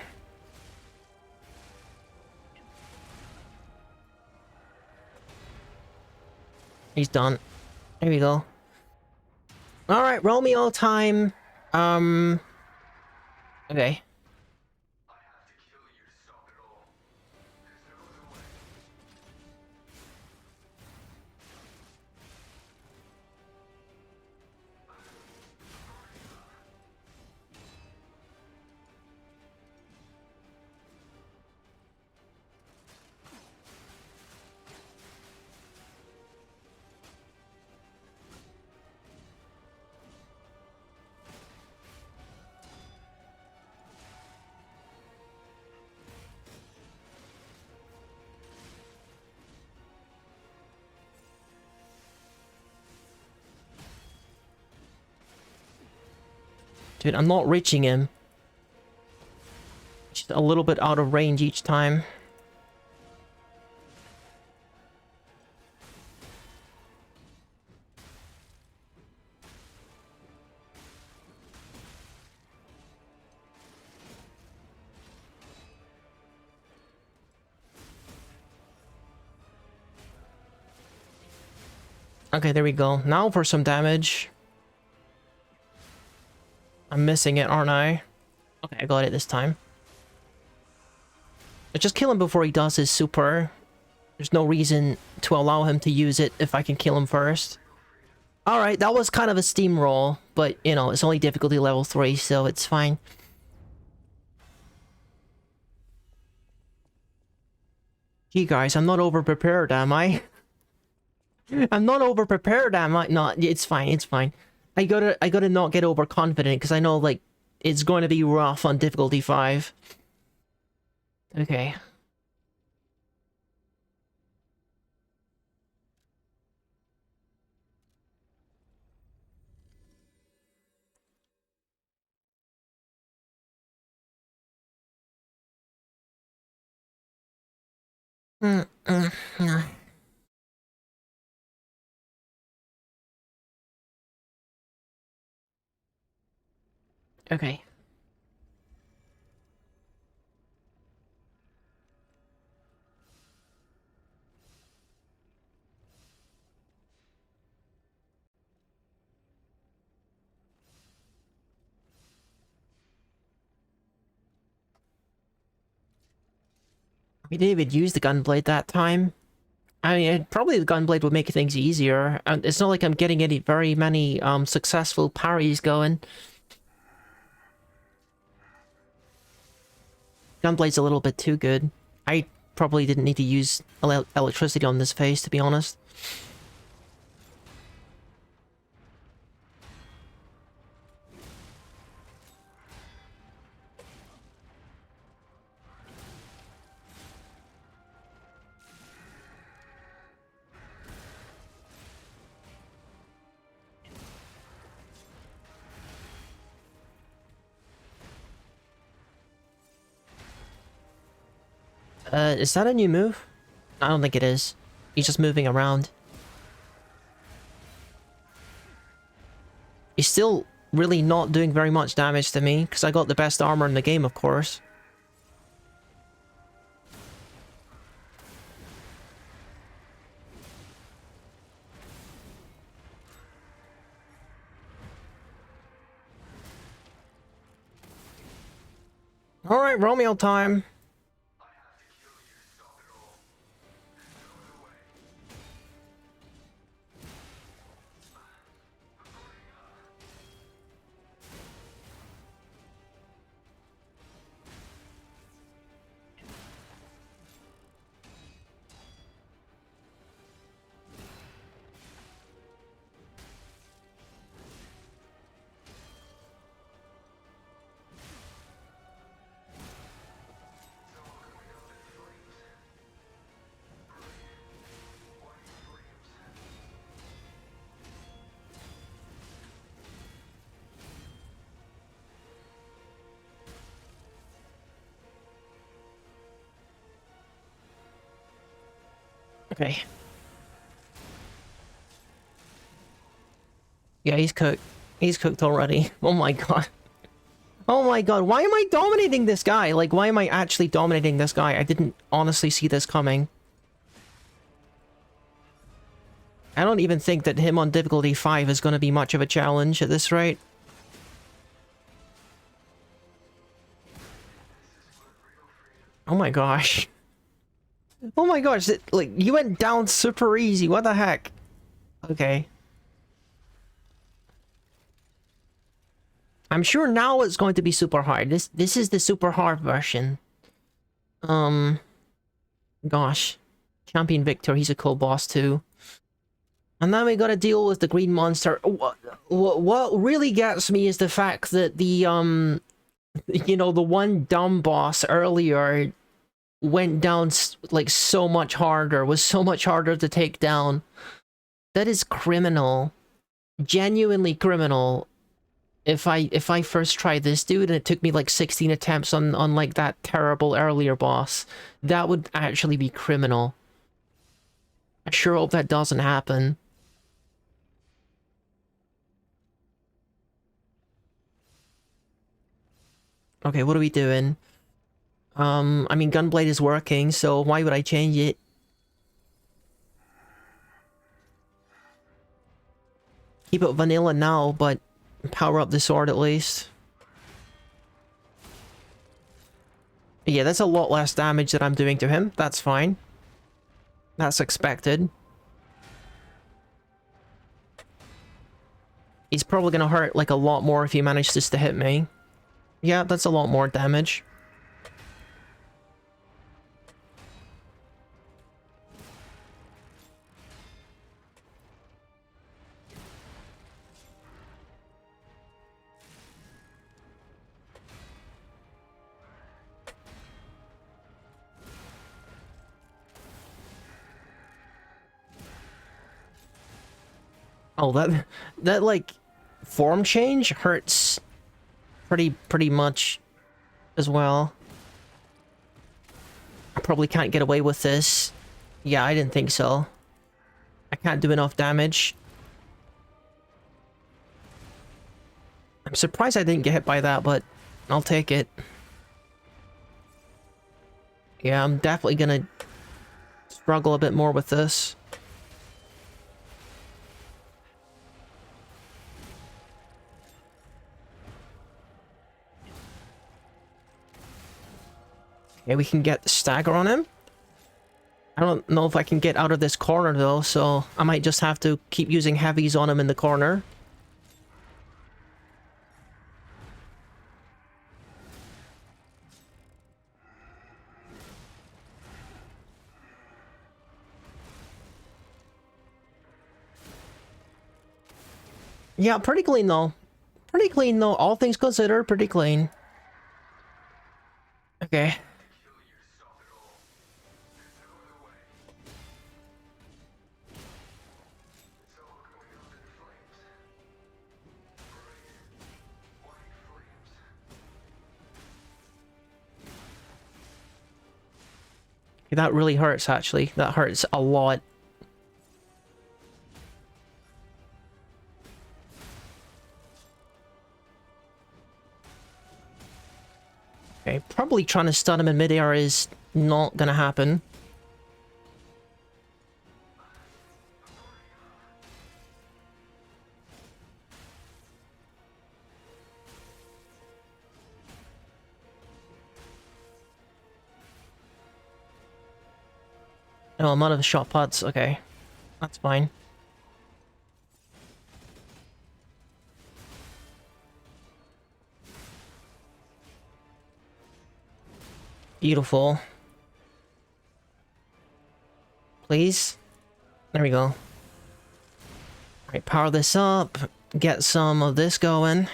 He's done. There we go. Alright, Romeo time. Okay. Dude, I'm not reaching him. Just a little bit out of range each time. Okay, there we go. Now for some damage. I'm missing it, aren't I? Okay, I got it this time. Let's just kill him before he does his super. There's no reason to allow him to use it if I can kill him first. Alright, that was kind of a steamroll, but, you know, it's only difficulty level 3, so it's fine. Gee, guys, I'm not over-prepared, am I? I'm not over-prepared, am I? No, it's fine, it's fine. I gotta not get overconfident, because I know, like, it's going to be rough on difficulty 5. Okay. Okay. We didn't even use the gunblade that time. I mean, probably the gunblade would make things easier. And it's not like I'm getting any very many successful parries going. Gunblade's a little bit too good. I probably didn't need to use electricity on this phase, to be honest. Is that a new move? I don't think it is. He's just moving around. He's still really not doing very much damage to me, because I got the best armor in the game, of course. Alright, Romeo time. Okay. Yeah, he's cooked. He's cooked already. Oh my god. Oh my god, why am I dominating this guy? Like, why am I actually dominating this guy? I didn't honestly see this coming. I don't even think that him on difficulty 5 is going to be much of a challenge at this rate. Oh my gosh. Oh my gosh, like, you went down super easy, what the heck? Okay. I'm sure now it's going to be super hard. This is the super hard version. Gosh. Champion Victor, he's a cool boss too. And then we gotta deal with the green monster. What really gets me is the fact that the, you know, the one dumb boss earlier went down, like, so much harder, was so much harder to take down. That is criminal. Genuinely criminal. If I first tried this dude and it took me like 16 attempts on like that terrible earlier boss, that would actually be criminal. I sure hope that doesn't happen. Okay, what are we doing? I mean, Gunblade is working, so why would I change it? Keep it vanilla now, but power up the sword at least. Yeah, that's a lot less damage that I'm doing to him. That's fine. That's expected. He's probably gonna hurt like a lot more if he manages to hit me. Yeah, that's a lot more damage. Oh, that like form change hurts pretty much as well. I probably can't get away with this. Yeah, I didn't think so. I can't do enough damage. I'm surprised I didn't get hit by that, but I'll take it. Yeah, I'm definitely gonna struggle a bit more with this. Okay, we can get the stagger on him. I don't know if I can get out of this corner though, so I might just have to keep using heavies on him in the corner. Yeah, pretty clean though. Pretty clean though, all things considered, pretty clean. Okay. That really hurts, actually. That hurts a lot. Okay, probably trying to stun him in midair is not gonna happen. Oh, I'm out of shot pods. Okay. That's fine. Beautiful. Please? There we go. Alright, power this up. Get some of this going.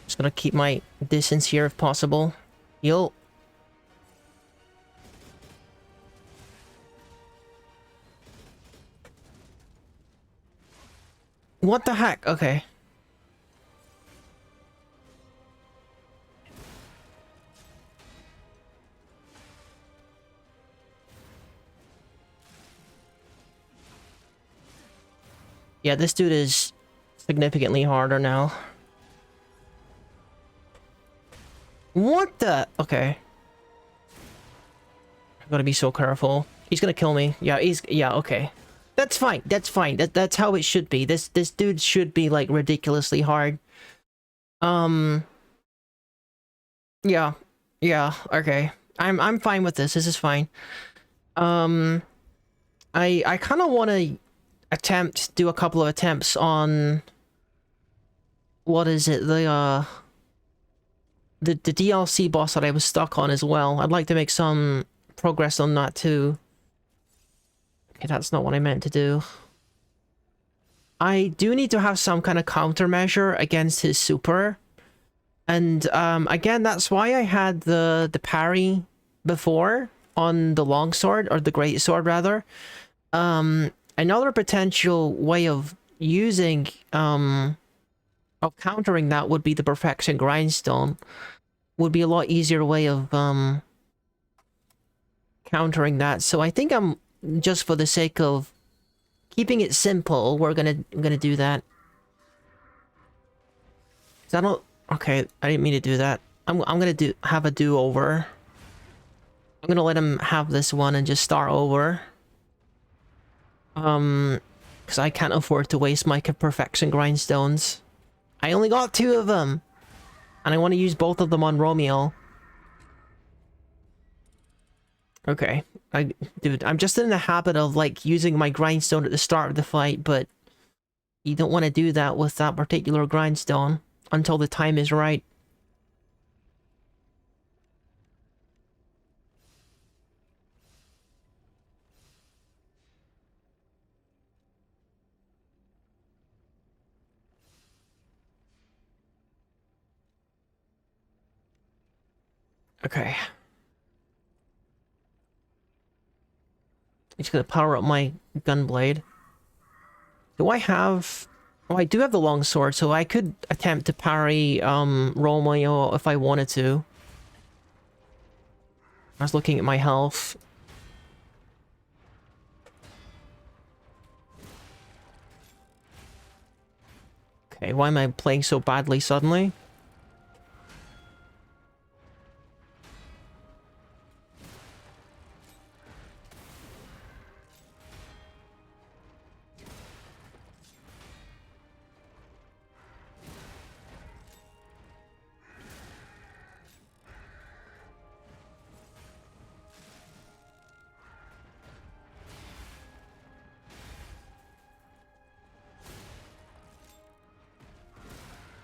Just gonna keep my distance here if possible. Heal. What the heck? Okay. Yeah, this dude is significantly harder now. What the? Okay. I gotta be so careful. He's gonna kill me. Yeah, okay. That's fine. That's fine. That's how it should be. This dude should be like ridiculously hard. Yeah. Yeah, okay. I'm fine with this. This is fine. I kind of want to do a couple of attempts on what is it? The DLC boss that I was stuck on as well. I'd like to make some progress on that too. Okay, that's not what I meant to do. I do need to have some kind of countermeasure against his super. And again, that's why I had the parry before on the longsword, or the great sword rather. Another potential way of using of countering that would be the perfection grindstone. Would be a lot easier way of countering that. So I think I'm just for the sake of keeping it simple, I'm gonna do that. I don't. Okay, I didn't mean to do that. I'm gonna have a do-over. I'm gonna let him have this one and just start over. Because I can't afford to waste my perfection grindstones. I only got 2 of them, and I want to use both of them on Romeo. Okay, dude, I'm just in the habit of like using my grindstone at the start of the fight, but you don't want to do that with that particular grindstone until the time is right. Okay. I'm just gonna power up my gunblade. Do I have... Oh, I do have the longsword, so I could attempt to parry Romeo if I wanted to. I was looking at my health. Okay, why am I playing so badly suddenly?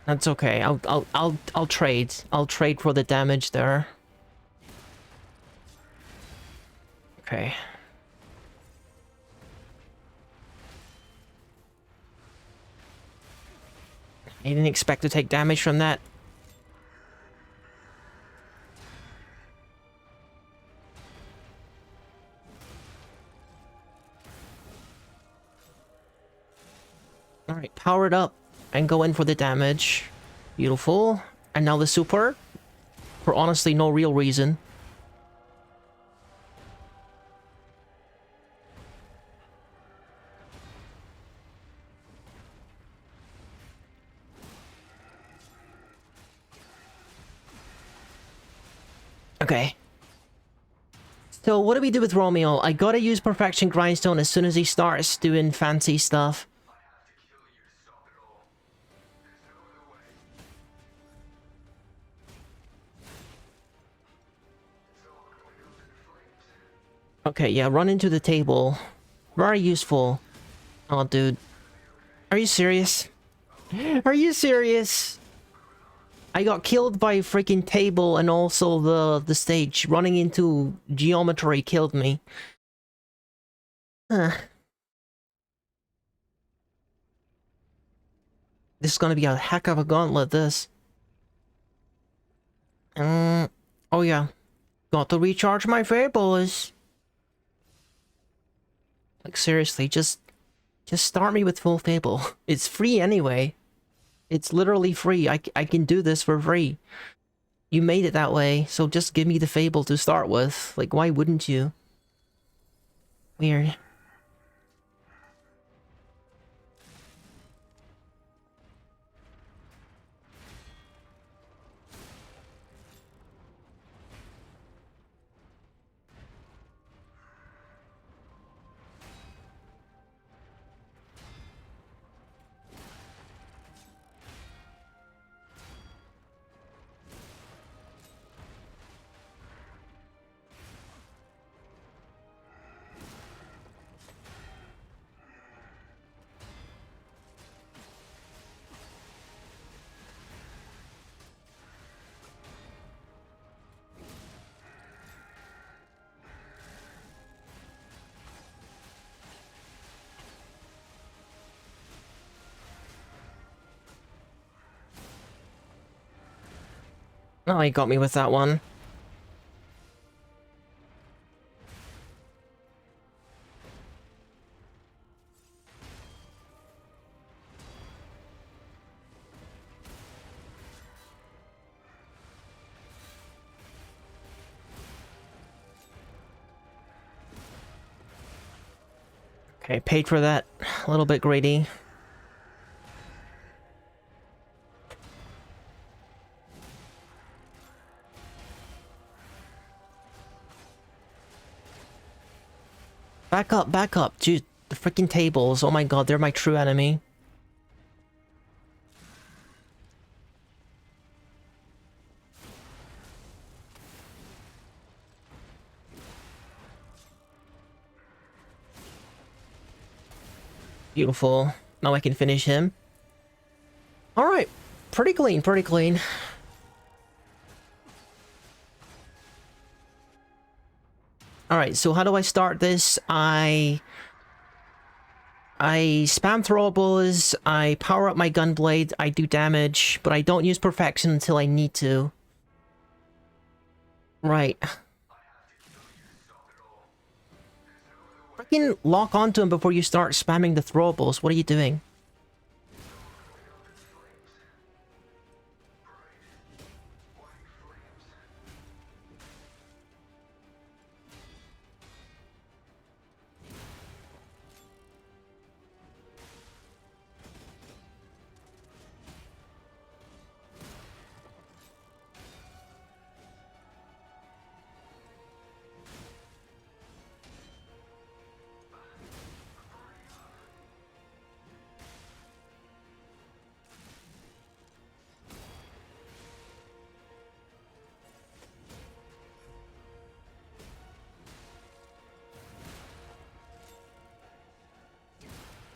That's okay. I'll trade. I'll trade for the damage there. Okay. I didn't expect to take damage from that. Alright, power it up and go in for the damage. Beautiful. And now the super. For honestly no real reason. Okay. So what do we do with Romeo? I gotta use Perfection Grindstone as soon as he starts doing fancy stuff. Okay, yeah, run into the table. Very useful. Oh, dude. Are you serious? Are you serious? I got killed by a freaking table, and also the stage. Running into geometry killed me. This is gonna be a heck of a gauntlet, this. Oh yeah. Got to recharge my Fables. Like seriously, just start me with full Fable. It's free anyway. It's literally free. I can do this for free. You made it that way, so just give me the Fable to start with. Like, why wouldn't you? Weird. Oh, he got me with that one. Okay, paid for that. A little bit greedy. Back up, back up. Dude, the freaking tables. Oh my god, they're my true enemy. Beautiful. Now I can finish him. Alright. Pretty clean, pretty clean. Alright, so how do I start this? I spam throwables, I power up my gunblade, I do damage, but I don't use perfection until I need to. Right. Freaking lock onto him before you start spamming the throwables. What are you doing?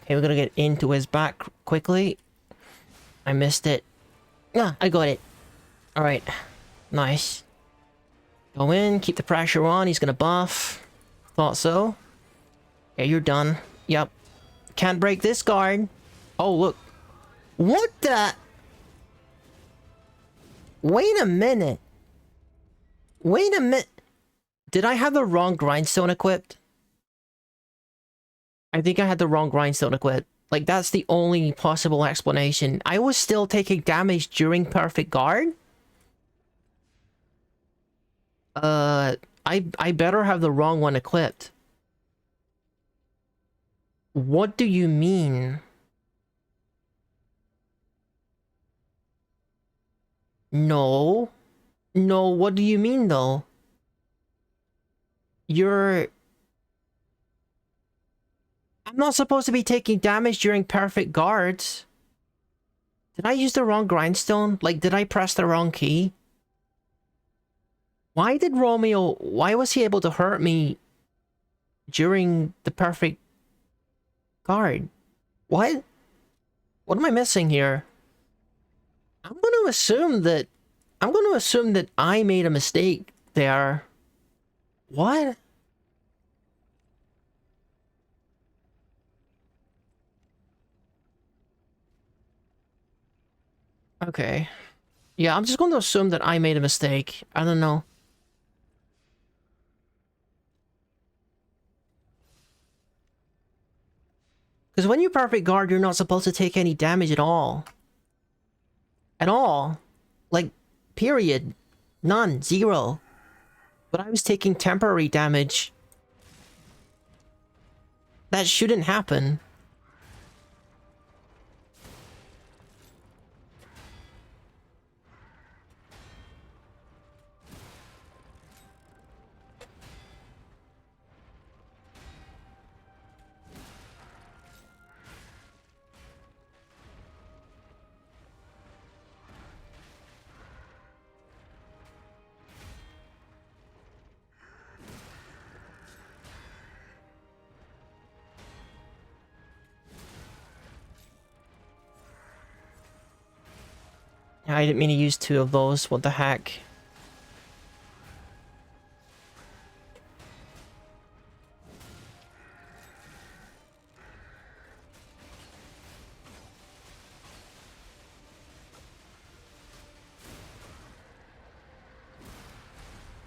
Okay, we're gonna get into his back quickly. I missed it. Ah, I got it. Alright. Nice. Go in, keep the pressure on. He's gonna buff. Thought so. Yeah, you're done. Yep. Can't break this guard. Oh, look. What the? Wait a minute. Wait a minute. Did I have the wrong grindstone equipped? I think I had the wrong grindstone equipped. Like, that's the only possible explanation. I was still taking damage during Perfect Guard? I better have the wrong one equipped. What do you mean? No. No, what do you mean, though? You're... I'm not supposed to be taking damage during Perfect Guards. Did I use the wrong grindstone? Like, did I press the wrong key? Why did Romeo... Why was he able to hurt me during the Perfect Guard? What? What am I missing here? I'm going to assume that... I'm going to assume that I made a mistake there. What? Okay. Yeah, I'm just going to assume that I made a mistake. I don't know. Because when you Perfect Guard, you're not supposed to take any damage at all. At all. Like, period. None. Zero. But I was taking temporary damage. That shouldn't happen. I didn't mean to use two of those. What the heck?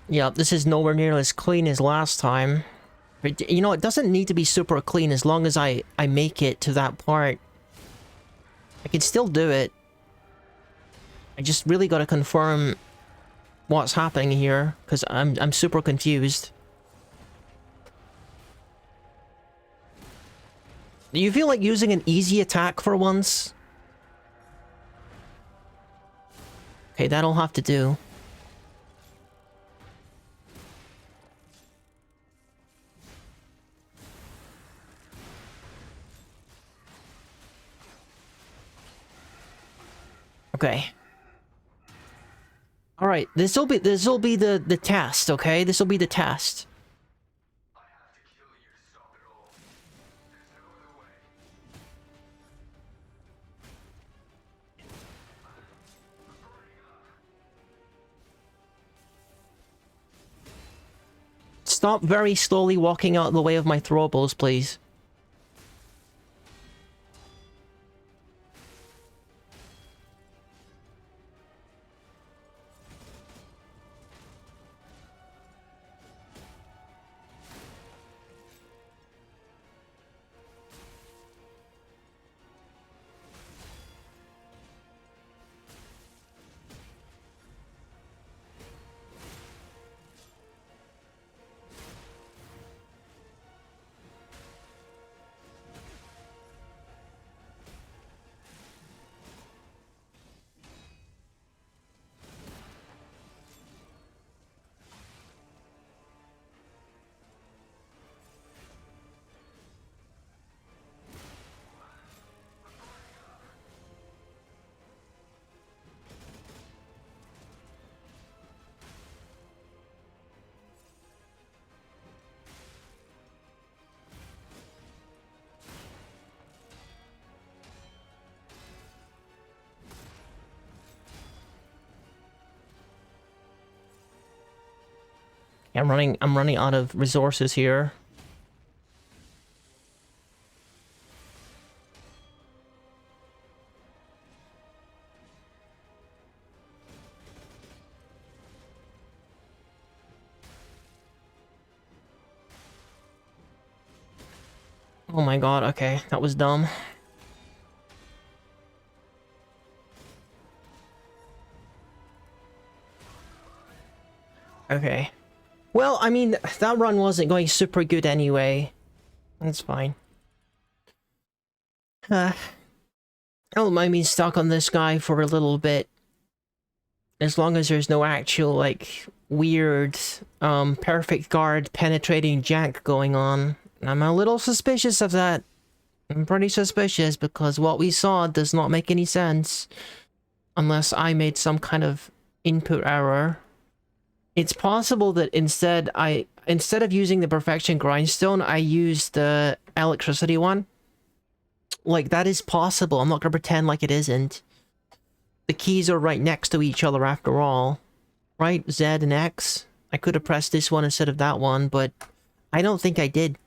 Yeah, this is nowhere near as clean as last time. But, you know, it doesn't need to be super clean as long as I make it to that part. I can still do it. I just really gotta confirm what's happening here, because I'm super confused. Do you feel like using an easy attack for once? Okay, that'll have to do. Okay. All right, this'll be the test, okay? This'll be the test. Stop very slowly walking out of the way of my throwables, please. I'm running out of resources here. Oh my god, okay, that was dumb. Okay. Well, I mean, that run wasn't going super good anyway. That's fine. I don't mind being stuck on this guy for a little bit. As long as there's no actual, like, weird, perfect guard penetrating jank going on. I'm a little suspicious of that. I'm pretty suspicious because what we saw does not make any sense. Unless I made some kind of input error. It's possible that instead of using the perfection grindstone, I used the electricity one. Like, that is possible. I'm not gonna pretend like it isn't. The keys are right next to each other after all. Right? Z and X. I could have pressed this one instead of that one, but I don't think I did.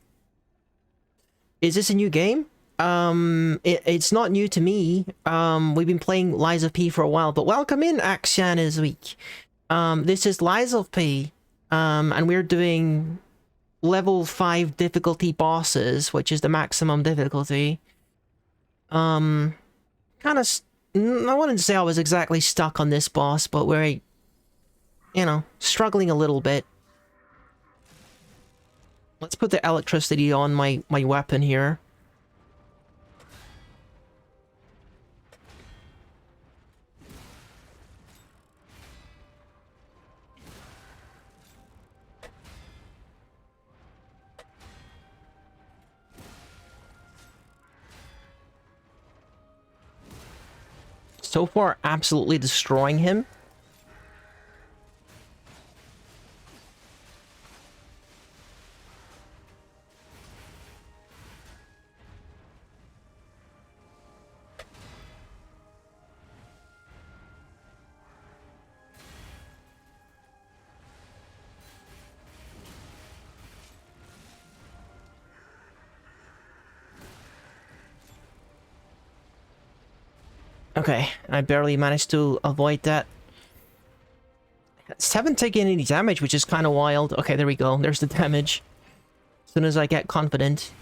Is this a new game? It's not new to me. We've been playing Lies of P for a while, but welcome in, Akshan is week. This is Lies of P, and we're doing level 5 difficulty bosses, which is the maximum difficulty. Kind of, I wouldn't say I was exactly stuck on this boss, but we're, you know, struggling a little bit. Let's put the electricity on my weapon here. So far, absolutely destroying him. Okay, I barely managed to avoid that. pets haven't taken any damage, which is kind of wild. Okay, there we go. There's the damage. As soon as I get confident.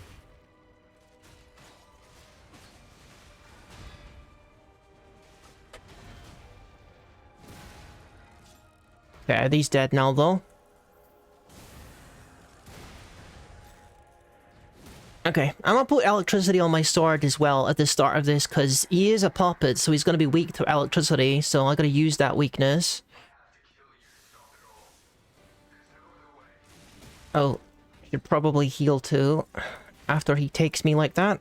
Okay, are these dead now, though? Okay, I'm gonna put electricity on my sword as well at the start of this, because he is a puppet, so he's gonna be weak to electricity, so I gotta use that weakness. Oh, should probably heal too, after he takes me like that.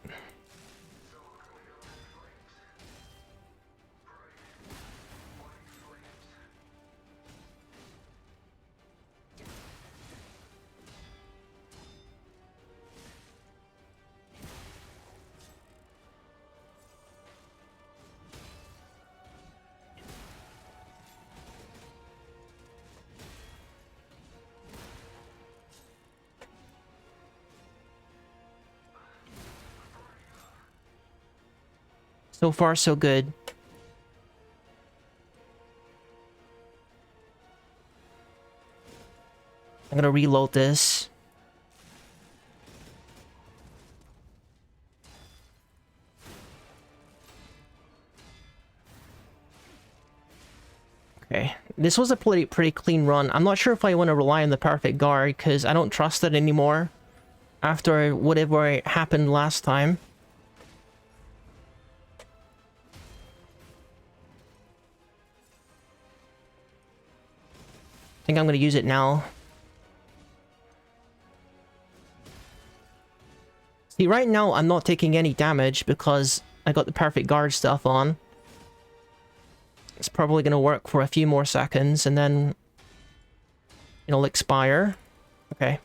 So far, so good. I'm gonna reload this. Okay, this was a pretty clean run. I'm not sure if I want to rely on the perfect guard, because I don't trust it anymore after whatever happened last time. I think I'm going to use it now. See, right now I'm not taking any damage because I got the perfect guard stuff on. It's probably going to work for a few more seconds and then it'll expire. Okay.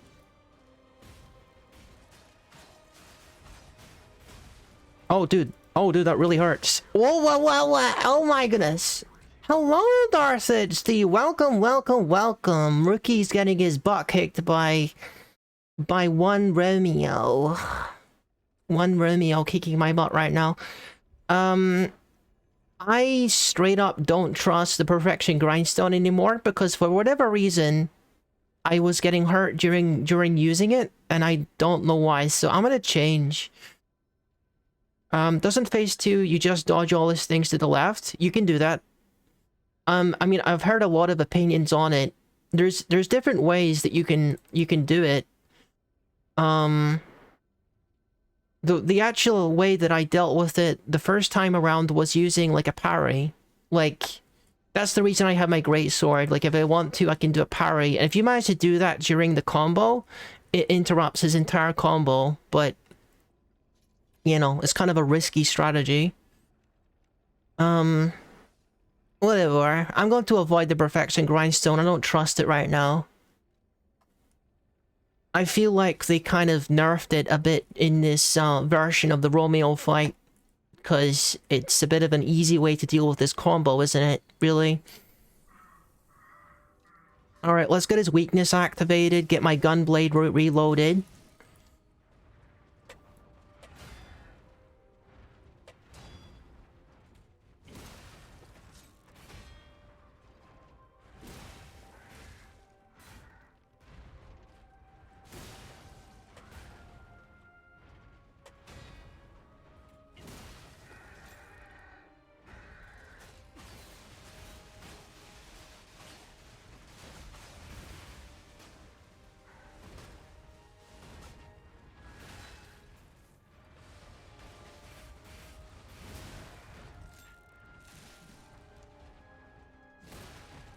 Oh, dude. Oh, dude, that really hurts. Whoa, whoa, whoa, whoa. Oh my goodness. Hello, Darthid Steve. Welcome, welcome, welcome. Rookie's getting his butt kicked by one Romeo. One Romeo kicking my butt right now. I straight up don't trust the Perfection Grindstone anymore because for whatever reason, I was getting hurt during using it, and I don't know why. So I'm gonna change. Doesn't phase 2, you just dodge all these things to the left? You can do that. I mean, I've heard a lot of opinions on it. There's different ways that you can do it. The actual way that I dealt with it the first time around was using like a parry. Like, that's the reason I have my greatsword. Like, if I want to, I can do a parry. And if you manage to do that during the combo, it interrupts his entire combo. But, you know, it's kind of a risky strategy. Whatever. I'm going to avoid the Perfection Grindstone. I don't trust it right now. I feel like they kind of nerfed it a bit in this version of the Romeo fight. Because it's a bit of an easy way to deal with this combo, isn't it? Really? Alright, let's get his weakness activated. Get my Gunblade reloaded.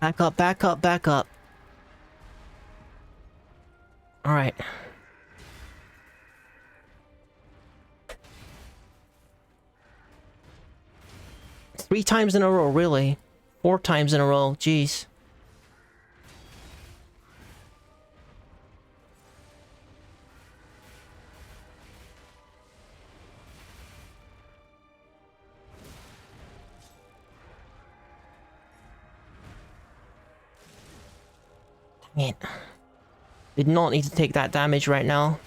Back up, back up, back up. Alright. Three times in a row, really. 4 times in a row, jeez. Dang it. Did not need to take that damage right now.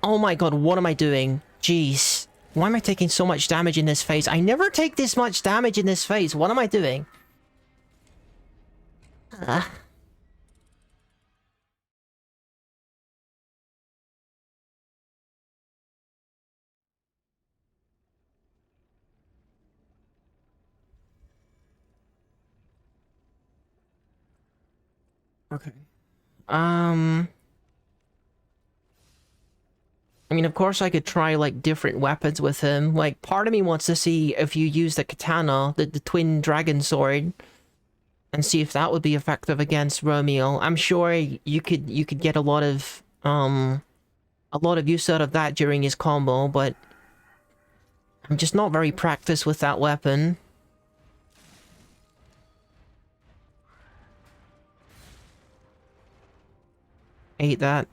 Oh my god, what am I doing? Jeez. Why am I taking so much damage in this phase? I never take this much damage in this phase. What am I doing? Okay. I mean, of course I could try, like, different weapons with him. Like, part of me wants to see if you use the katana, the twin dragon sword, and see if that would be effective against Romeo. I'm sure you could get a lot of use out of that during his combo, but I'm just not very practiced with that weapon. Hate that.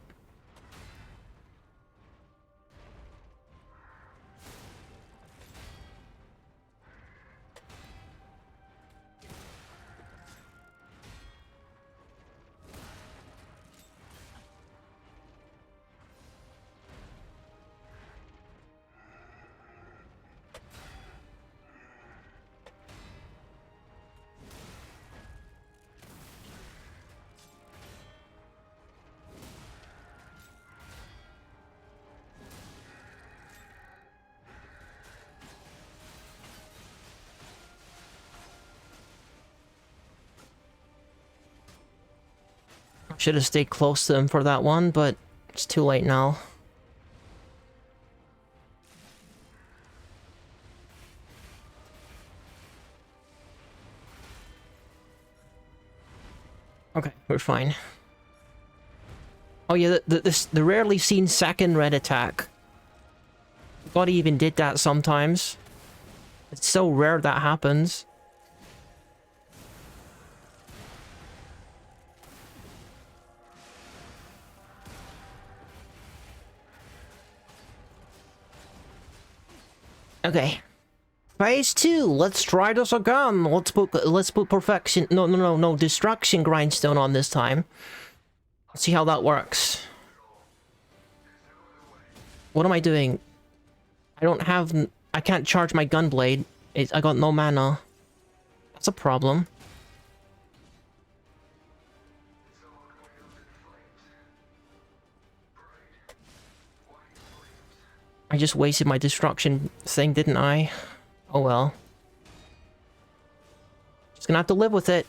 Should have stayed close to him for that one, but it's too late now. Okay, we're fine. Oh yeah, the rarely seen second red attack. God even did that sometimes. It's so rare that happens. Okay. Phase 2, let's try this again. Let's put perfection. No, destruction grindstone on this time. Let's see how that works. What am I doing? I can't charge my gunblade. I got no mana. That's a problem. I just wasted my destruction thing, didn't I? Oh well. Just gonna have to live with it.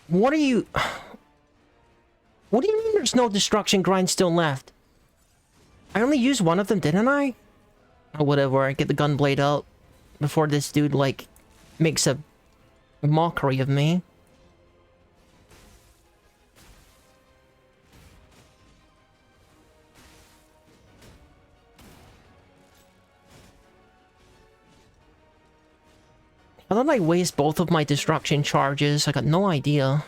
What are you... What do you mean there's no destruction grindstone left? I only used one of them, didn't I? Oh, whatever, I get the gunblade out before this dude, like, makes a mockery of me. How did I waste both of my destruction charges? I got no idea.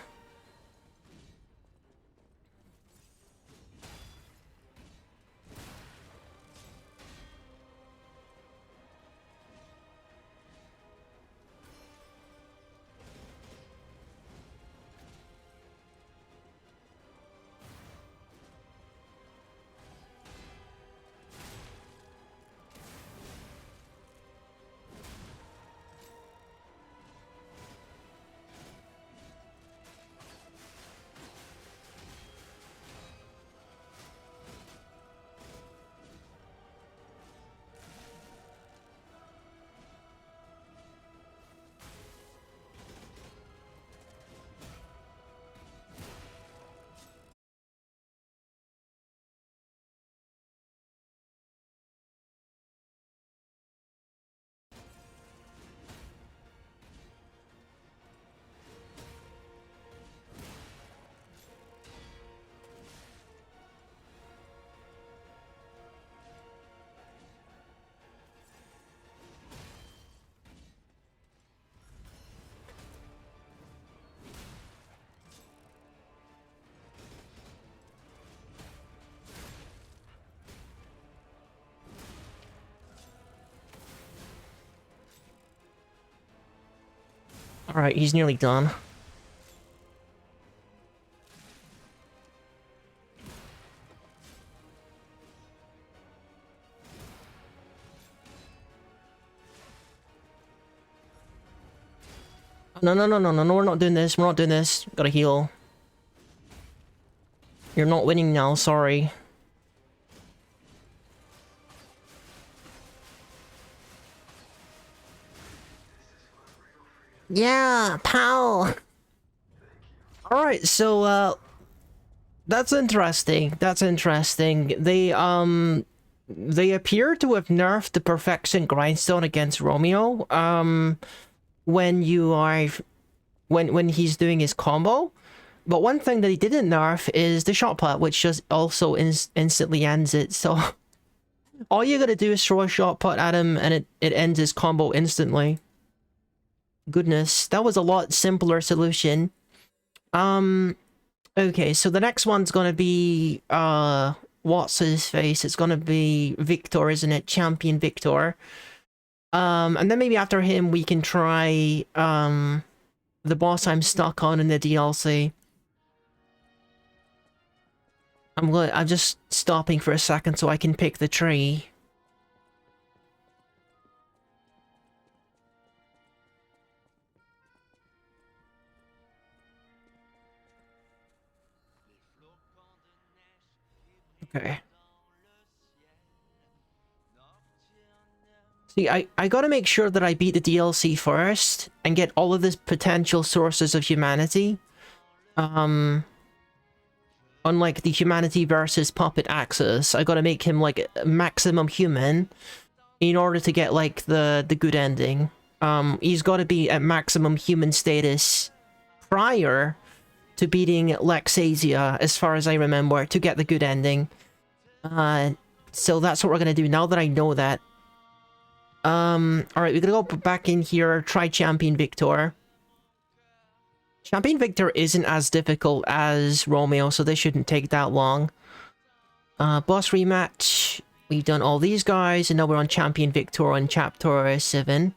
Alright, he's nearly done. No, no, no, no, no, no, we're not doing this. We're not doing this. Gotta heal. You're not winning now, sorry. Yeah, pal! Alright, so, that's interesting. That's interesting. They appear to have nerfed the Perfection Grindstone against Romeo, when you are... when he's doing his combo. But one thing that he didn't nerf is the shot put, which just also instantly ends it, so... all you gotta do is throw a shot put at him and it ends his combo instantly. Goodness, that was a lot simpler solution. Okay, so the next one's gonna be, what's his face? It's gonna be Victor, isn't it? Champion Victor. And then maybe after him we can try, the boss I'm stuck on in the DLC. I'm just stopping for a second so I can pick the tree. Okay. See, I gotta make sure that I beat the DLC first and get all of the potential sources of humanity. Unlike the humanity versus puppet axis, I gotta make him like maximum human in order to get like the good ending. He's gotta be at maximum human status prior to beating Lexasia, as far as I remember, to get the good ending. So that's what we're gonna do now that I know that. Alright, we're gonna go back in here, try Champion Victor. Champion Victor isn't as difficult as Romeo, so this shouldn't take that long. Boss rematch. We've done all these guys, and now we're on Champion Victor on Chapter 7.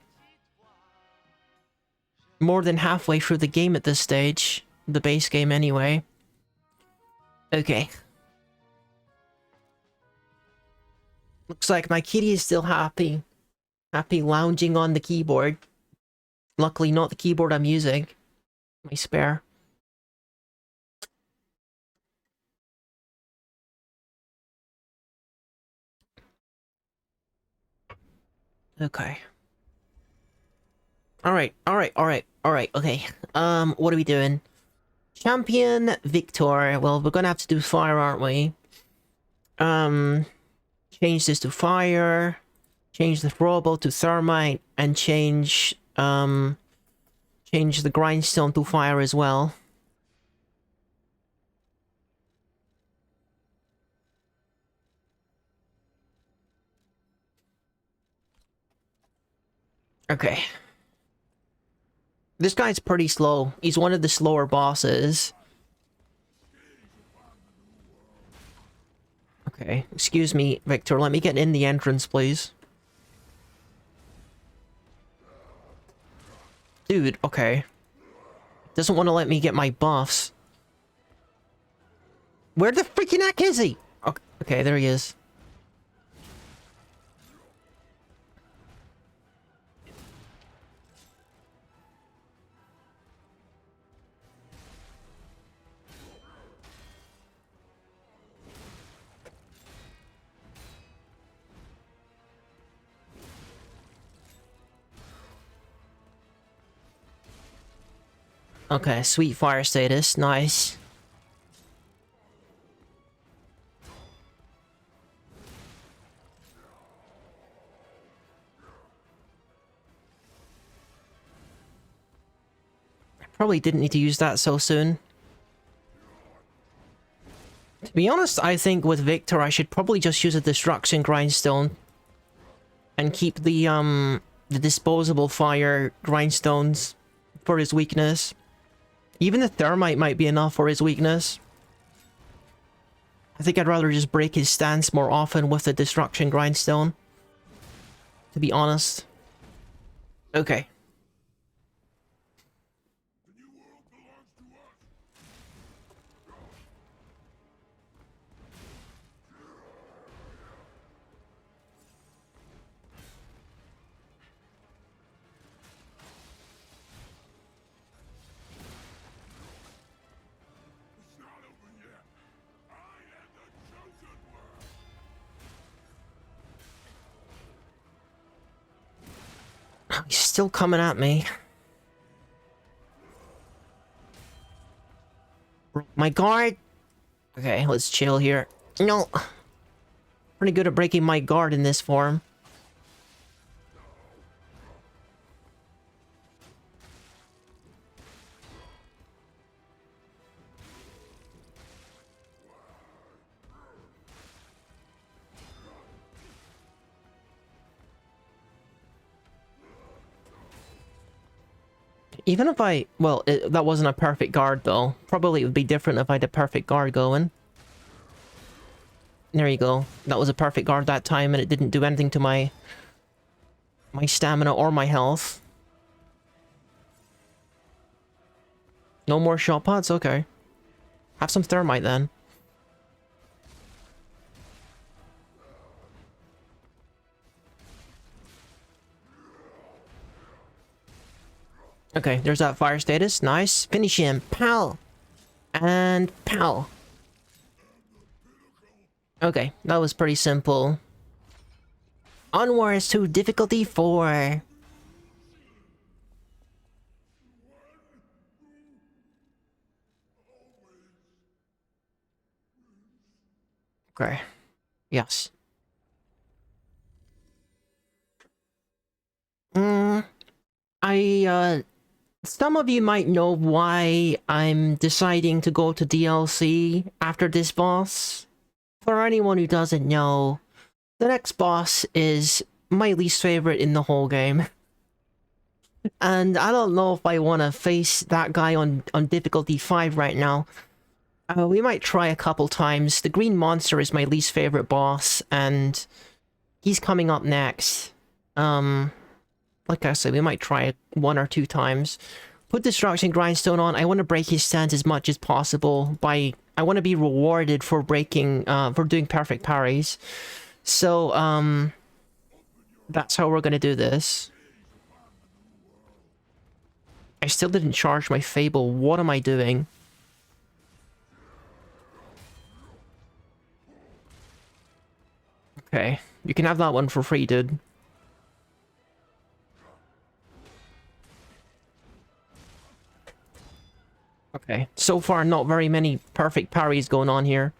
More than halfway through the game at this stage. The base game, anyway. Okay. Looks like my kitty is still happy. Happy lounging on the keyboard. Luckily not the keyboard I'm using. My spare. Okay. Alright, okay. What are we doing? Champion Victor. Well, we're gonna have to do fire, aren't we? Change this to fire. Change the throwable to thermite. And change the grindstone to fire as well. Okay. This guy's pretty slow. He's one of the slower bosses. Okay, excuse me, Victor. Let me get in the entrance, please. Dude, okay. Doesn't want to let me get my buffs. Where the freaking heck is he? Okay, there he is. Okay, sweet fire status. Nice. Probably didn't need to use that so soon. To be honest, I think with Victor I should probably just use a Destruction Grindstone. And keep the disposable fire grindstones for his weakness. Even the thermite might be enough for his weakness. I think I'd rather just break his stance more often with the Destruction Grindstone. To be honest. Okay. He's still coming at me. My guard. Okay, let's chill here. No. Pretty good at breaking my guard in this form. Even if I... Well, that wasn't a perfect guard, though. Probably it would be different if I had a perfect guard going. There you go. That was a perfect guard that time, and it didn't do anything to my stamina or my health. No more shot pots? Okay. Have some thermite, then. Okay, there's that fire status. Nice. Finish him. Pow! And pow. Okay, that was pretty simple. Onwards to difficulty 4. Okay. Yes. Some of you might know why I'm deciding to go to DLC after this boss. For anyone who doesn't know, the next boss is my least favorite in the whole game. And I don't know if I want to face that guy on difficulty 5 right now. We might try a couple times. The green monster is my least favorite boss, and he's coming up next. Like I said, we might try it 1 or 2 times. Put Destruction Grindstone on. I want to break his stance as much as possible by... I want to be rewarded for breaking... for doing perfect parries. So, that's how we're gonna do this. I still didn't charge my Fable. What am I doing? Okay. You can have that one for free, dude. Okay. So far, not very many perfect parries going on here.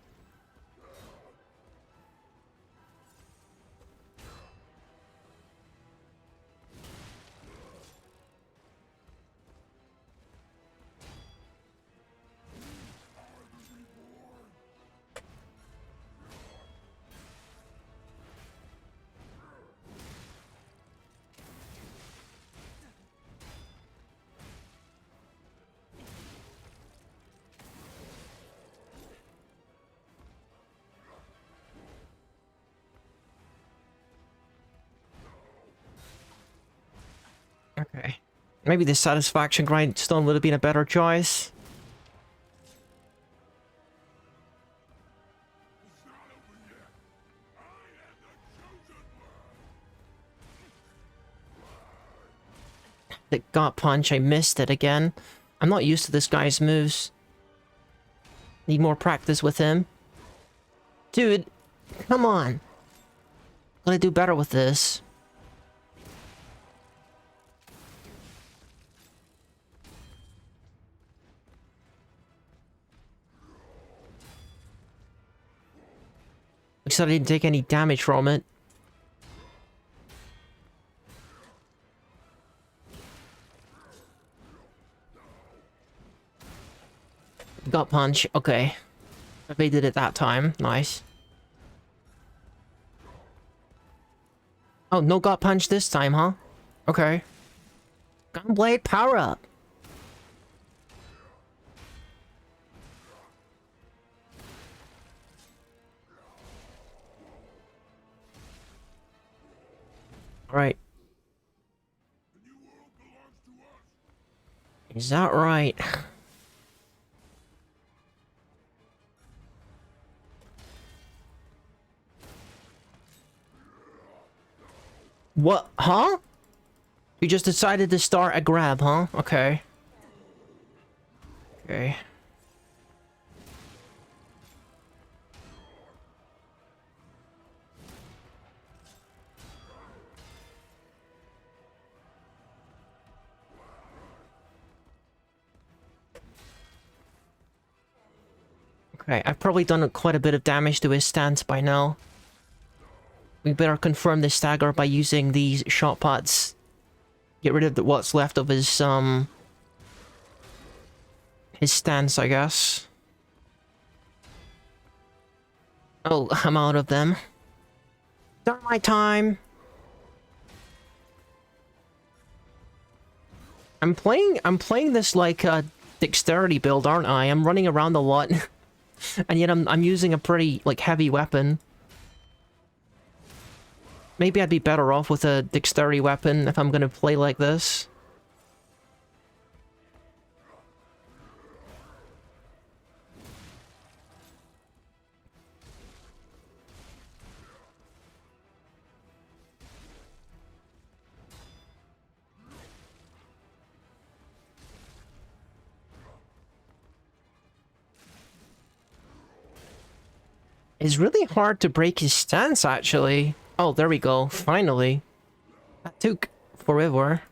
Okay. Maybe the Satisfaction Grindstone would have been a better choice. The Gut Punch, I missed it again. I'm not used to this guy's moves. Need more practice with him. Dude, come on. Gotta do better with this. Except I didn't take any damage from it. Gut Punch, okay. Evaded it that time, nice. Oh, no Gut Punch this time, huh? Okay. Gunblade, power up! Alright. Is that right? What? Huh? You just decided to start a grab, huh? Okay. Okay. Okay, I've probably done quite a bit of damage to his stance by now. We better confirm the stagger by using these shot pots. Get rid of what's left of his stance, I guess. Oh, I'm out of them. Start my time. I'm playing this like a dexterity build, aren't I? I'm running around a lot. And yet I'm using a pretty like heavy weapon. Maybe I'd be better off with a dexterity weapon if I'm gonna play like this. It's really hard to break his stance, actually. Oh, there we go. Finally. That took forever.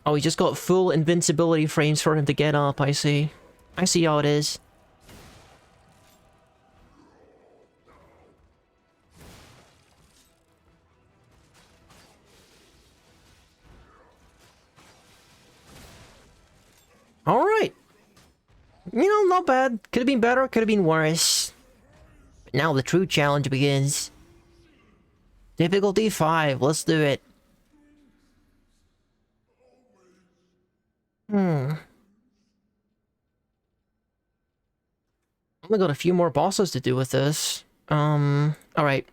Oh, he just got full invincibility frames for him to get up, I see. I see how it is. Alright. You know, not bad. Could have been better, could have been worse. Now the true challenge begins. Difficulty 5, let's do it. Only got a few more bosses to do with this. Alright.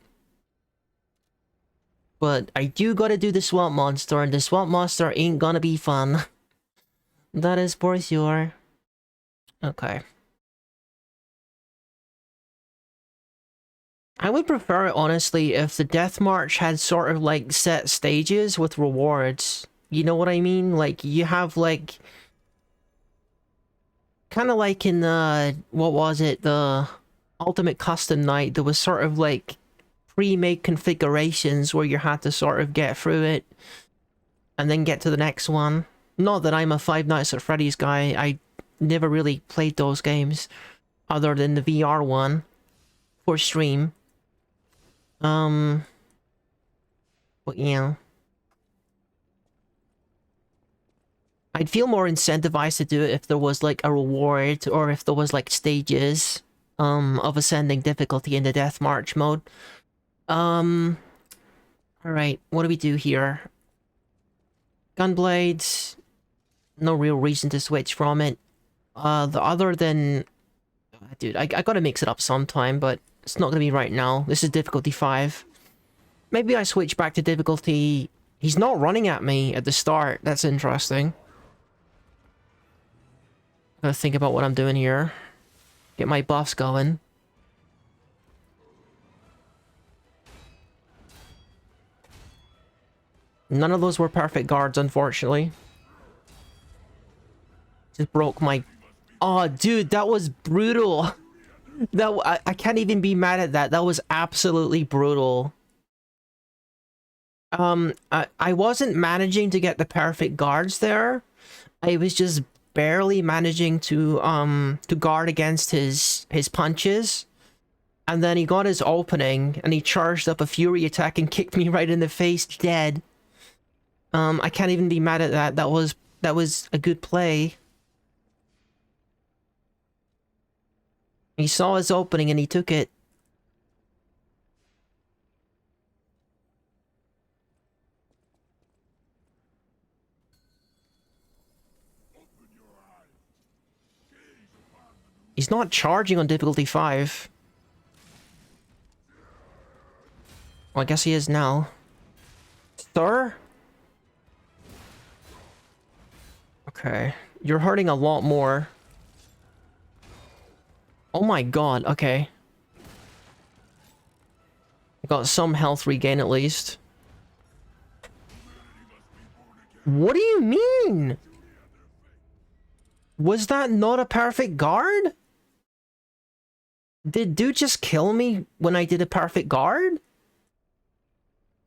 But I do gotta do the swamp monster, and the swamp monster ain't gonna be fun. That is for sure. Okay. I would prefer it, honestly, if the Death March had sort of, like, set stages with rewards. You know what I mean? Like, you have, like... kind of like in, what was it? The Ultimate Custom Night, there was sort of, like, pre-made configurations where you had to sort of get through it and then get to the next one. Not that I'm a Five Nights at Freddy's guy, I never really played those games other than the VR one for stream. But yeah. I'd feel more incentivized to do it if there was like a reward or if there was like stages of ascending difficulty in the Death March mode. Alright, what do we do here? Gunblades. No real reason to switch from it. Other than... Dude, I gotta mix it up sometime, but it's not gonna be right now. This is difficulty 5. Maybe I switch back to difficulty... He's not running at me at the start. That's interesting. Gotta think about what I'm doing here. Get my buffs going. None of those were perfect guards, unfortunately. Just broke my... Oh, dude, that was brutal. I can't even be mad at that. That was absolutely brutal. I wasn't managing to get the perfect guards there. I was just barely managing to guard against his punches. And then he got his opening, and he charged up a fury attack and kicked me right in the face, dead. I can't even be mad at that. That was a good play. He saw his opening and he took it. He's not charging on difficulty 5. Well, I guess he is now. Sir? Okay. You're hurting a lot more. Oh my god, okay. I got some health regain at least. What do you mean? Was that not a perfect guard? Did dude just kill me when I did a perfect guard?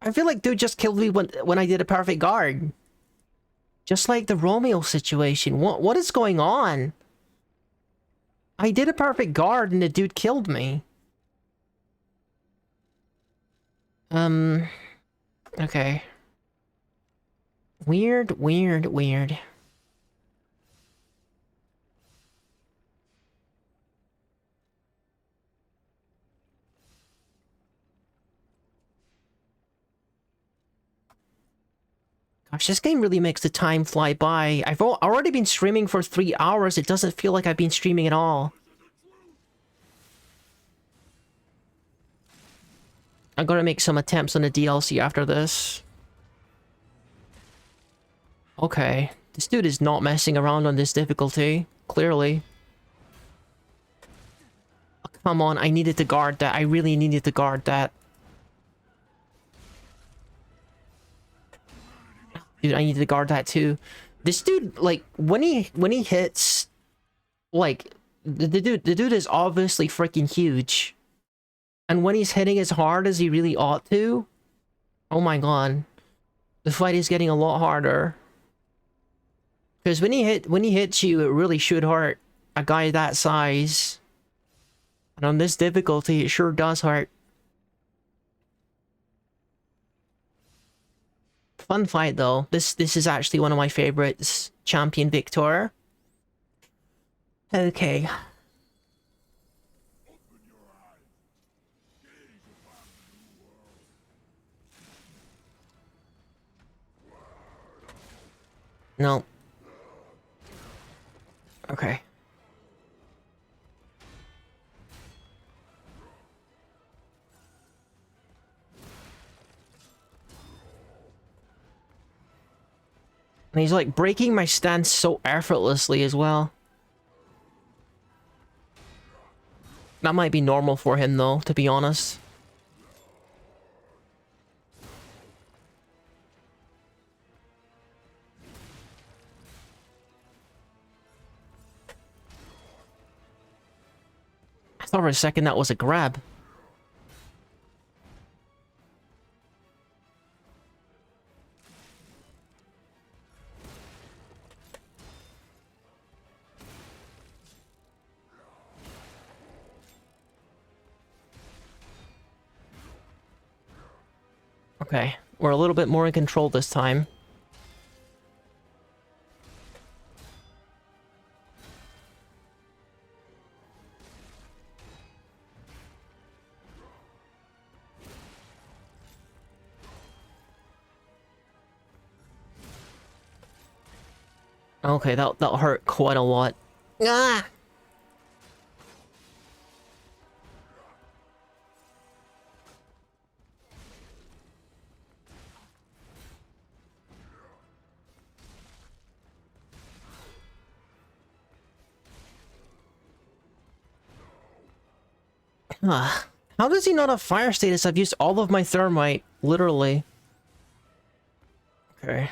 I feel like dude just killed me when I did a perfect guard. Just like the Romeo situation. What is going on? I did a perfect guard and the dude killed me. Okay. Weird, weird, weird. Gosh, this game really makes the time fly by. I've already been streaming for 3 hours. It doesn't feel like I've been streaming at all. I'm gonna make some attempts on the DLC after this. Okay. This dude is not messing around on this difficulty. Clearly. Oh, come on, I needed to guard that. I really needed to guard that. Dude, I need to guard that too. This dude, like, when he hits, like, the dude is obviously freaking huge. And when he's hitting as hard as he really ought to, oh my god, the fight is getting a lot harder. Because when he hits you, it really should hurt a guy that size. And on this difficulty, it sure does hurt. Fun fight though. This is actually one of my favorites. Champion Victor. Okay. No. Okay. And he's like breaking my stance so effortlessly as well. That might be normal for him though, to be honest. I thought for a second that was a grab. Okay, we're a little bit more in control this time. Okay, that hurt quite a lot. Ah! Ah. How does he not have fire status? I've used all of my thermite, literally. Okay.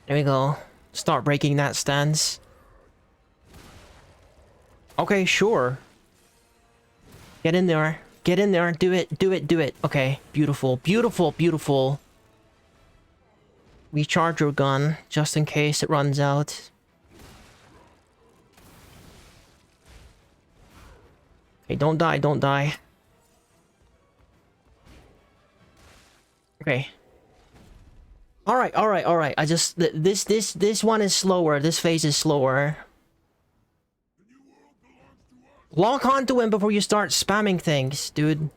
There we go. Start breaking that stance. Okay, sure. Get in there. Get in there. Do it. Do it. Do it. Okay. Beautiful. Beautiful. Beautiful. Recharge your gun, just in case it runs out. Okay, don't die. Don't die. Okay. Alright, alright, alright. I just... This one is slower. This phase is slower. Lock onto him before you start spamming things, dude.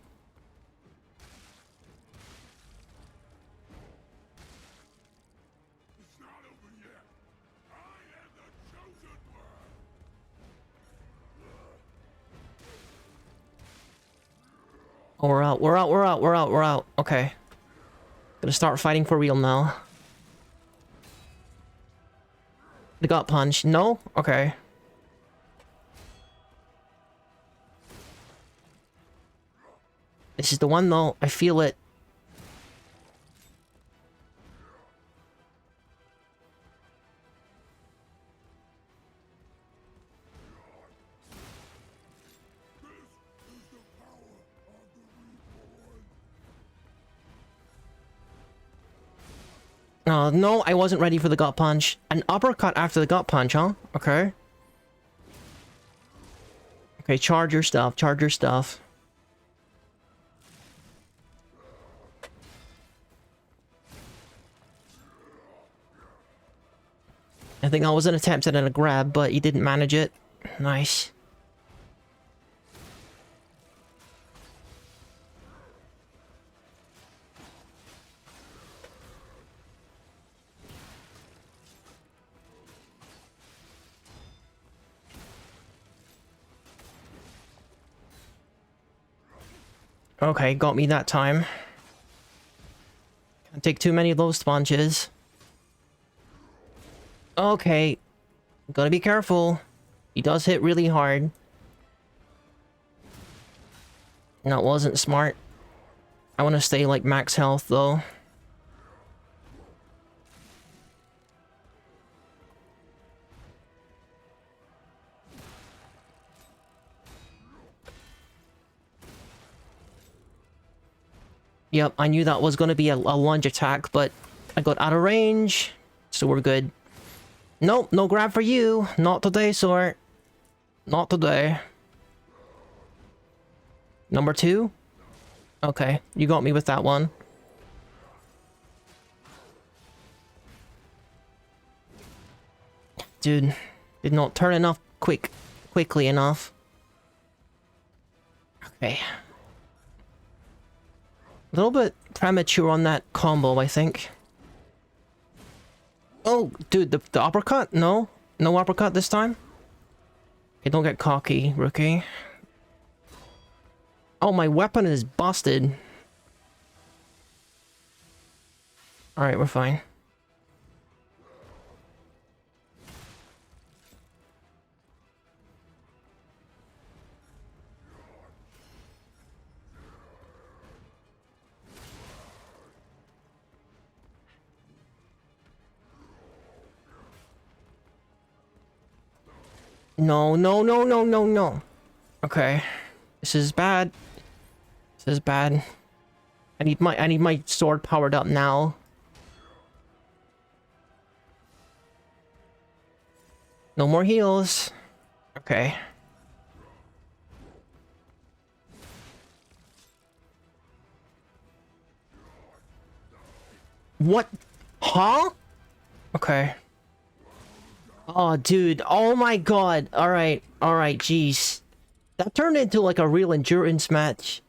Oh, we're out, we're out, we're out, we're out, we're out. Okay. Gonna start fighting for real now. The gut punch. No? Okay. This is the one though. I feel it. No, I wasn't ready for the gut punch. An uppercut after the gut punch, huh? Okay. Okay, charge your stuff, charge your stuff. I think I was an attempt at a grab, but he didn't manage it. Nice. Okay, got me that time. Can't take too many of those sponges. Okay. Gotta be careful. He does hit really hard. That wasn't smart. I want to stay like max health though. Yep, I knew that was going to be a lunge attack, but I got out of range, so we're good. Nope, no grab for you. Not today, sir. Not today. Number 2? Okay, you got me with that one. Dude, did not turn enough quickly enough. Okay. A little bit premature on that combo, I think. Oh, dude, the uppercut? No? No uppercut this time? Okay, don't get cocky, rookie. Oh, my weapon is busted. Alright, we're fine. No, no, no, no, no, no. Okay. This is bad. This is bad. I need my sword powered up now. No more heals. Okay. What? Huh? Okay. Oh, dude. Oh my god. Alright. Alright, jeez. That turned into like a real endurance match.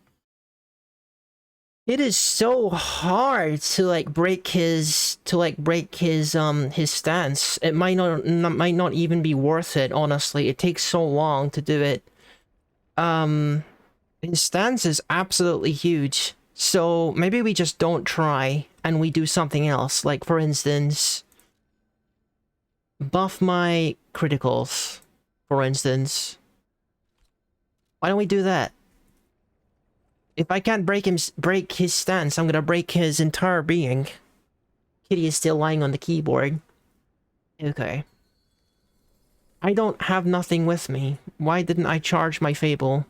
It is so hard to like break his his stance. It might not even be worth it, honestly. It takes so long to do it. His stance is absolutely huge. So maybe we just don't try and we do something else. Like for instance, buff my criticals, for instance. Why don't we do that? If I can't break his stance, I'm gonna break his entire being. Kitty is still lying on the keyboard. Okay. I don't have nothing with me. Why didn't I charge my Fable?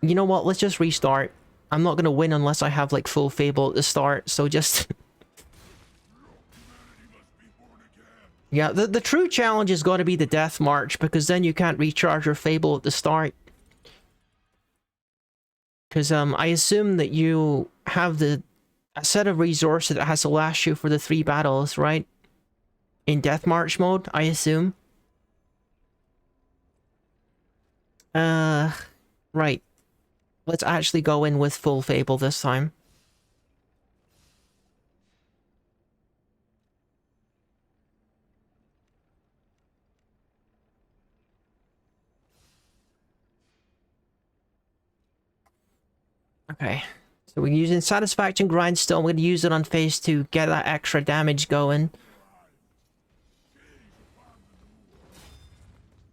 You know what? Let's just restart. I'm not gonna win unless I have like full Fable at the start, so just... Yeah, the true challenge has got to be the Death March, because then you can't recharge your Fable at the start. Because I assume that you have a set of resources that has to last you for the 3 battles, right? In Death March mode, I assume. Right. Let's actually go in with full Fable this time. Okay, so we're using Satisfaction Grindstone. We're going to use it on phase 2, get that extra damage going.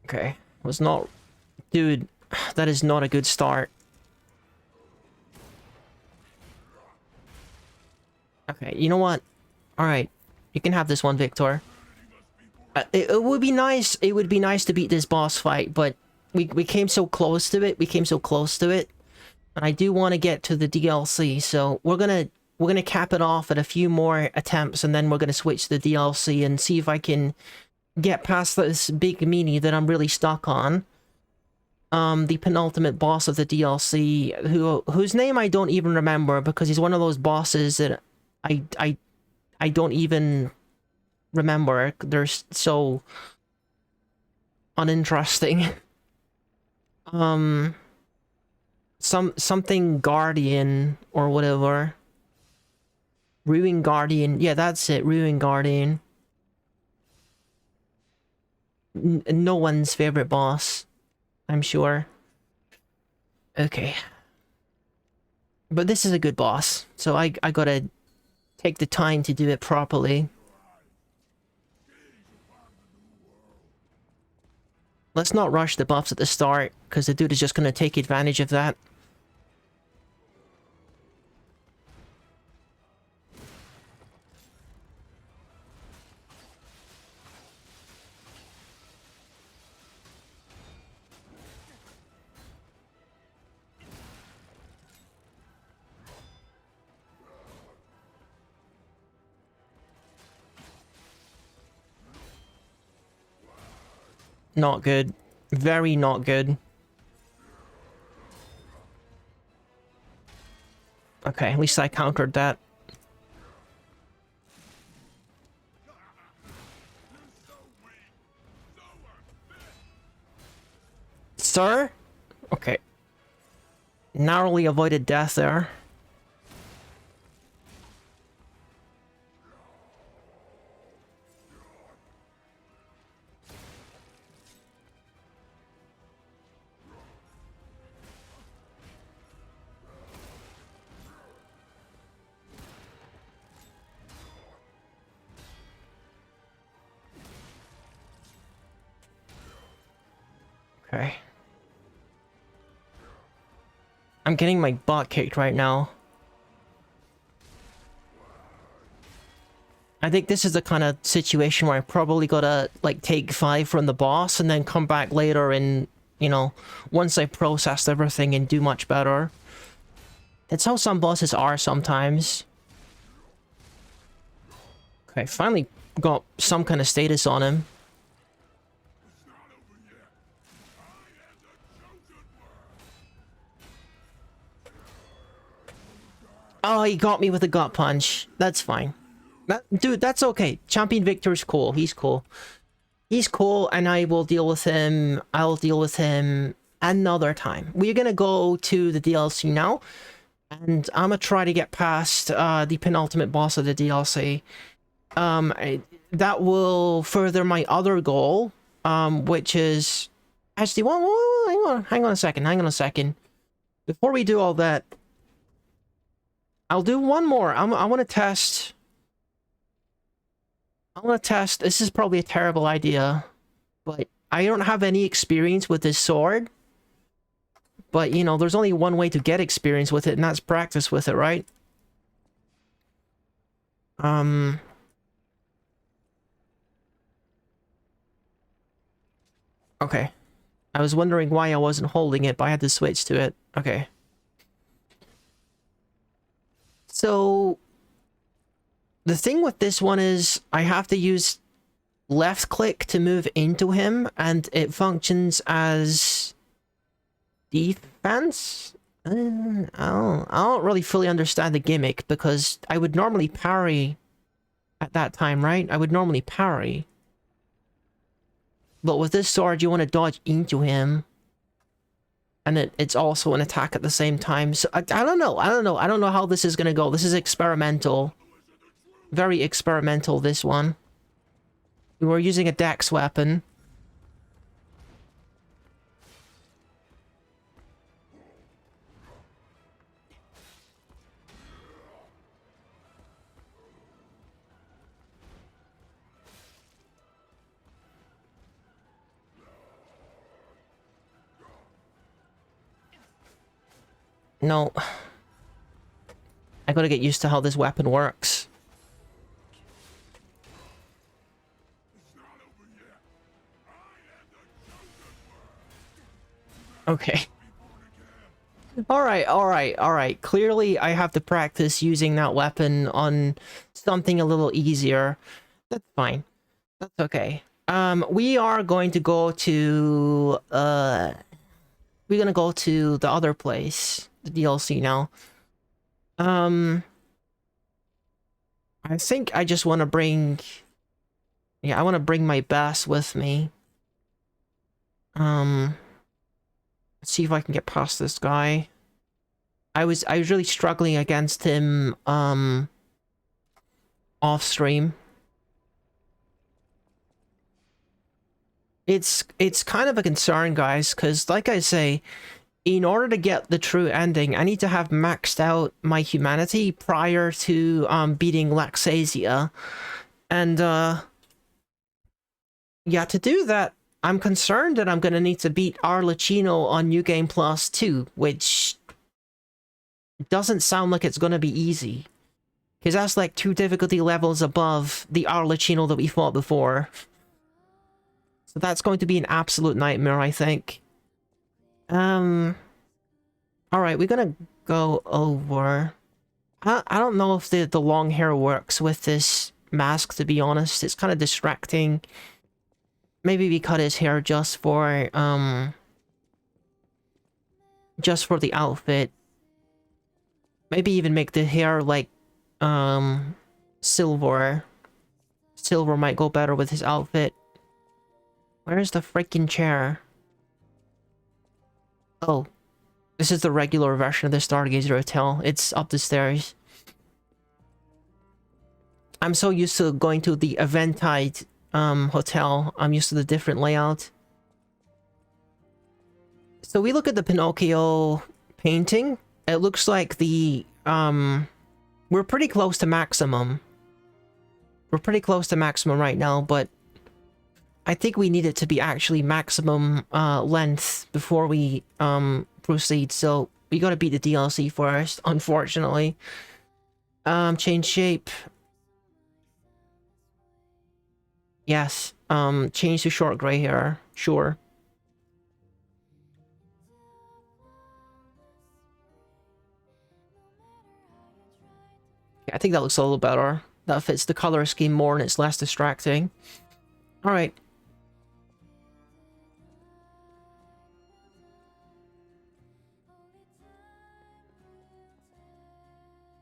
Okay, was not... Dude, that is not a good start. Okay, you know what? Alright, you can have this one, Victor. It would be nice to beat this boss fight, but we came so close to it. And I do want to get to the DLC, so we're gonna we're gonna cap it off at a few more attempts, and then we're gonna switch to the DLC and see if I can get past this big meanie that I'm really stuck on. The penultimate boss of the DLC, whose name I don't even remember, because he's one of those bosses that I don't even remember. They're so uninteresting. Something Guardian or whatever. Ruin Guardian. Yeah, that's it. Ruin Guardian. No one's favorite boss, I'm sure. Okay. But this is a good boss, so I gotta take the time to do it properly. Let's not rush the buffs at the start, because the dude is just gonna take advantage of that. Not good. Very not good. Okay, at least I countered that. Sir? Okay. Narrowly avoided death there. Okay. I'm getting my butt kicked right now. I think this is the kind of situation where I probably gotta, like, take 5 from the boss and then come back later and, you know, once I processed everything and do much better. That's how some bosses are sometimes. Okay, finally got some kind of status on him. Oh, he got me with a gut punch. That's fine. Dude, that's okay. Champion Victor's cool. He's cool. He's cool, and I will deal with him. I'll deal with him another time. We're gonna go to the DLC now, and I'm gonna try to get past the penultimate boss of the DLC. That will further my other goal, which is... Actually, hang on a second. Before we do all that, I'll do one more. I want to test... This is probably a terrible idea, but I don't have any experience with this sword. But, you know, there's only one way to get experience with it, and that's practice with it, right? Okay. I was wondering why I wasn't holding it, but I had to switch to it. Okay. So... the thing with this one is I have to use left click to move into him, and it functions as defense? I don't really fully understand the gimmick, because I would normally parry at that time, right? I would normally parry. But with this sword, you want to dodge into him. And it's also an attack at the same time. So I don't know. I don't know how this is going to go. This is experimental. Very experimental, this one. We were using a dex weapon. No. I gotta get used to how this weapon works. Okay. Alright. Clearly, I have to practice using that weapon on something a little easier. That's fine. That's okay. We are going to go to, we're gonna go to the other place, the DLC now. I think I just want to bring... Yeah, I want to bring my bass with me. Let's see if I can get past this guy. I was really struggling against him, off stream. It's kind of a concern, guys, because like I say, in order to get the true ending, I need to have maxed out my humanity prior to beating Laxasia. And yeah, to do that, I'm concerned that I'm gonna need to beat Arlecchino on New Game Plus 2, which doesn't sound like it's gonna be easy. Because that's like 2 difficulty levels above the Arlecchino that we fought before. So that's going to be an absolute nightmare, I think. Alright, we're gonna go over... I don't know if the long hair works with this mask, to be honest. It's kind of distracting. Maybe we cut his hair just for the outfit. Maybe even make the hair like silver. Silver might go better with his outfit. Where's the freaking chair? Oh, this is the regular version of the Stargazer Hotel. It's up the stairs. I'm so used to going to the Eventide hotel. I'm used to the different layout. So we look at the Pinocchio painting. It looks like the we're pretty close to maximum. We're pretty close to maximum right now, but I think we need it to be actually maximum length before we proceed. So we gotta beat the DLC first, unfortunately. Change shape. Yes. Change to short gray hair. Sure. Yeah, I think that looks a little better. That fits the color scheme more and it's less distracting. Alright.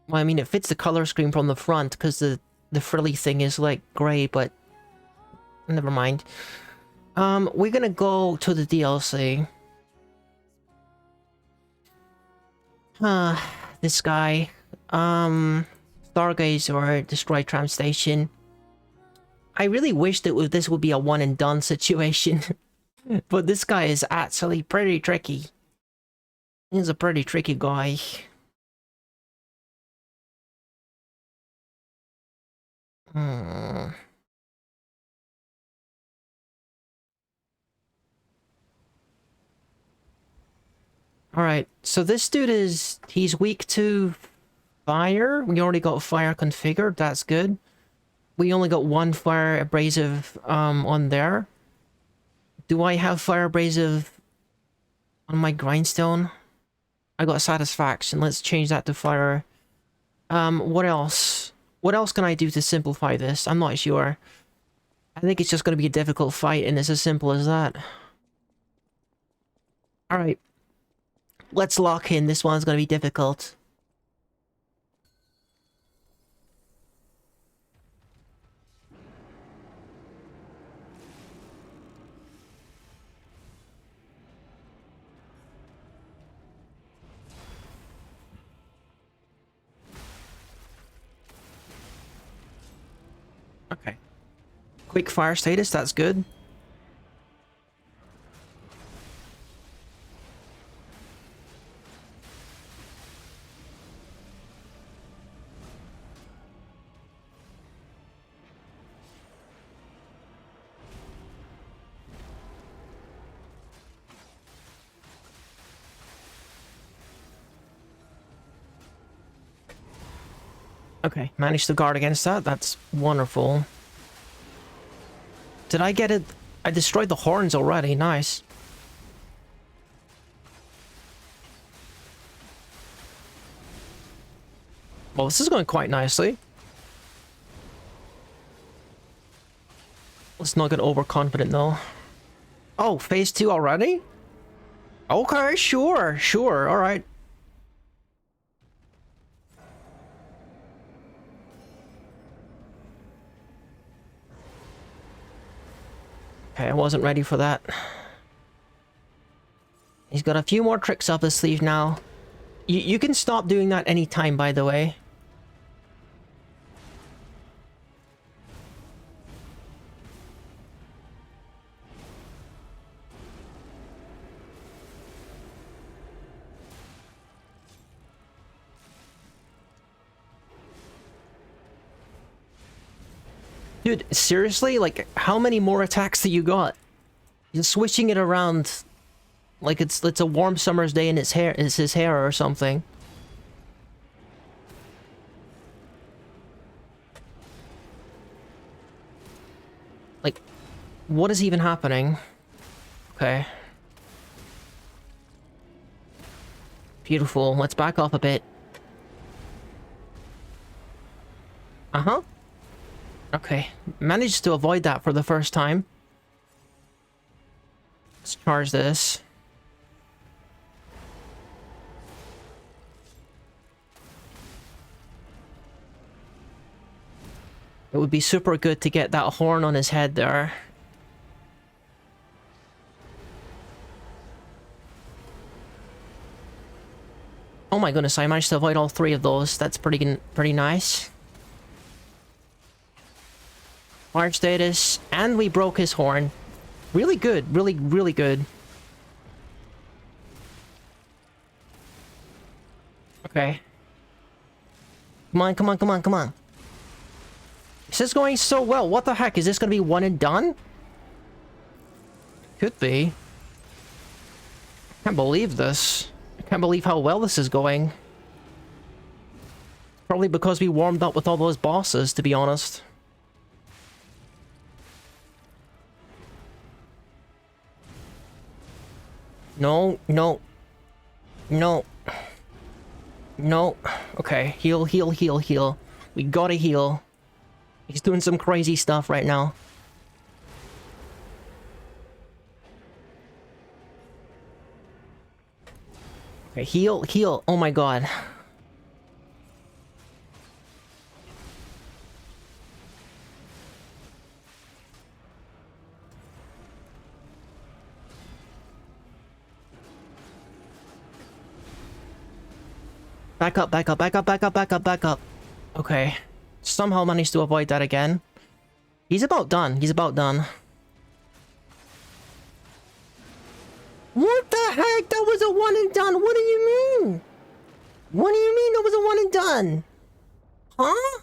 Well, I mean, it fits the color scheme from the front because the frilly thing is like gray, but never mind. We're gonna go to the DLC. This guy. Stargazer or Destroy Tram Station. I really wish that this would be a one and done situation. But this guy is actually pretty tricky. He's a pretty tricky guy. Alright, so this dude he's weak to fire. We already got fire configured, that's good. We only got one fire abrasive on there. Do I have fire abrasive on my grindstone? I got satisfaction. Let's change that to fire. What else? What else can I do to simplify this? I'm not sure. I think it's just going to be a difficult fight, and it's as simple as that. Alright. Let's lock in. This one's going to be difficult. Okay. Quick fire status, that's good. Okay, managed to guard against that. That's wonderful. Did I get it? I destroyed the horns already. Nice. Well, this is going quite nicely. Let's not get overconfident though. Oh, phase 2 already? Okay, sure, sure, alright. Okay, I wasn't ready for that. He's got a few more tricks up his sleeve now. You can stop doing that anytime, by the way. Dude, seriously? Like, how many more attacks do you got? You're switching it around like it's a warm summer's day in his hair, is his hair or something. Like, what is even happening? Okay. Beautiful. Let's back off a bit. Uh-huh. Okay. Managed to avoid that for the first time. Let's charge this. It would be super good to get that horn on his head there. Oh my goodness, I managed to avoid all 3 of those. That's pretty nice. Fire status, and we broke his horn. Really good, really good. Okay. Come on, come on, come on, come on. This is going so well. What the heck? Is this gonna be one and done? Could be. Can't believe this. I can't believe how well this is going. Probably because we warmed up with all those bosses, to be honest. No, no. No. No. Okay, heal, heal, heal, heal. We gotta heal. He's doing some crazy stuff right now. Okay, heal, heal. Oh my god. Back up, back up, back up, back up, back up, back up. Okay. Somehow managed to avoid that again. He's about done. He's about done. What the heck? That was a one and done. What do you mean? What do you mean that was a one and done? Huh?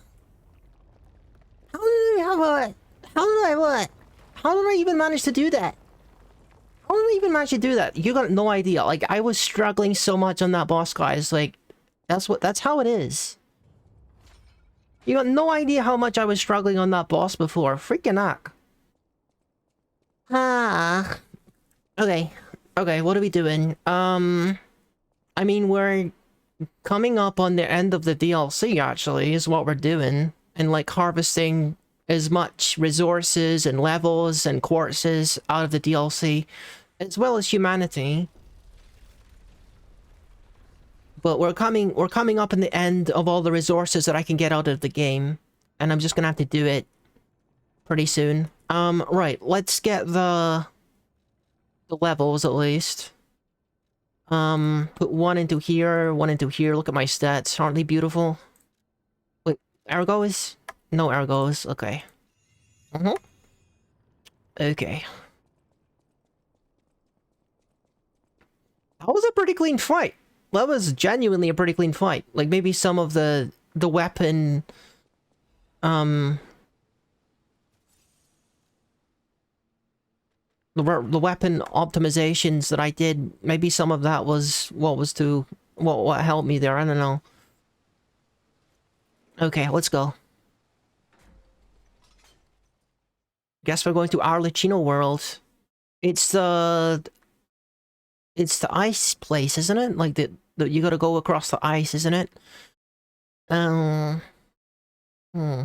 How did I have a... How did I what? How did I even manage to do that? How did I even manage to do that? You got no idea. Like, I was struggling so much on that boss, guys. Like, that's how it is. You got no idea how much I was struggling on that boss before. Freaking heck. Ah. Okay. Okay, what are we doing? I mean, we're coming up on the end of the DLC, actually, is what we're doing. And, like, harvesting as much resources and levels and quartzes out of the DLC, as well as humanity. But we're coming up in the end of all the resources that I can get out of the game. And I'm just gonna have to do it pretty soon. Right, let's get the levels at least. Put one into here, one into here. Look at my stats. Aren't they beautiful? Wait, Argos? No Argos. Okay. Okay. That was a pretty clean fight. That was genuinely a pretty clean fight. Like, maybe some of the weapon... The weapon optimizations that I did, maybe some of that was what helped me there. I don't know. Okay, let's go. Guess we're going to Arlecchino World. It's the ice place, isn't it? Like, you gotta go across the ice, isn't it? Um, hmm.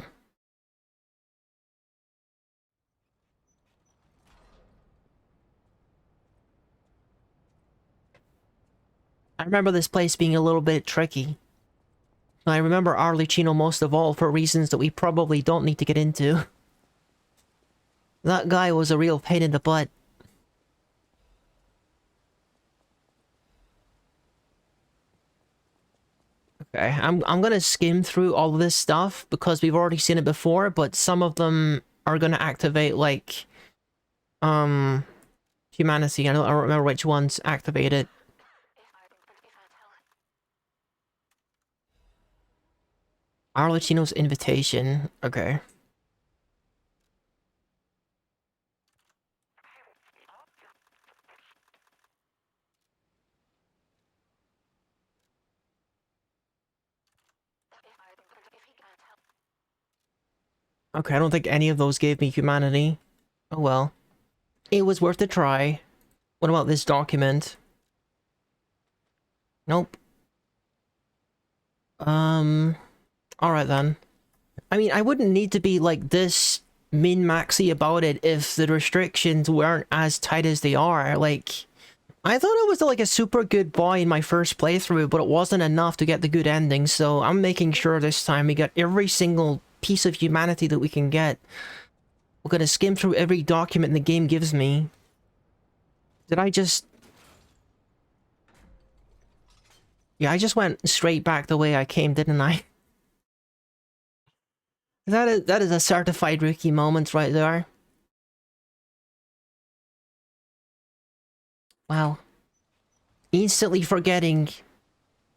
I remember this place being a little bit tricky. I remember Arlecchino most of all for reasons that we probably don't need to get into. That guy was a real pain in the butt. Okay, I'm gonna skim through all of this stuff because we've already seen it before, but some of them are gonna activate like humanity. I don't remember which ones activate it. Arlecchino's invitation. Okay. Okay, I don't think any of those gave me humanity. Oh well. It was worth a try. What about this document? Nope. Alright then. I mean, I wouldn't need to be like this min-maxy about it if the restrictions weren't as tight as they are. Like, I thought it was like a super good buy in my first playthrough, but it wasn't enough to get the good ending, so I'm making sure this time we get every single piece of humanity that we can get. We're gonna skim through every document the game gives me. Did I just... Yeah, I just went straight back the way I came, didn't I? That is a certified rookie moment right there. Wow. Instantly forgetting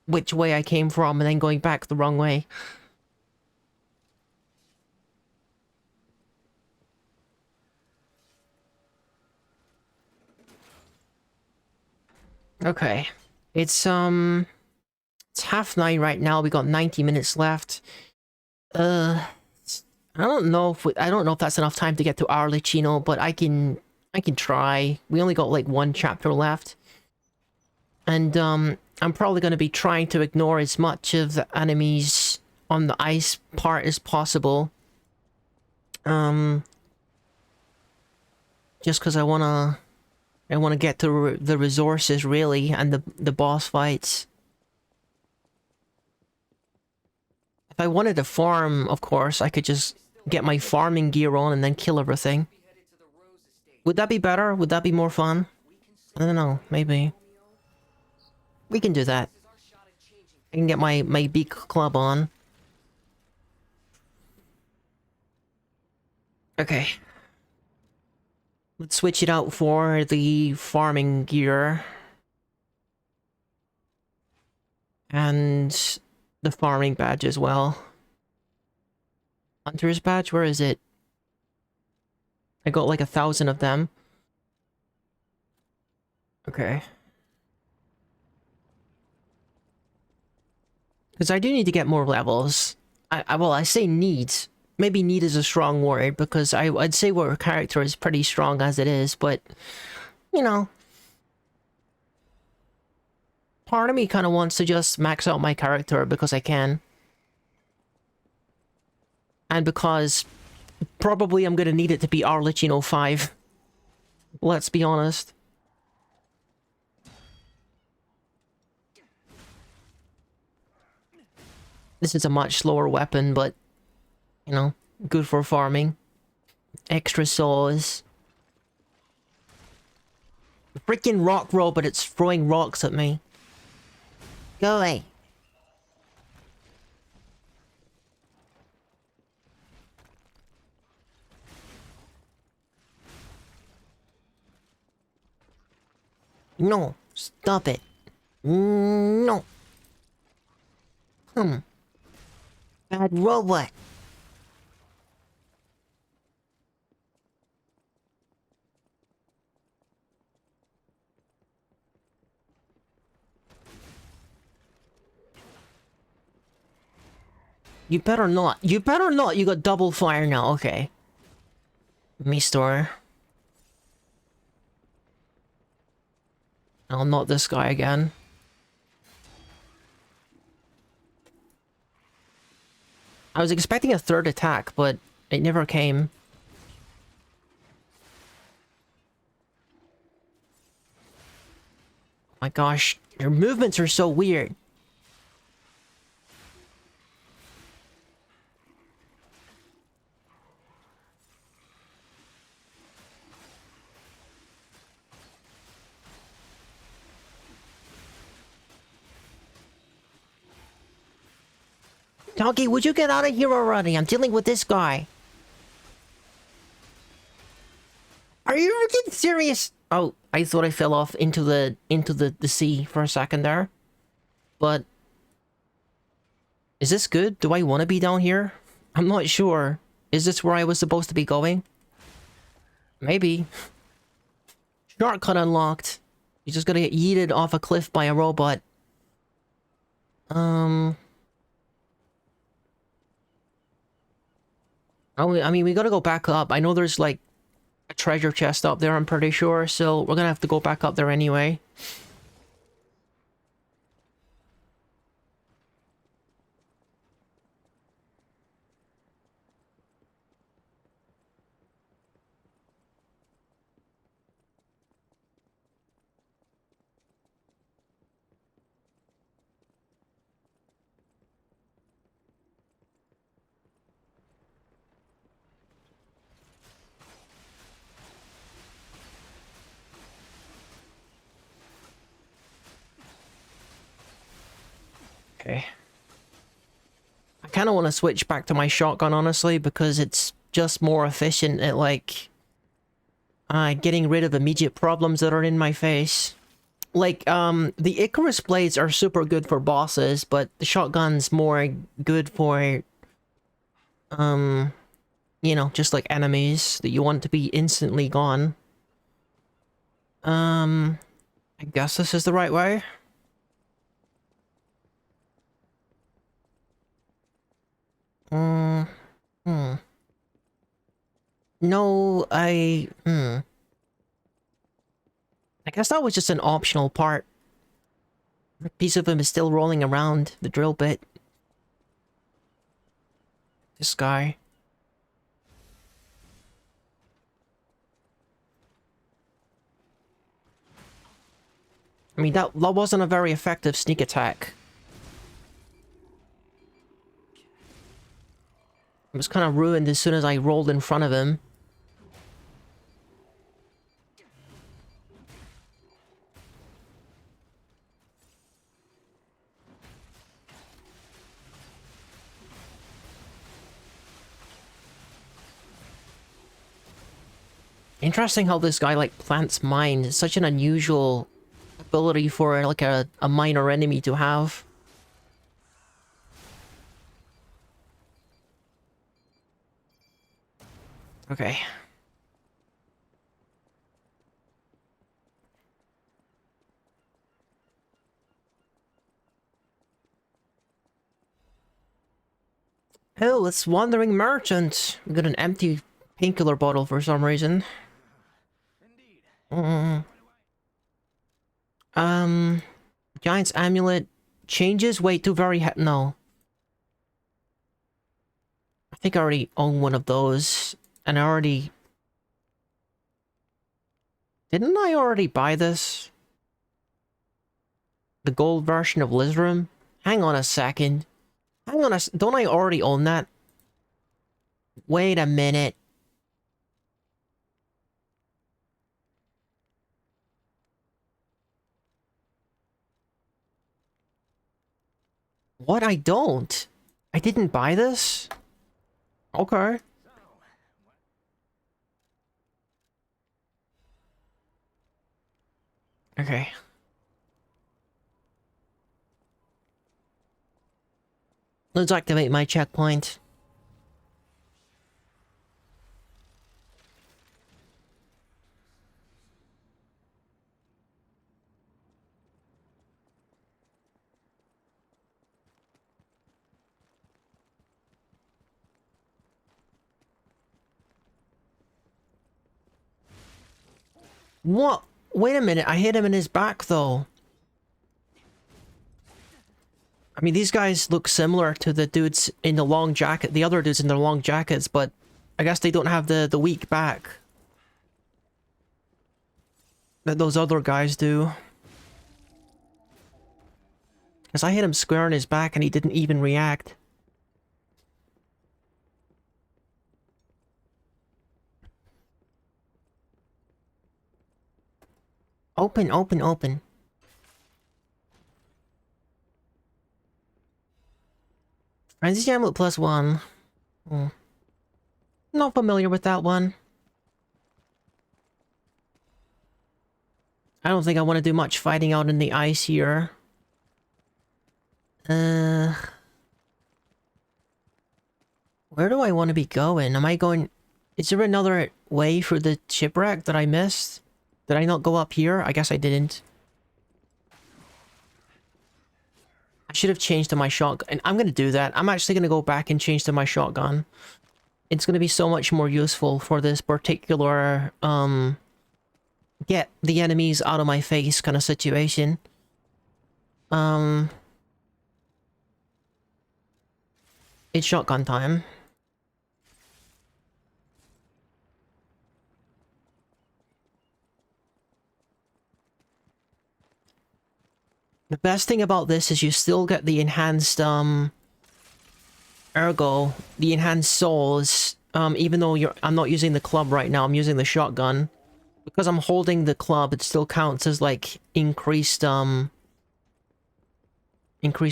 which way I came from and then going back the wrong way. Okay. It's 9:30 right now. We got 90 minutes left. I don't know if I don't know if that's enough time to get to Arlecchino, but I can try. We only got like one chapter left. And I'm probably going to be trying to ignore as much of the enemies on the ice part as possible. Just because I wanna get to the resources really and the boss fights. If I wanted to farm, of course, I could just get my farming gear on and then kill everything. Would that be better? Would that be more fun? I don't know, maybe. We can do that. I can get my beak club on. Okay. Let's switch it out for the farming gear. And the farming badge as well. Hunter's badge, where is it? I got like 1,000 of them. Okay. Because I do need to get more levels. Well, I say need. Maybe need is a strong word, because I'd say our character is pretty strong as it is, but... You know... Part of me kind of wants to just max out my character because I can. And because... Probably I'm gonna need it to be Arlecchino 5. Let's be honest. This is a much slower weapon, but... You know, good for farming. Extra saws. Freaking rock robot, it's throwing rocks at me. Go away. No, stop it. No. Bad robot. You better not. You better not. You got double fire now. Okay. Me store. Oh, not this guy again. I was expecting a third attack, but it never came. My gosh, your movements are so weird. Doggy, would you get out of here already? I'm dealing with this guy. Are you freaking serious? Oh, I thought I fell off into the sea for a second there. But is this good? Do I want to be down here? I'm not sure. Is this where I was supposed to be going? Maybe. Shortcut unlocked. You just gotta get yeeted off a cliff by a robot. Oh, I mean, we gotta go back up. I know there's like a treasure chest up there, I'm pretty sure, so we're gonna have to go back up there anyway. Okay. I kind of want to switch back to my shotgun, honestly, because it's just more efficient at, like, getting rid of immediate problems that are in my face. Like, the Icarus blades are super good for bosses, but the shotgun's more good for, you know, just like enemies that you want to be instantly gone. I guess this is the right way. No, I guess that was just an optional part. A piece of him is still rolling around, the drill bit. This guy. I mean, that wasn't a very effective sneak attack. It was kind of ruined as soon as I rolled in front of him. Interesting how this guy, like, plants mines. It's such an unusual ability for, like, a minor enemy to have. Okay. Oh, it's Wandering Merchant. We got an empty painkiller bottle for some reason. Giant's Amulet changes weight to very no. I think I already own one of those, and I already... Didn't I already buy this? The gold version of Lizzrum? Hang on a second. Hang on don't I already own that? Wait a minute. What? I don't? I didn't buy this? Okay. Okay. Let's activate my checkpoint. What? Wait a minute, I hit him in his back, though. I mean, these guys look similar to the dudes in the long jacket, the other dudes in their long jackets, but I guess they don't have the weak back that those other guys do. Because I hit him square in his back and he didn't even react. Open, open, open. Frenzy Amulet +1. Not familiar with that one. I don't think I want to do much fighting out in the ice here. Where do I want to be going? Am I going... Is there another way for the shipwreck that I missed? Did I not go up here? I guess I didn't. I should have changed to my shotgun. And I'm going to do that. I'm actually going to go back and change to my shotgun. It's going to be so much more useful for this particular, get the enemies out of my face kind of situation. It's shotgun time. The best thing about this is you still get the enhanced, ergo, the enhanced souls, even though I'm not using the club right now, I'm using the shotgun. Because I'm holding the club, it still counts as, like, increased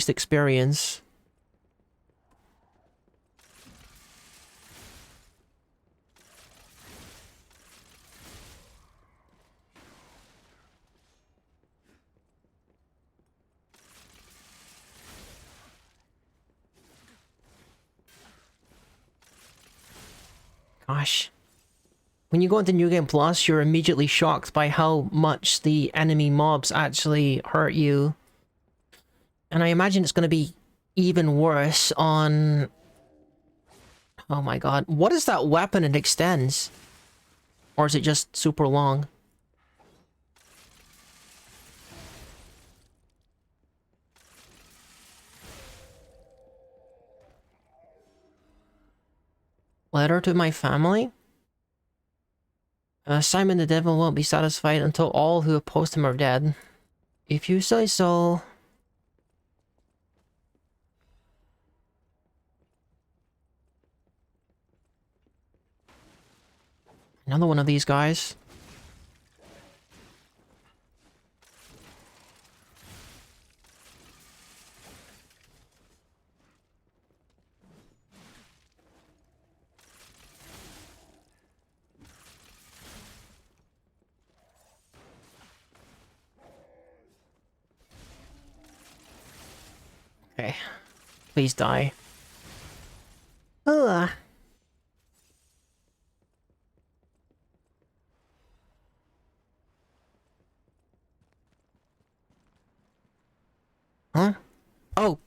experience. Gosh. When you go into New Game Plus, you're immediately shocked by how much the enemy mobs actually hurt you. And I imagine it's going to be even worse on... Oh my god. What is that weapon it extends? Or is it just super long? Letter to my family? Simon the Devil won't be satisfied until all who oppose him are dead. If you say so... Another one of these guys. Okay. Please die. Ugh. Huh? Oh!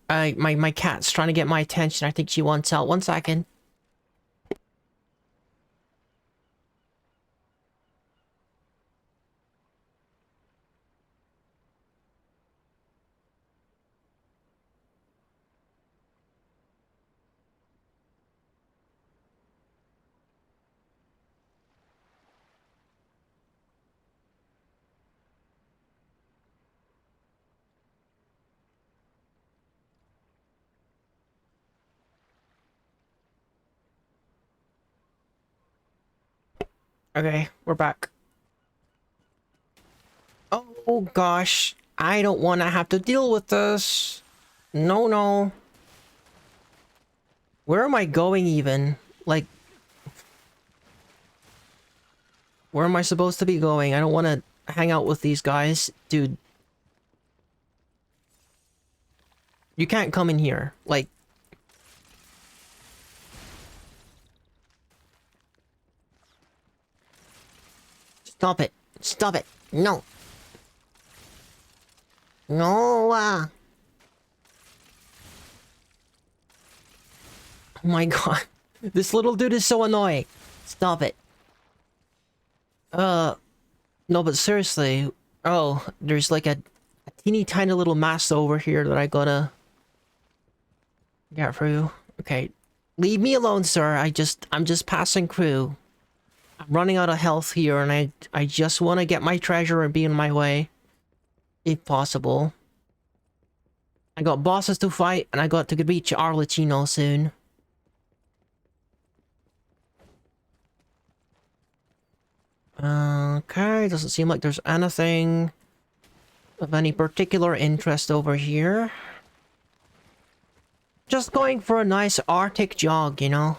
My cat's trying to get my attention. I think she wants out. 1 second. Okay, we're back. Oh gosh, I don't want to have to deal with this. No, no. Where am I going even? Like... Where am I supposed to be going? I don't want to hang out with these guys. Dude. You can't come in here. Like... Stop it. Stop it. No. No. Oh my god. This little dude is so annoying. Stop it. No, but seriously. Oh, there's like a teeny tiny little mass over here that I gotta Get through. Okay. Leave me alone, sir. I'm just passing through. I'm running out of health here, and I just want to get my treasure and be in my way. If possible. I got bosses to fight, and I got to reach Arlecchino soon. Okay, doesn't seem like there's anything of any particular interest over here. Just going for a nice Arctic jog, you know?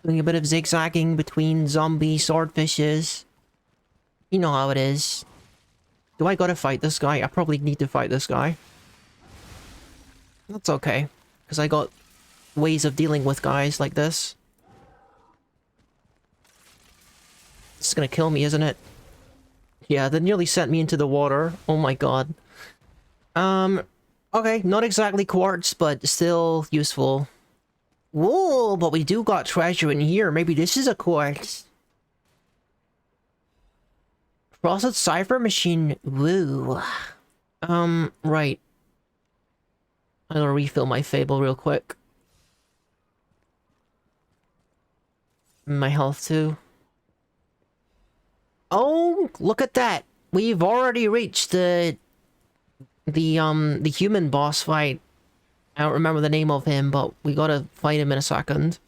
Doing a bit of zigzagging between zombie swordfishes. You know how it is. Do I gotta fight this guy? I probably need to fight this guy. That's okay, because I got ways of dealing with guys like this. It's gonna kill me, isn't it? Yeah, that nearly sent me into the water. Oh my god. Okay, not exactly quartz, but still useful. Whoa, but we do got treasure in here. Maybe this is a quartz. Frosted cipher machine. Woo. Right. I'm gonna refill my fable real quick. My health too. Oh, look at that. We've already reached the human boss fight. I don't remember the name of him, but we gotta fight him in a second.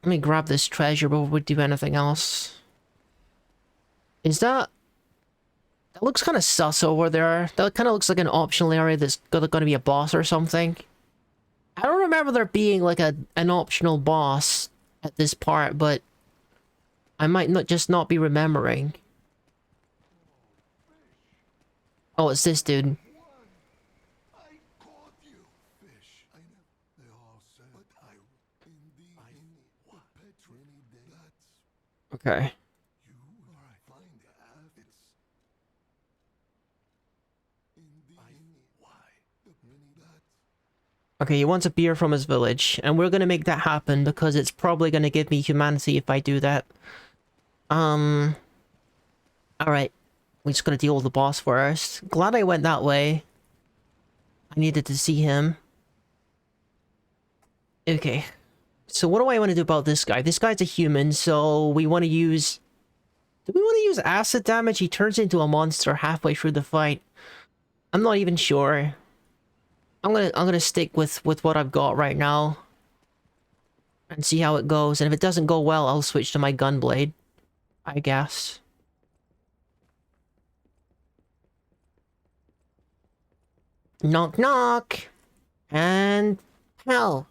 Let me grab this treasure before we do anything else. Is that... That looks kind of sus over there. That kind of looks like an optional area that's gonna be a boss or something. I don't remember there being like an optional boss at this part, but I might not be remembering. Oh, it's this dude. Okay. Okay, he wants a beer from his village, and we're gonna make that happen because it's probably gonna give me humanity if I do that. Alright. We're just gonna deal with the boss first. Glad I went that way. I needed to see him. Okay. So what do I want to do about this guy? This guy's a human, so we want to use... Do we want to use acid damage? He turns into a monster halfway through the fight. I'm not even sure. I'm gonna stick with what I've got right now. And see how it goes. And if it doesn't go well, I'll switch to my gunblade. I guess. Knock knock! And... hell.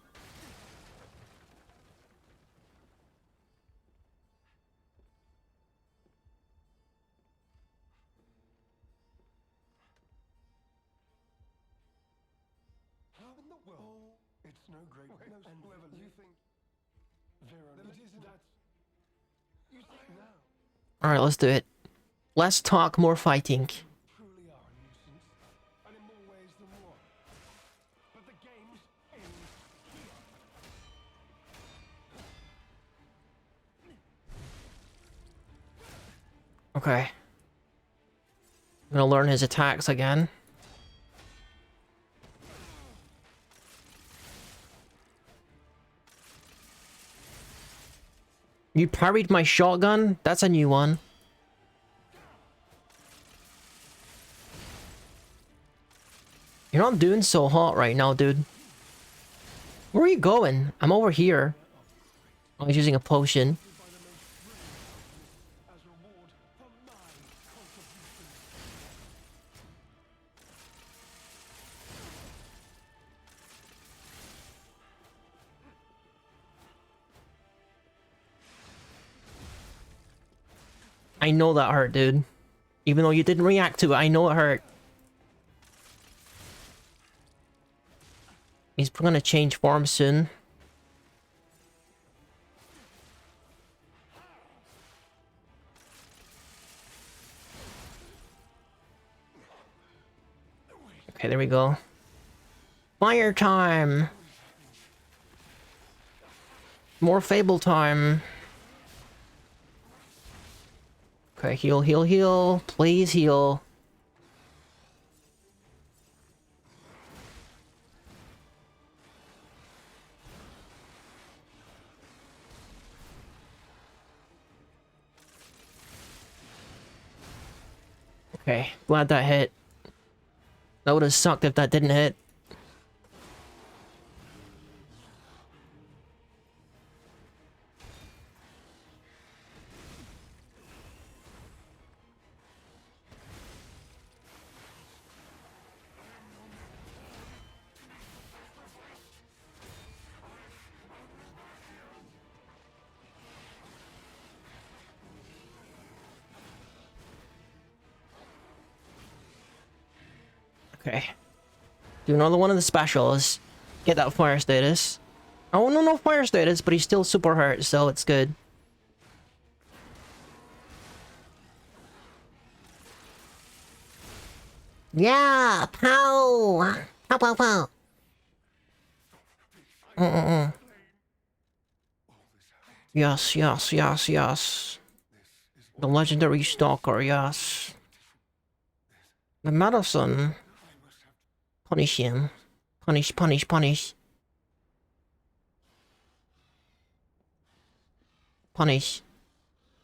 It's no great, and whoever you think, Vera, it isn't that. You think now. Alright, let's do it. Less talk, more fighting. Truly are a nuisance, and in more ways than one. But the game's end here. Okay. I'm gonna learn his attacks again. You parried my shotgun? That's a new one. You're not doing so hot right now, dude. Where are you going? I'm over here. I was using a potion. As reward for my contribution. I know that hurt, dude. Even though you didn't react to it, I know it hurt. He's gonna change form soon. Okay, there we go. Fire time! More Fable time. Okay, heal, heal, heal. Please heal. Okay, glad that hit. That would have sucked if that didn't hit. Okay. Do another one of the specials. Get that fire status. Oh, no fire status, but he's still super hurt, so it's good. Yeah! Pow! Pow, pow, pow! Yes, yes, yes, yes. The legendary stalker, yes. The medicine. Punish him. Punish, punish, punish. Punish.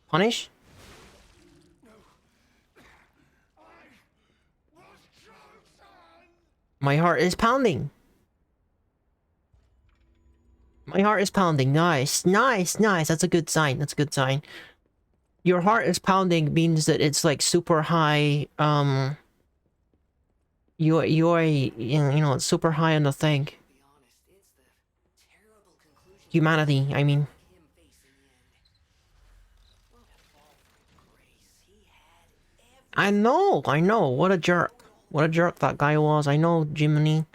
Punish? My heart is pounding. My heart is pounding. Nice, nice, nice. That's a good sign. That's a good sign. Your heart is pounding means that it's like super high. You're you know, it's super high on the thing. Humanity, I mean. I know. What a jerk. What a jerk that guy was. I know, Jiminy.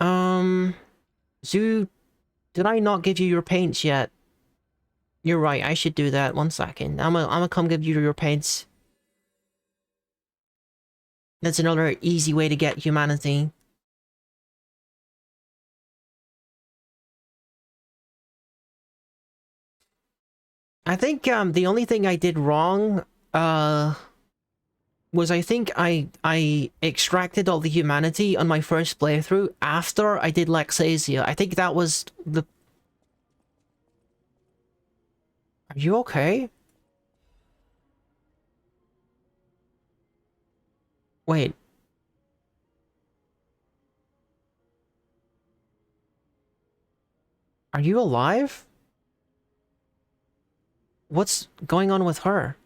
Zoo, did I not give you your paints yet? You're right, I should do that. 1 second. I'm gonna come give you your paints. That's another easy way to get humanity. I think, the only thing I did wrong, was I think I extracted all the humanity on my first playthrough after I did Lexasia. I think that was the... Are you okay? Wait. Are you alive? What's going on with her?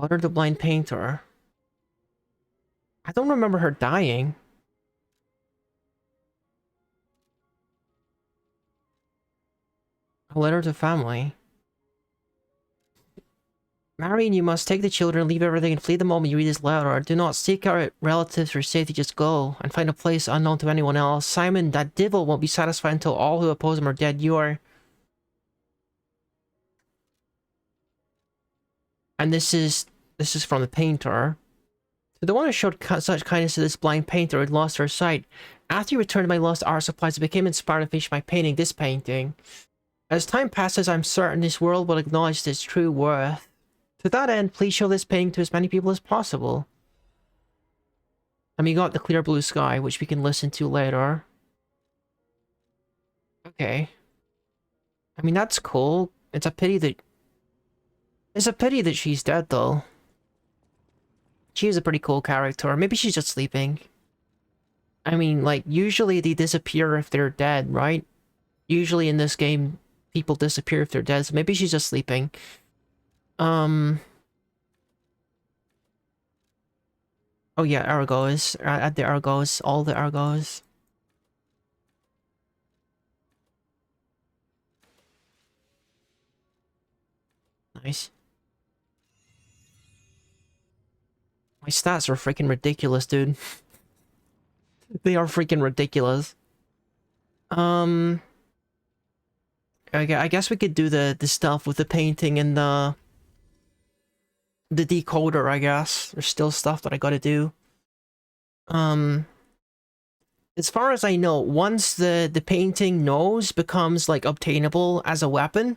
Got her the blind painter. I don't remember her dying. A letter to family. Marion, you must take the children, leave everything, and flee the moment you read this letter. Do not seek out relatives for safety, just go, and find a place unknown to anyone else. Simon, that devil won't be satisfied until all who oppose him are dead. You are... And this is from the painter. To the one who showed such kindness to this blind painter who had lost her sight. After you returned to my lost art supplies, I became inspired to finish my painting, this painting. As time passes, I'm certain this world will acknowledge its true worth. To that end, please show this painting to as many people as possible. And we got the clear blue sky, which we can listen to later. Okay. I mean, that's cool. It's a pity that she's dead, though. She is a pretty cool character. Maybe she's just sleeping. I mean, like, usually they disappear if they're dead, right? Usually in this game, people disappear if they're dead, so maybe she's just sleeping. Oh yeah, Argos. At the Argos. All the Argos. Nice. My stats are freaking ridiculous, dude. They are freaking ridiculous. I guess we could do the stuff with the painting and the decoder, I guess. There's still stuff that I gotta do. As far as I know, once the painting nose becomes, like, obtainable as a weapon,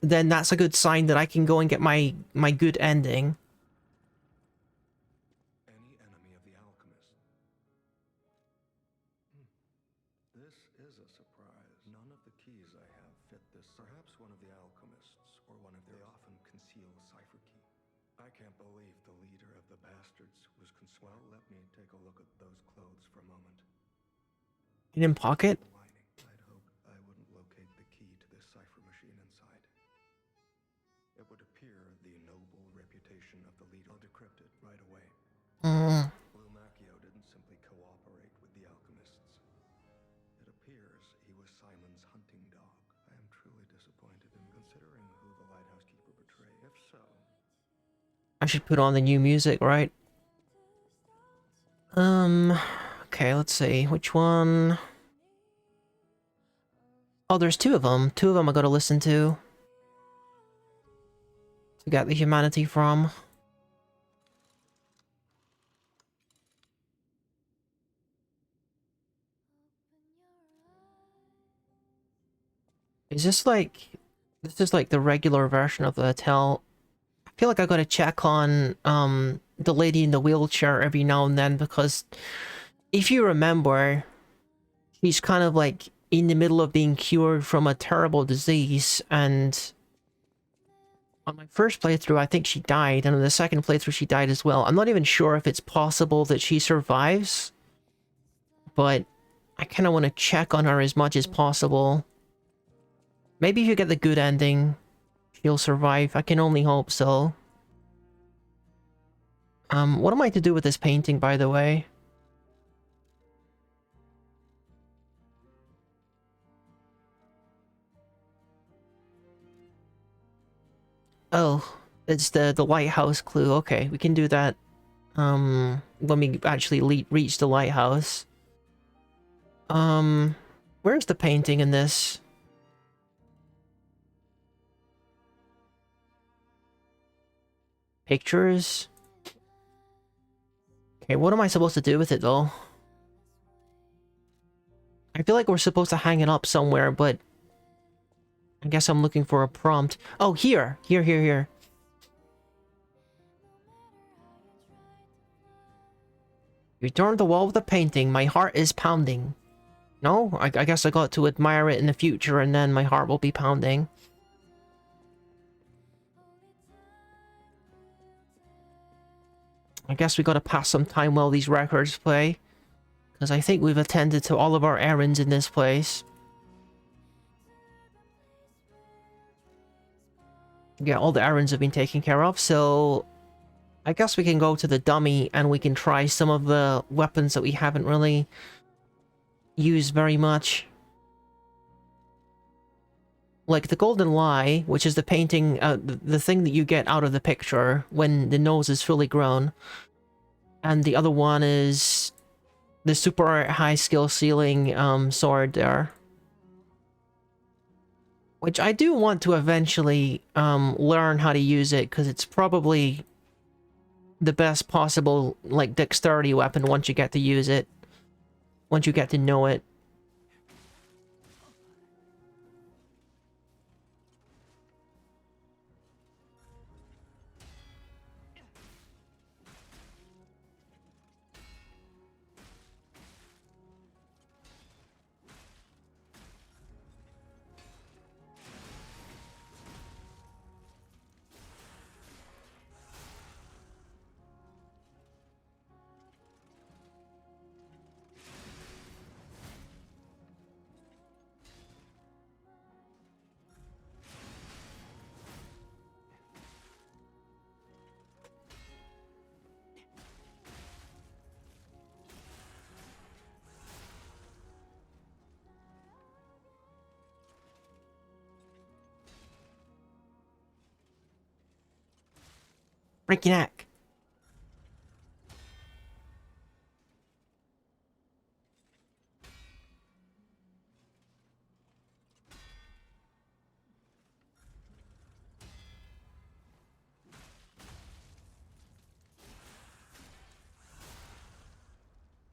then that's a good sign that I can go and get my good ending. Any enemy of the alchemist This is a surprise. None of the keys I have fit this. Perhaps one of the alchemists, or one of their... They often conceal cipher key. I can't believe the leader of the bastards was Well, let me take a look at those clothes for a moment. In pocket? The lining. I'd hoped I wouldn't locate the key to this cipher machine inside. It would appear the noble reputation of the leader. I'll decrypt it right away. Blue Macchio didn't simply cooperate with the alchemists. It appears he was Simon's hunting dog. I am truly disappointed in considering who the lighthouse keeper betrayed. If so... I should put on the new music, right? Okay, let's see. Which one? Oh, there's two of them. Two of them I gotta listen to get the humanity from. Is this like... This is like the regular version of the hotel. I feel like I gotta check on, the lady in the wheelchair every now and then, because if you remember, she's kind of like in the middle of being cured from a terrible disease, and on my first playthrough I think she died, and on the second playthrough she died as well. I'm not even sure if it's possible that she survives, but I kind of want to check on her as much as possible. Maybe if you get the good ending, she'll survive. I can only hope so. What am I to do with this painting, by the way? Oh, it's the lighthouse clue. Okay, we can do that, when we actually reach the lighthouse. Where's the painting in this? Pictures? Okay, what am I supposed to do with it, though? I feel like we're supposed to hang it up somewhere, but... I guess I'm looking for a prompt. Oh, here! Here. You adorned the wall with a painting. My heart is pounding. No? I guess I got to admire it in the future, and then my heart will be pounding. I guess we gotta pass some time while these records play, because I think we've attended to all of our errands in this place. Yeah, all the errands have been taken care of, so I guess we can go to the dummy and we can try some of the weapons that we haven't really used very much. Like the Golden Lie, which is the painting, the thing that you get out of the picture when the nose is fully grown. And the other one is the super high skill ceiling sword there. Which I do want to eventually learn how to use it, because it's probably the best possible, like, dexterity weapon once you get to use it. Once you get to know it. Break your neck.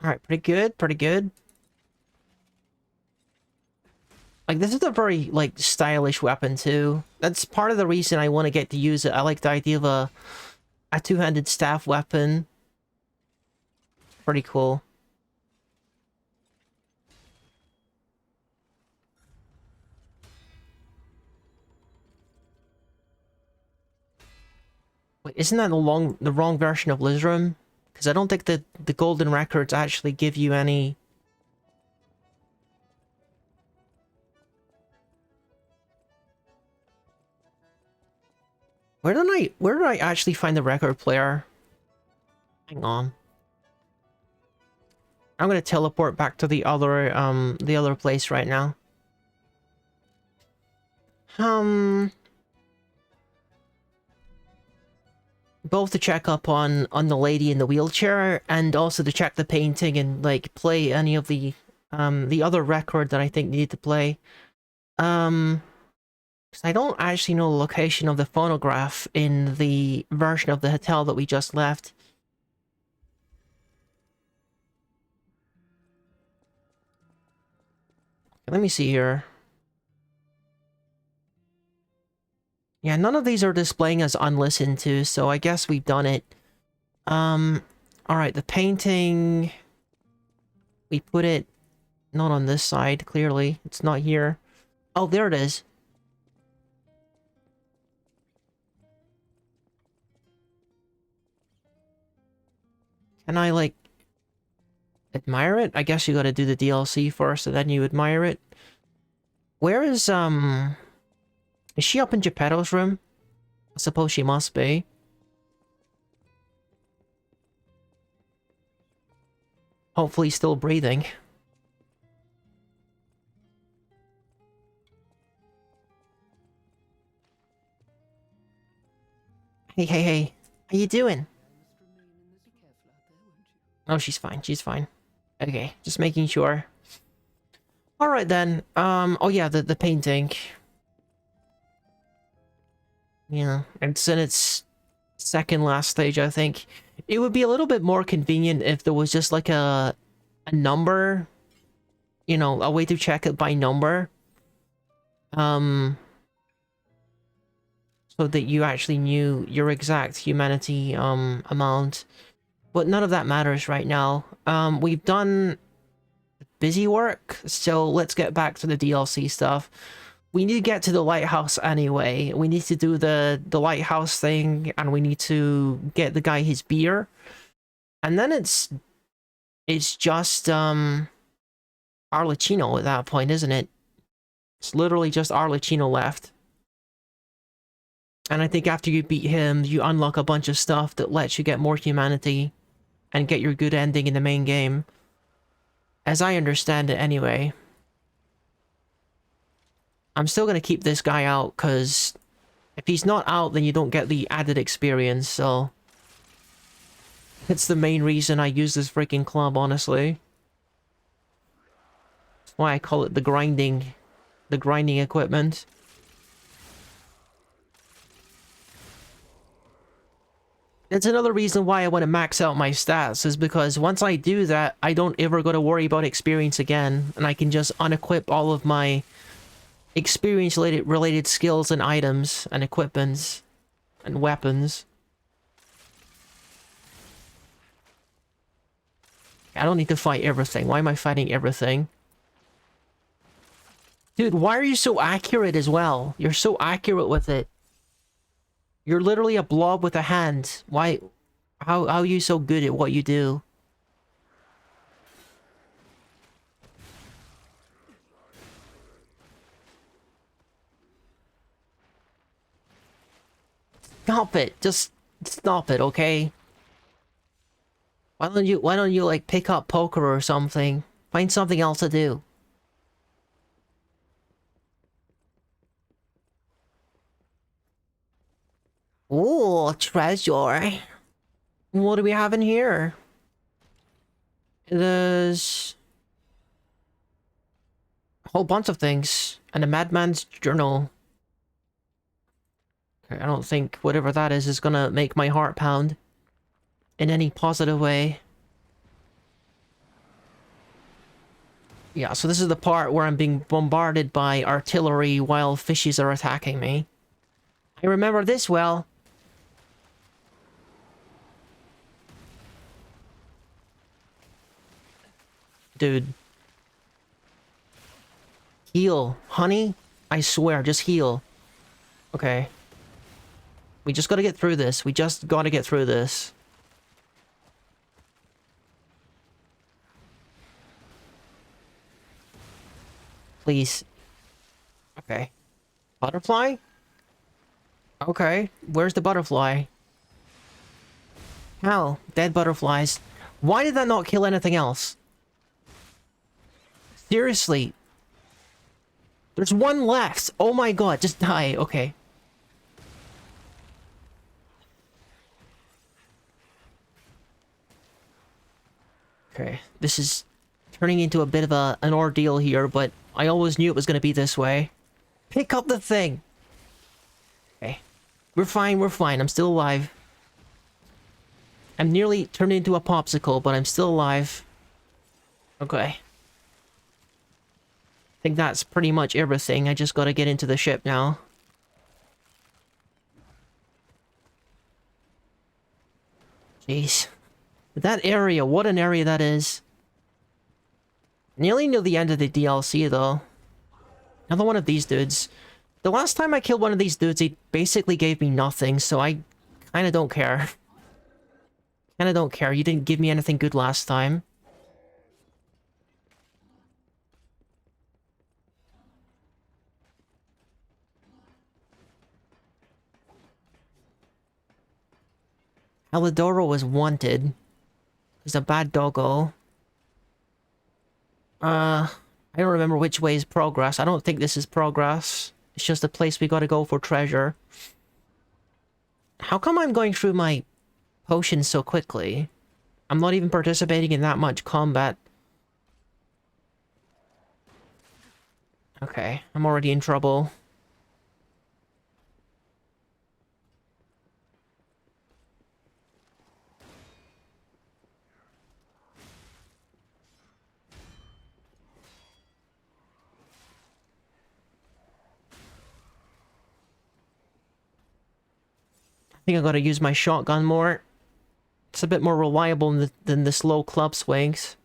Alright, pretty good, pretty good. Like, this is a very, like, stylish weapon, too. That's part of the reason I want to get to use it. I like the idea of a two-handed staff weapon. Pretty cool. Isn't that the wrong version of Lizrum? Because I don't think that the golden records actually give you any... Where did I actually find the record player? Hang on. I'm gonna teleport back to the other place right now. Both to check up on the lady in the wheelchair and also to check the painting and like play any of the other record that I think need to play. 'Cause I don't actually know the location of the phonograph in the version of the hotel that we just left. Let me see here. Yeah, none of these are displaying as unlistened to, so I guess we've done it. Alright, the painting... We put it not on this side, clearly. It's not here. Oh, there it is. Can I, like... admire it? I guess you gotta do the DLC first, and then you admire it. Where is, Is she up in Geppetto's room? I suppose she must be. Hopefully still breathing. Hey. How you doing? Oh, she's fine. She's fine. Okay, just making sure. Alright then. Oh yeah, the painting. Yeah, it's in its second last stage, I think. It would be a little bit more convenient if there was just like a number, you know, a way to check it by number. So that you actually knew your exact humanity amount. But none of that matters right now. We've done busy work, so let's get back to the DLC stuff. We need to get to the lighthouse anyway. We need to do the lighthouse thing, and we need to get the guy his beer. And then it's just Arlecchino at that point, isn't it? It's literally just Arlecchino left. And I think after you beat him, you unlock a bunch of stuff that lets you get more humanity and get your good ending in the main game. As I understand it anyway. I'm still gonna keep this guy out, because if he's not out, then you don't get the added experience, so... It's the main reason I use this freaking club, honestly. That's why I call it the grinding equipment. It's another reason why I want to max out my stats, is because once I do that, I don't ever got to worry about experience again, and I can just unequip all of my experience-related skills and items and equipments and weapons. I don't need to fight everything. Why am I fighting everything? Dude, why are you so accurate as well? You're so accurate with it. You're literally a blob with a hand. Why? How are you so good at what you do? Stop it. Just stop it, okay? Why don't you like pick up poker or something? Find something else to do. Ooh, treasure. What do we have in here? There's a whole bunch of things. And a madman's journal. Okay, I don't think whatever that is gonna make my heart pound. In any positive way. Yeah, so this is the part where I'm being bombarded by artillery while fishes are attacking me. I remember this well. Dude. Heal. Honey? I swear, just heal. Okay. We just gotta get through this. We just gotta get through this. Please. Okay. Butterfly? Okay. Where's the butterfly? How? Dead butterflies. Why did that not kill anything else? Seriously. There's one left. Oh my god, just die. Okay. Okay, this is turning into a bit of an ordeal here, but I always knew it was going to be this way. Pick up the thing! Okay. We're fine, we're fine. I'm still alive. I'm nearly turned into a popsicle, but I'm still alive. Okay. I think that's pretty much everything. I just gotta get into the ship now. Jeez. That area, what an area that is. Nearly near the end of the DLC, though. Another one of these dudes. The last time I killed one of these dudes, he basically gave me nothing, so I kinda don't care. Kinda don't care. You didn't give me anything good last time. Alidoro was wanted. He's a bad doggo. I don't remember which way is progress. I don't think this is progress. It's just a place we gotta go for treasure. How come I'm going through my potions so quickly? I'm not even participating in that much combat. Okay, I'm already in trouble. I think I gotta use my shotgun more. It's a bit more reliable than the slow club swings.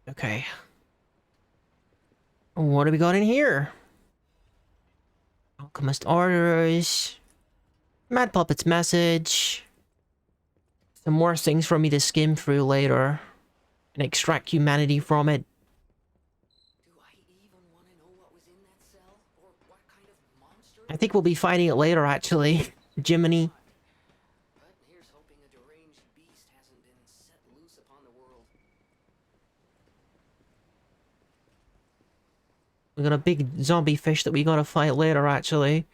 Okay. What do we got in here? Alchemist orders. Mad Puppet's message. Some more things for me to skim through later. And extract humanity from it. I think we'll be fighting it later, actually. Jiminy. But here's hoping a deranged beast hasn't been set loose upon the world. We got a big zombie fish that we gotta fight later, actually.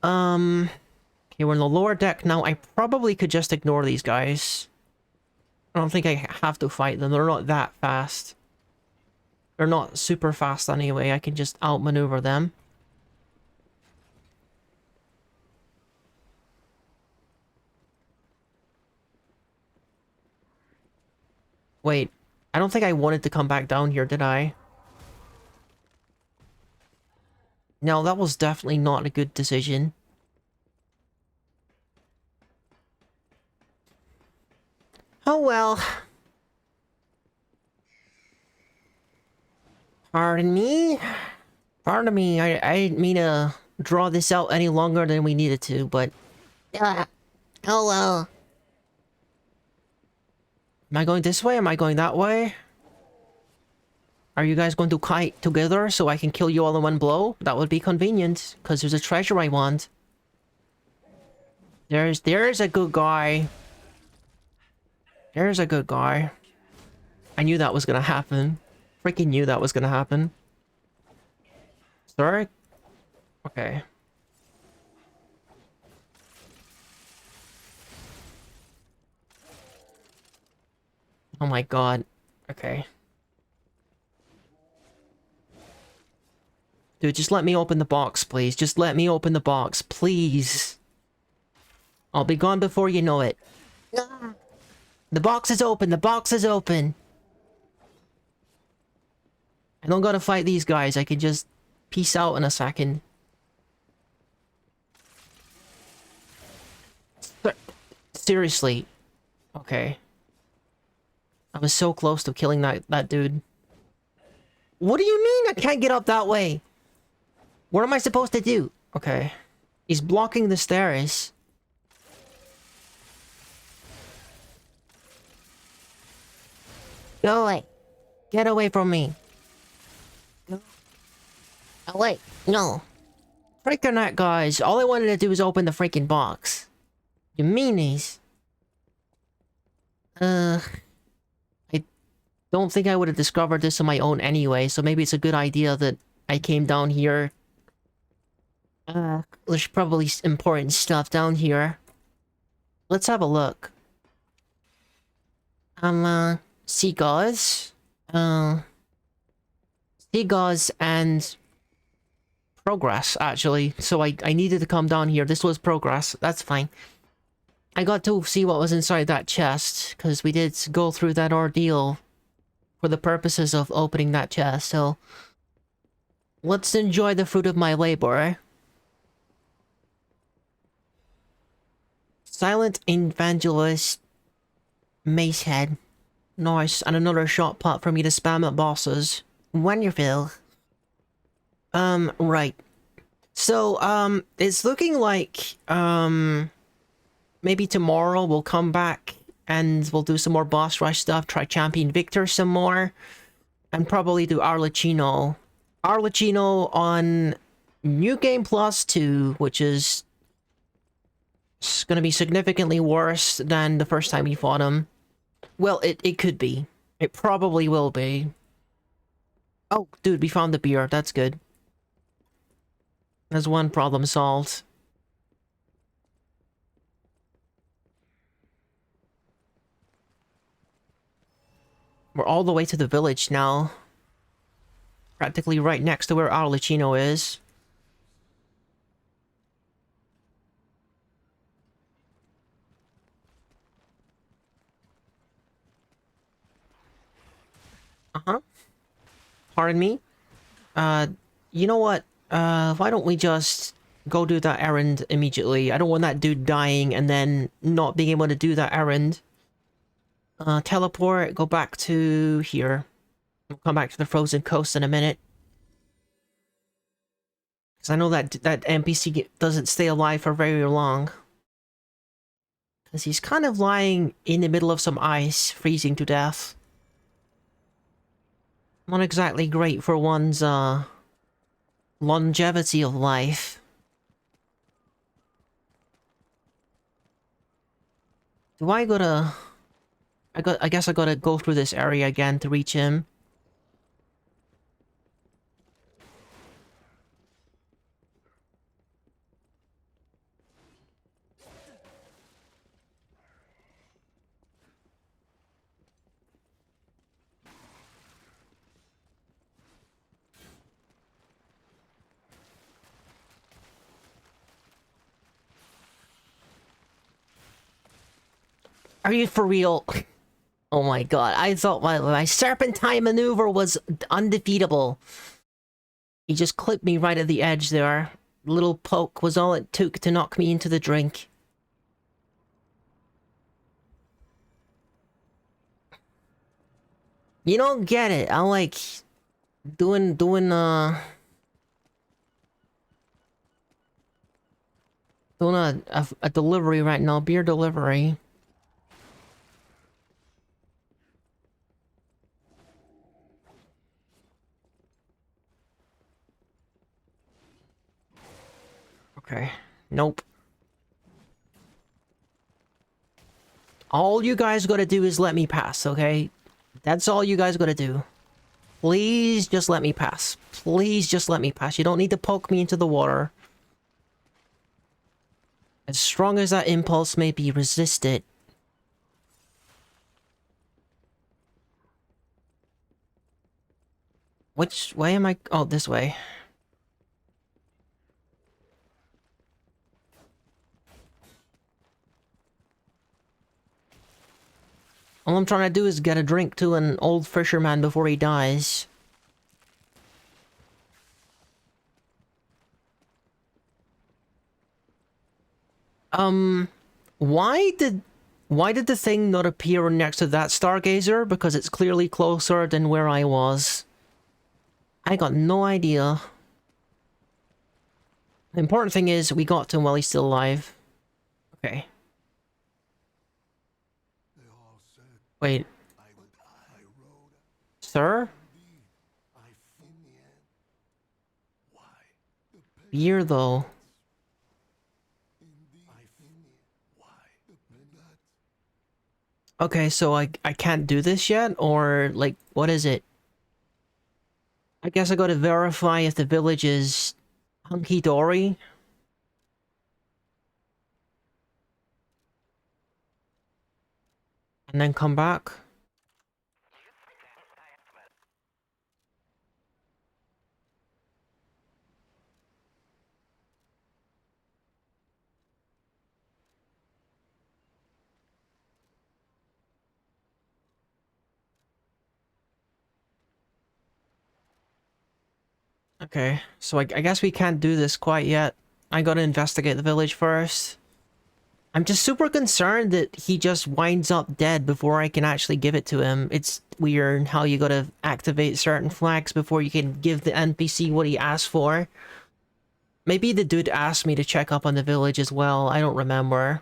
Okay, we're in the lower deck now. I probably could just ignore these guys. I don't think I have to fight them. They're not that fast. They're not super fast anyway. I can just outmaneuver them. Wait, I don't think I wanted to come back down here, did I? No, that was definitely not a good decision. Oh well. Pardon me? Pardon me, I didn't mean to draw this out any longer than we needed to, but... oh well. Am I going this way? Am I going that way? Are you guys going to kite together so I can kill you all in one blow? That would be convenient, because there's a treasure I want. There's a good guy. There's a good guy. I knew that was gonna happen. Freaking knew that was gonna happen. Sorry? Okay. Oh my god. Okay. Dude, just let me open the box, please. Just let me open the box, please. I'll be gone before you know it. The box is open, the box is open. I don't gotta fight these guys, I can just peace out in a second. Seriously. Okay. I was so close to killing that dude. What do you mean I can't get up that way? What am I supposed to do? Okay. He's blocking the stairs. Go away. Get away from me. Go away. No. Freaking that, guys. All I wanted to do was open the freaking box. You meanies. I don't think I would have discovered this on my own anyway, so maybe it's a good idea that I came down here. There's probably important stuff down here. Let's have a look. Sea gauze. Sea gauze and progress, actually. So I needed to come down here. This was progress. That's fine. I got to see what was inside that chest, because we did go through that ordeal for the purposes of opening that chest, so let's enjoy the fruit of my labor, eh? Silent Evangelist Macehead. Nice, and another shot pot for me to spam at bosses. Wonderful. Right. So, it's looking like, maybe tomorrow we'll come back and we'll do some more boss rush stuff, try Champion Victor some more, and probably do Arlecchino. Arlecchino on New Game Plus 2, which is gonna be significantly worse than the first time we fought him. Well, it could be. It probably will be. Oh, dude, we found the beer. That's good. There's one problem solved. We're all the way to the village now. Practically right next to where Arlecchino is. Uh-huh. Pardon me? You know what? Why don't we just go do that errand immediately? I don't want that dude dying and then not being able to do that errand. Teleport, go back to here. We'll come back to the Frozen Coast in a minute. Because I know that NPC doesn't stay alive for very long. Because he's kind of lying in the middle of some ice, freezing to death. Not exactly great for one's, longevity of life. Do I gotta... I guess I gotta go through this area again to reach him. Are you for real? Oh my god, I thought my serpentine maneuver was undefeatable. He just clipped me right at the edge there. Little poke was all it took to knock me into the drink. You don't get it. I like doing a delivery right now, beer delivery. Okay. Nope. All you guys gotta do is let me pass, okay? That's all you guys gotta do. Please just let me pass. Please just let me pass. You don't need to poke me into the water. As strong as that impulse may be, resist it. Which way am I? Oh, this way. All I'm trying to do is get a drink to an old fisherman before he dies. Why did the thing not appear next to that stargazer? Because it's clearly closer than where I was. I got no idea. The important thing is we got to him while he's still alive. Okay. Wait. Sir? Beer, though. Okay, so I can't do this yet? Or, like, what is it? I guess I gotta verify if the village is hunky-dory. And then come back. Okay, so I guess we can't do this quite yet. I gotta investigate the village first. I'm just super concerned that he just winds up dead before I can actually give it to him. It's weird how you gotta activate certain flags before you can give the NPC what he asked for. Maybe the dude asked me to check up on the village as well, I don't remember.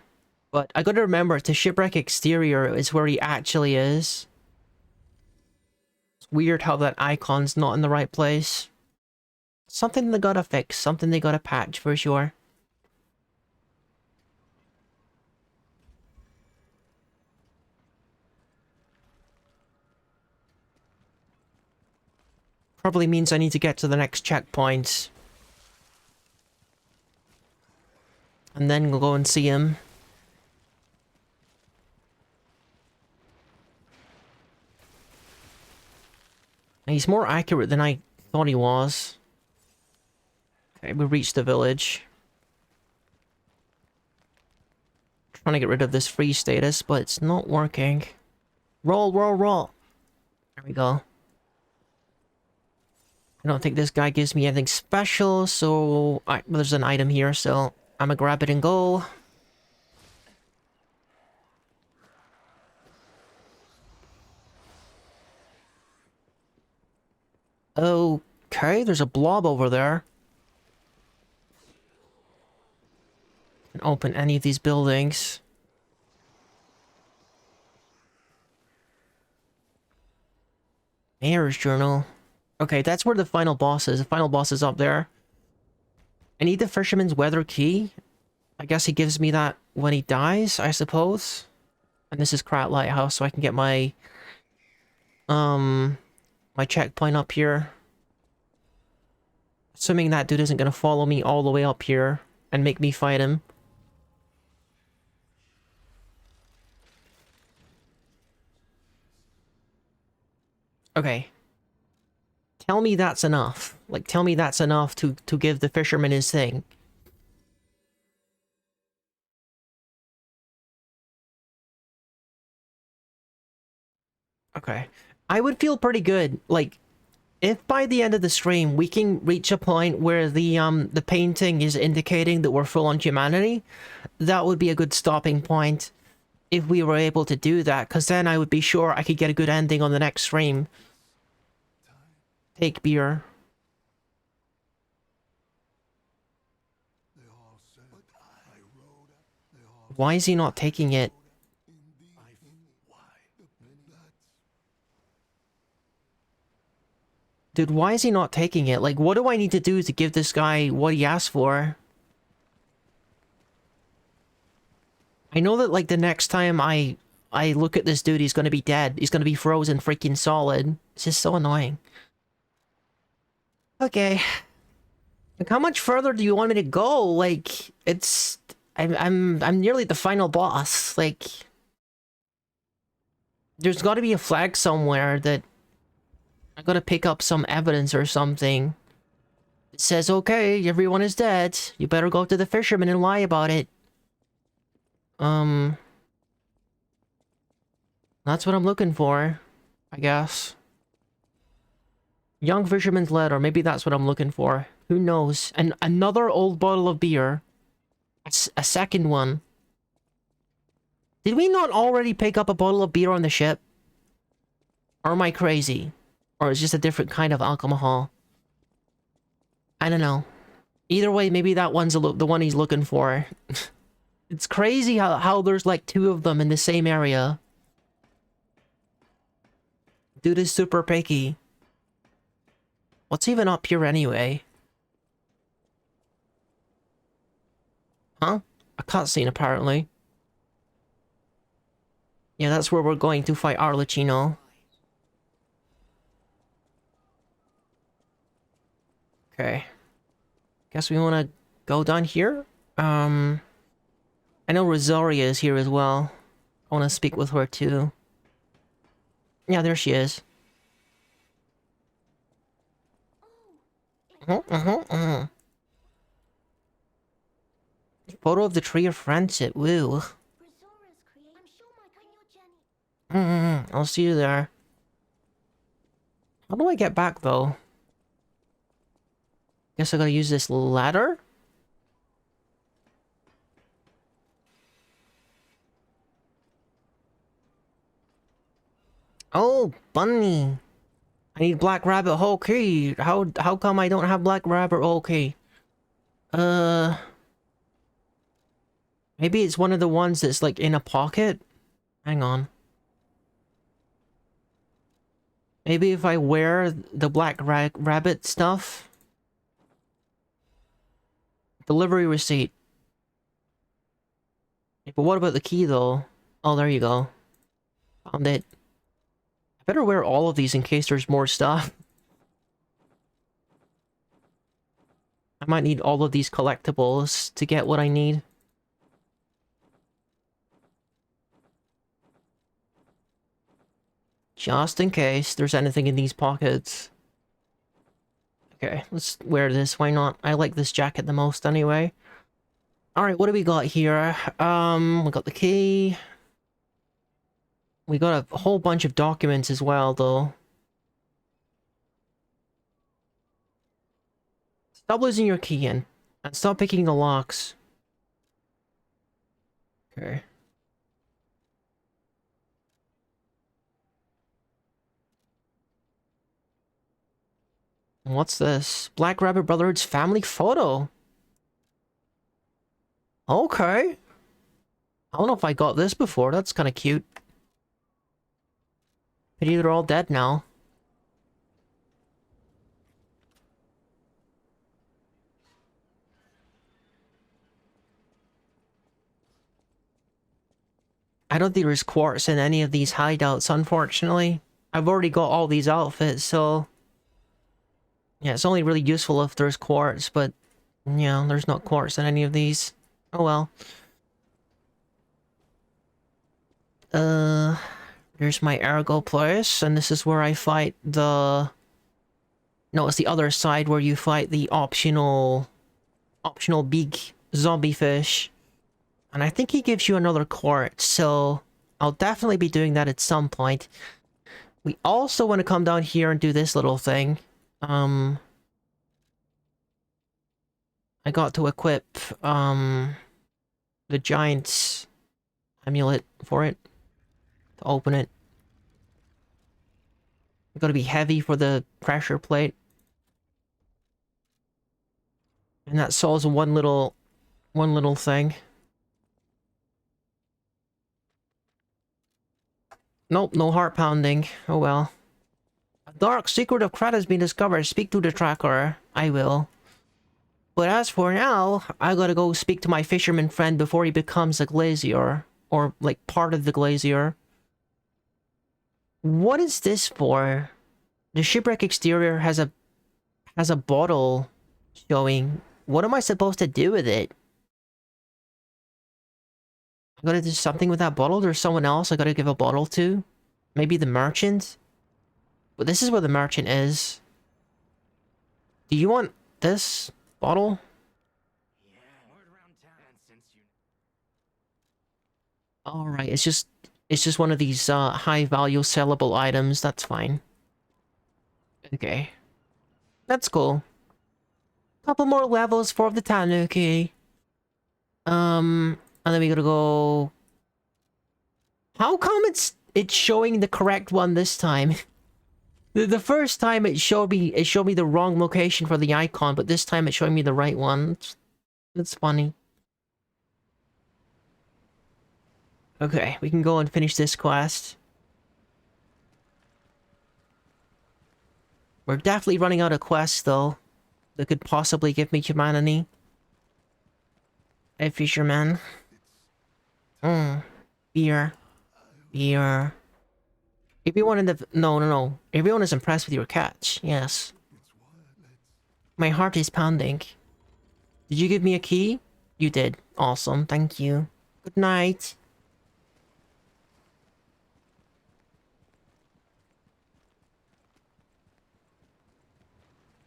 But I gotta remember, to Shipwreck Exterior is where he actually is. It's weird how that icon's not in the right place. Something they gotta fix, something they gotta patch for sure. Probably means I need to get to the next checkpoint. And then we'll go and see him. He's more accurate than I thought he was. Okay, we reached the village. Trying to get rid of this free status, but it's not working. Roll, roll, roll. There we go. I don't think this guy gives me anything special, so... well, there's an item here, so I'm gonna grab it and go. Okay, there's a blob over there. Can open any of these buildings. Mayor's Journal. Okay, that's where the final boss is. The final boss is up there. I need the Fisherman's Weather Key. I guess he gives me that when he dies, I suppose. And this is Krat Lighthouse, so I can get my... my checkpoint up here. Assuming that dude isn't gonna follow me all the way up here and make me fight him. Okay. Tell me that's enough. Like, tell me that's enough to give the fisherman his thing. Okay. I would feel pretty good, like, if by the end of the stream we can reach a point where the painting is indicating that we're full on humanity, that would be a good stopping point if we were able to do that, because then I would be sure I could get a good ending on the next stream. Take beer. Why is he not taking it? Dude, why is he not taking it? Like, what do I need to do to give this guy what he asked for? I know that, like, the next time I look at this dude, he's gonna be dead. He's gonna be frozen freaking solid. It's just so annoying. Okay. Like, how much further do you want me to go? Like, it's... I'm nearly the final boss. Like... There's gotta be a flag somewhere that... I gotta pick up some evidence or something. It says, okay, everyone is dead. You better go to the fisherman and lie about it. That's what I'm looking for, I guess. Young Fisherman's Letter, maybe that's what I'm looking for. Who knows? And another old bottle of beer. A second one. Did we not already pick up a bottle of beer on the ship? Or am I crazy? Or is it just a different kind of alcohol? I don't know. Either way, maybe that one's the one he's looking for. It's crazy how there's like two of them in the same area. Dude is super picky. What's even up here anyway? Huh? A cutscene apparently. Yeah, that's where we're going to fight Arlecchino. Okay. Guess we want to go down here? I know Rosaria is here as well. I want to speak with her too. Yeah, there she is. Photo of the Tree of Friendship. Woo. I'll see you there. How do I get back though? Guess I gotta use this ladder? Oh, bunny. I need Black Rabbit whole key. How come I don't have Black Rabbit whole key? Maybe it's one of the ones that's like in a pocket? Hang on. Maybe if I wear the Black Rabbit stuff? Delivery receipt. But what about the key though? Oh, there you go. Found it. I better wear all of these in case there's more stuff. I might need all of these collectibles to get what I need. Just in case there's anything in these pockets. Okay, let's wear this. Why not? I like this jacket the most anyway. Alright, what do we got here? We got the key. We got a whole bunch of documents as well, though. Stop losing your key in. And stop picking the locks. Okay. What's this? Black Rabbit Brotherhood's family photo. Okay. I don't know if I got this before. That's kind of cute. Pity they're all dead now. I don't think there's quartz in any of these hideouts, unfortunately. I've already got all these outfits, so... yeah, it's only really useful if there's quartz, but... yeah, there's not quartz in any of these. Oh well. There's my Ergo place, and this is where I fight the... no, it's the other side where you fight the optional big zombie fish. And I think he gives you another quartz, so I'll definitely be doing that at some point. We also want to come down here and do this little thing. I got to equip, the giant's amulet for it. To open it. It's gotta be heavy for the pressure plate. And that solves one little thing. Nope, no heart pounding. Oh well. A dark secret of Krat has been discovered. Speak to the tracker. I will. But as for now, I gotta go speak to my fisherman friend before he becomes a glazier. Or, like, part of the glazier. What is this for? The shipwreck exterior has a bottle showing. What am I supposed to do with it? I gotta do something with that bottle? There's someone else I gotta give a bottle to? Maybe the merchant? But this is where the merchant is. Do you want this bottle? Alright, it's just one of these high value sellable items. That's fine. Okay. That's cool. Couple more levels for the Tanuki. And then we gotta go... how come it's showing the correct one this time? The first time it showed me the wrong location for the icon, but this time it's showing me the right one. It's funny. Okay, we can go and finish this quest. We're definitely running out of quests, though, that could possibly give me humanity. Hey, fisherman. Beer. Beer. Everyone in the... No. Everyone is impressed with your catch. Yes. My heart is pounding. Did you give me a key? You did. Awesome. Thank you. Good night.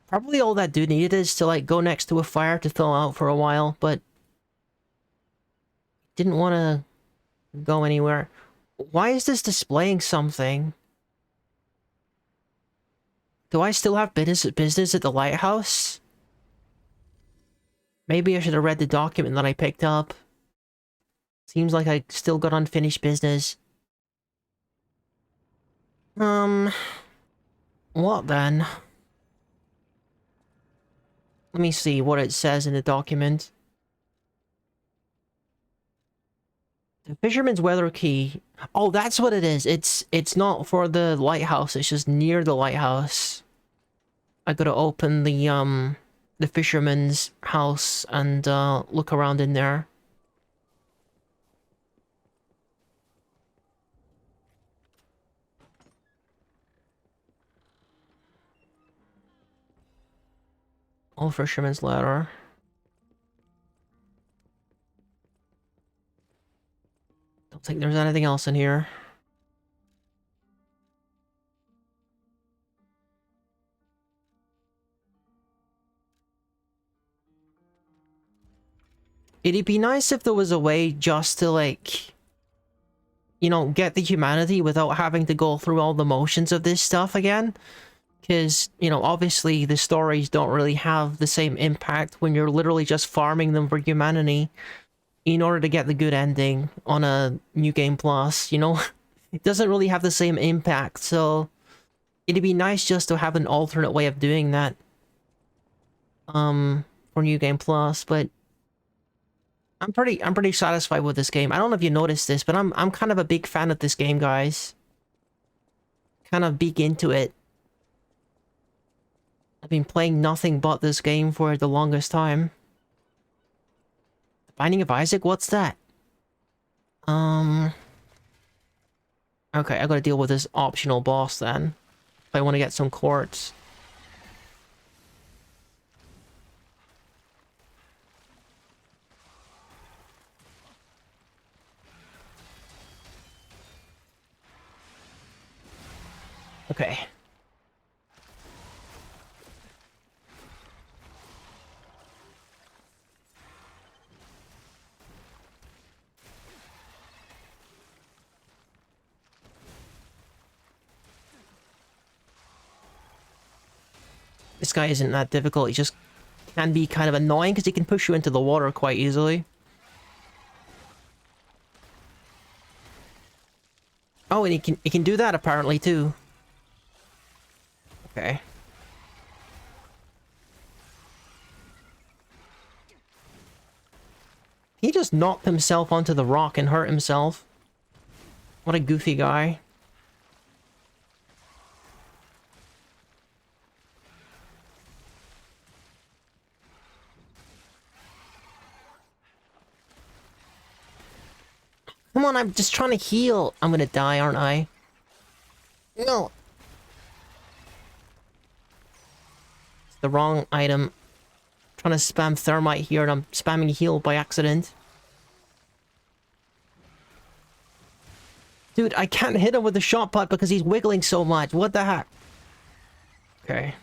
Probably all that dude needed is to, like, go next to a fire to thaw out for a while, but... didn't want to go anywhere. Why is this displaying something? Do I still have business at the lighthouse? Maybe I should have read the document that I picked up. Seems like I still got unfinished business. What then? Let me see what it says in the document. The fisherman's weather key. Oh, that's what it is. It's not for the lighthouse. It's just near the lighthouse. I gotta open the fisherman's house and look around in there. Old fisherman's ladder. Don't think there's anything else in here. It'd be nice if there was a way just to, like, you know, get the humanity without having to go through all the motions of this stuff again. Because, you know, obviously the stories don't really have the same impact when you're literally just farming them for humanity in order to get the good ending on a New Game Plus, you know? It doesn't really have the same impact, so it'd be nice just to have an alternate way of doing that. For New Game Plus, but I'm pretty satisfied with this game. I don't know if you noticed this, but I'm kind of a big fan of this game, guys. Kind of big into it. I've been playing nothing but this game for the longest time. The Binding of Isaac? What's that? Okay, I gotta deal with this optional boss then. If I want to get some quartz. Okay. This guy isn't that difficult, he just can be kind of annoying because he can push you into the water quite easily. Oh, and he can do that apparently too. Okay. He just knocked himself onto the rock and hurt himself. What a goofy guy. Come on, I'm just trying to heal. I'm gonna die, aren't I? No. It's the wrong item. I'm trying to spam thermite here and I'm spamming heal by accident. Dude, I can't hit him with the shot put because he's wiggling so much. What the heck? Okay.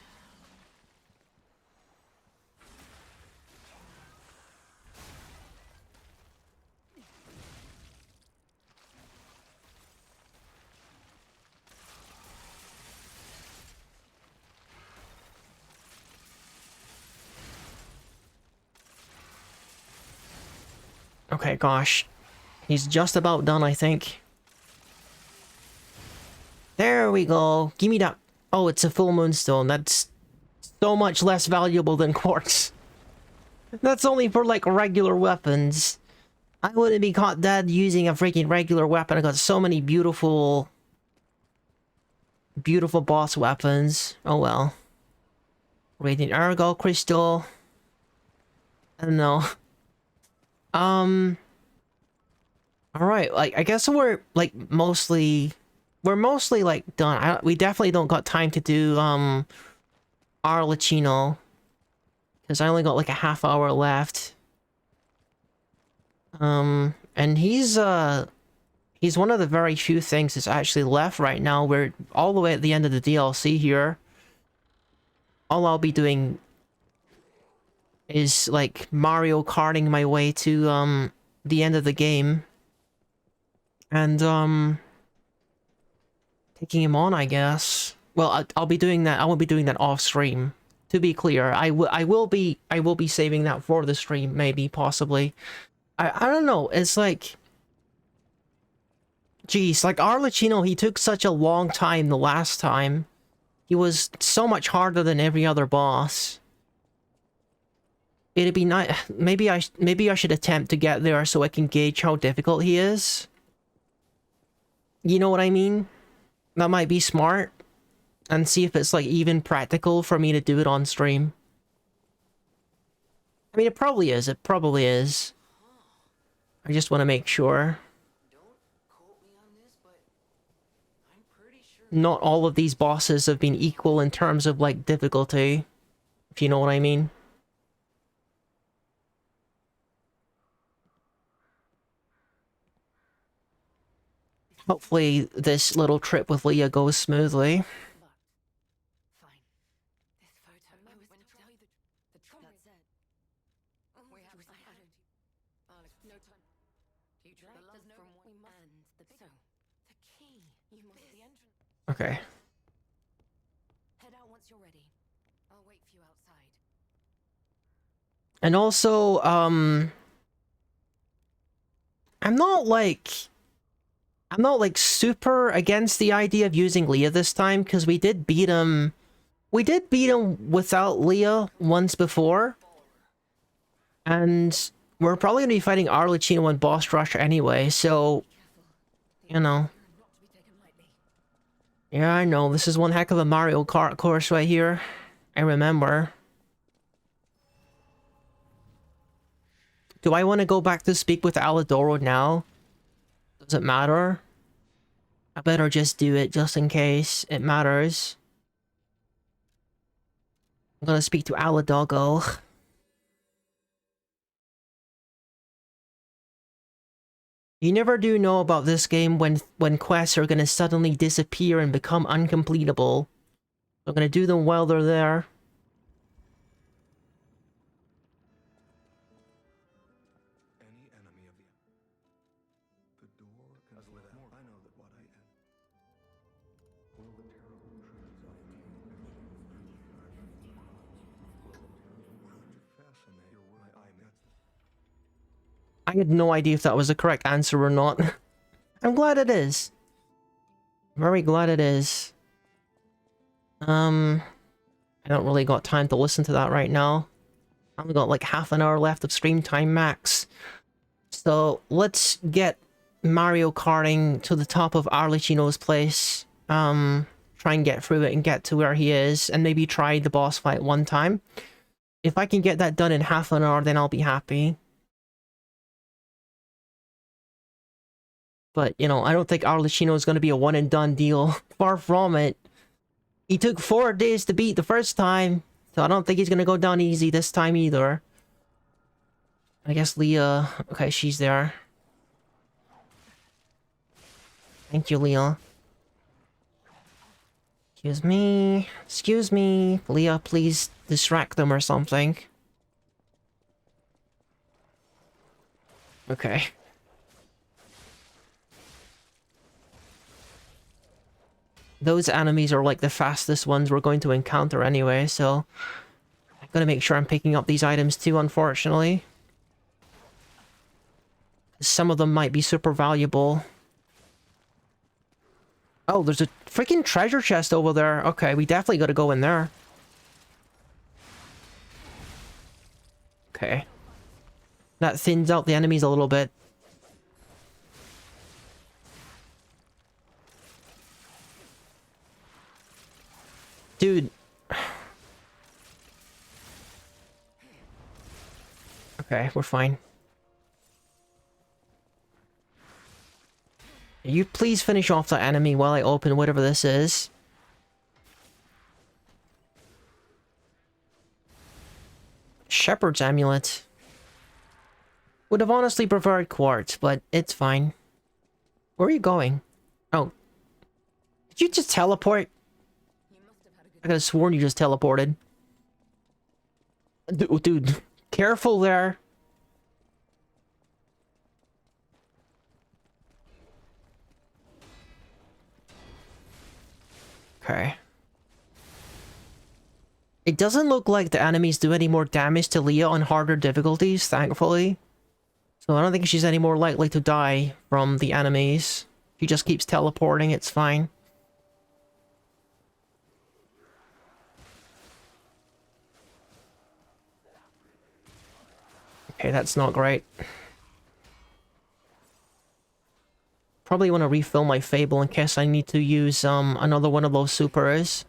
Okay, gosh. He's just about done, I think. There we go. Give me that. Oh, it's a full moonstone. That's so much less valuable than quartz. That's only for like regular weapons. I wouldn't be caught dead using a freaking regular weapon. I got so many beautiful boss weapons. Oh well. Radiant Argol Crystal. I don't know. Alright, like, I guess we're, like, mostly like, done. We definitely don't got time to do, Arlecchino. Because I only got, like, a half hour left. And he's one of the very few things that's actually left right now. We're all the way at the end of the DLC here. All I'll be doing is, like, Mario Karting my way to, the end of the game. And, taking him on, I guess. Well, I'll be doing that. I won't be doing that off stream. To be clear, I will be saving that for the stream, maybe, possibly. I don't know. It's like, geez, like Arlecchino, he took such a long time the last time. He was so much harder than every other boss. It'd be nice. Maybe I should attempt to get there so I can gauge how difficult he is. You know what I mean? That might be smart. And see if it's, like, even practical for me to do it on stream. I mean, it probably is. It probably is. I just want to make sure. Not all of these bosses have been equal in terms of, like, difficulty. If you know what I mean. Hopefully this little trip with Leah goes smoothly. Fine. This photo. I was to tell you the truth. That's it. We have I had no time. You tried. There's no from we must. And the key. You must the entrance. Okay. Head out once you're ready. I'll wait for you outside. And also, I'm not like super against the idea of using Leah this time, because we did beat him without Leah once before. And we're probably gonna be fighting Arlecchino and Boss Rush anyway, so, you know. Yeah, I know, this is one heck of a Mario Kart course right here. I remember. Do I want to go back to speak with Alidoro now? Does it matter? I better just do it, just in case it matters. I'm gonna speak to Alidogo. You never do know about this game when quests are gonna suddenly disappear and become uncompletable. I'm gonna do them while they're there. Any enemy of the door can with more. I know that what I am. Will the terrible truths I am fascinate your way? I had no idea if that was the correct answer or not. I'm glad it is. Very glad it is. I don't really got time to listen to that right now. I only got like half an hour left of stream time max. So let's get Mario Karting to the top of Arlecchino's place. Try and get through it and get to where he is, and maybe try the boss fight one time. If I can get that done in half an hour, then I'll be happy. But, you know, I don't think Arlecchino is going to be a one and done deal. Far from it. He took 4 days to beat the first time, so I don't think he's going to go down easy this time either. I guess Leah... Okay, she's there. Thank you, Leah. Excuse me. Excuse me. Leah, please distract them or something. Okay. Those enemies are like the fastest ones we're going to encounter anyway, so... I'm gonna make sure I'm picking up these items too, unfortunately. Some of them might be super valuable. Oh, there's a freaking treasure chest over there. Okay, we definitely gotta go in there. Okay. That thins out the enemies a little bit. Dude. Okay, we're fine. You please finish off that enemy while I open whatever this is. Shepherd's Amulet. Would have honestly preferred Quartz, but it's fine. Where are you going? Oh. Did you just teleport? I could have sworn you just teleported. Dude, careful there. Okay. It doesn't look like the enemies do any more damage to Leah on harder difficulties, thankfully. So I don't think she's any more likely to die from the enemies. She just keeps teleporting, it's fine. Okay, that's not great. Probably want to refill my Fable in case I need to use another one of those supers.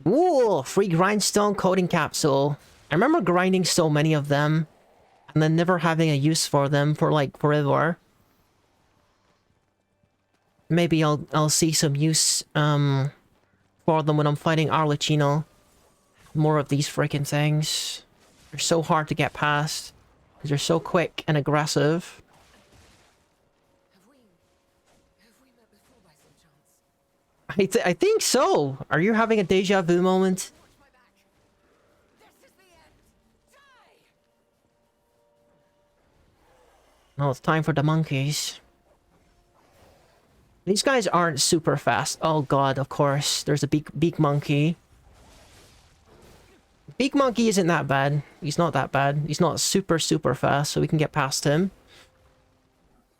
Ooh, free grindstone coating capsule. I remember grinding so many of them and then never having a use for them for like forever. Maybe I'll see some use for them when I'm fighting Arlecchino. More of these freaking things. They're so hard to get past because they're so quick and aggressive. Have we met before by some chance? I think so. Are you having a deja vu moment? Watch my back. This is the end. Die! No, it's time for the monkeys. These guys aren't super fast. Oh god, of course. There's a beak monkey. Beak monkey isn't that bad. He's not that bad. He's not super fast, so we can get past him.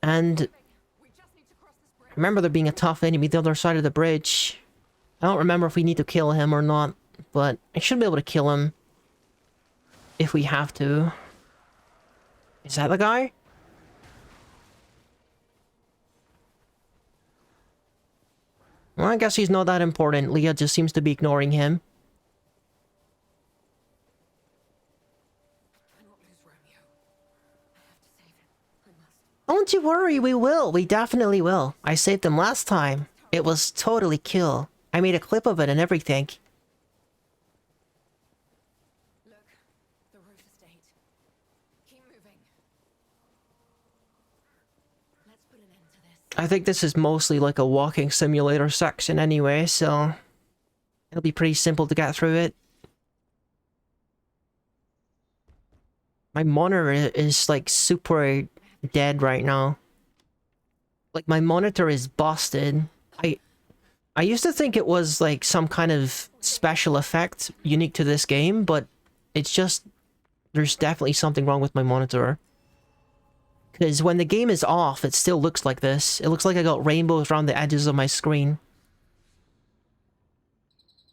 And We just need to cross this bridge. remember there being a tough enemy the other side of the bridge. I don't remember if we need to kill him or not, but I should be able to kill him if we have to. Is that the guy? Well, I guess he's not that important. Leah just seems to be ignoring him. Cannot lose Romeo. I have to save him. I must. Don't you worry, we will. We definitely will. I saved him last time. It was totally cool. I made a clip of it and everything. Look, the roof estate. Keep moving. Let's put an end to this. I think this is mostly like a walking simulator section anyway, so it'll be pretty simple to get through it. My monitor is like super dead right now. Like my monitor is busted. I used to think it was like some kind of special effect unique to this game, but it's just there's definitely something wrong with my monitor. Because when the game is off, it still looks like this. It looks like I got rainbows around the edges of my screen.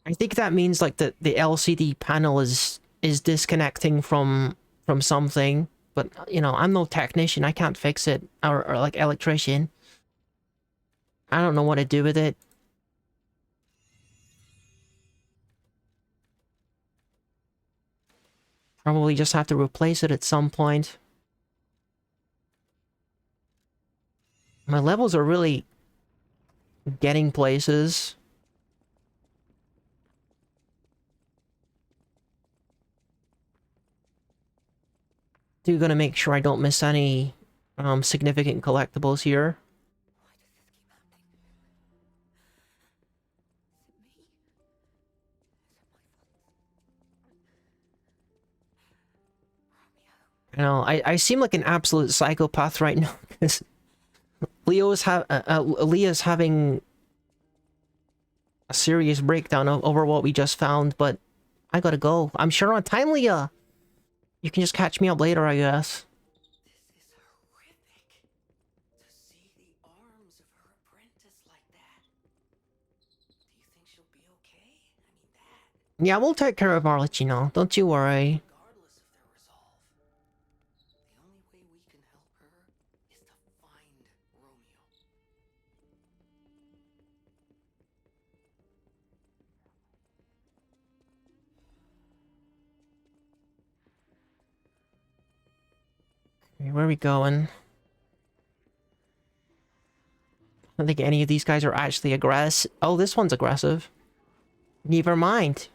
I think that means like the LCD panel is disconnecting from something. But, you know, I'm no technician. I can't fix it. Or like electrician. I don't know what to do with it. Probably just have to replace it at some point. My levels are really getting places. Do gonna make sure I don't miss any significant collectibles here. Why does this keep happening? Is it my fault? Romeo. You know, I seem like an absolute psychopath right now because Leah's having a serious breakdown over what we just found, but I gotta go. I'm sure on time, Leah. You can just catch me up later, I guess. This is horrific. To see the arms of her apprentice like that. Do you think she'll be okay? I mean, that, Yeah, we'll take care of Arlecchino. Don't you worry. regardless of their resolve. The only way we can help her is to find Romeo. Okay, where are we going? I don't think any of these guys are actually aggressive. Oh, this one's aggressive. Never mind.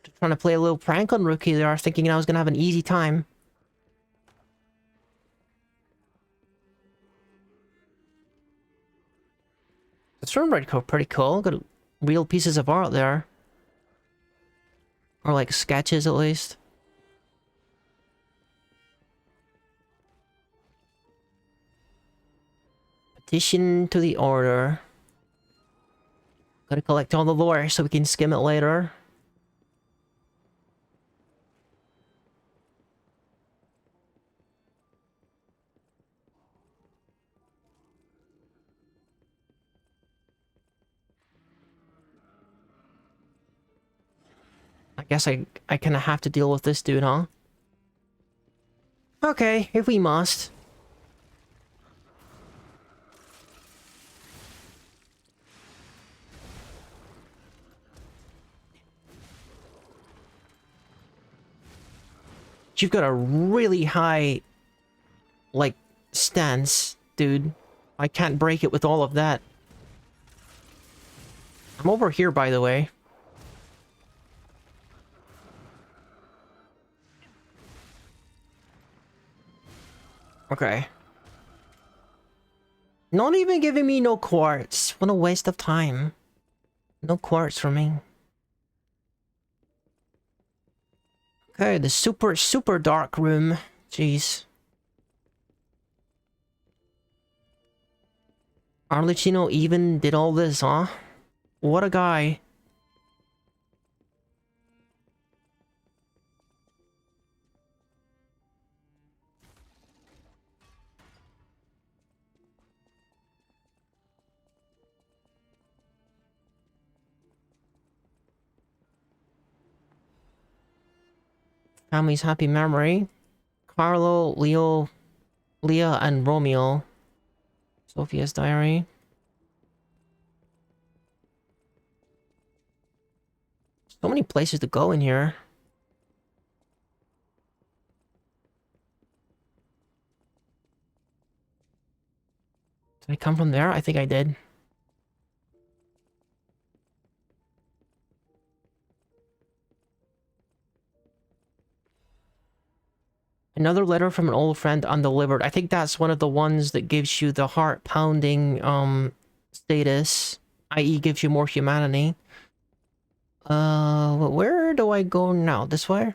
Just trying to play a little prank on Rookie there, thinking I was gonna have an easy time. This room pretty cool. Got real pieces of art there. Or like sketches at least. Petition to the order. Gotta collect all the lore so we can skim it later. I guess I kinda have to deal with this dude, huh? Okay, if we must. You've got a really high, like, stance, dude. I can't break it with all of that. I'm over here, by the way. Okay. Not even giving me no quartz. What a waste of time. No quartz for me. Okay, the super dark room. Jeez. Arlecchino even did all this, huh? What a guy. Family's happy memory. Carlo, Leo, Leah, and Romeo. Sophia's diary. So many places to go in here. Did I come from there? I think I did. Another letter from an old friend undelivered. I think that's one of the ones that gives you the heart-pounding, status. I.e. gives you more humanity. Where do I go now? This way?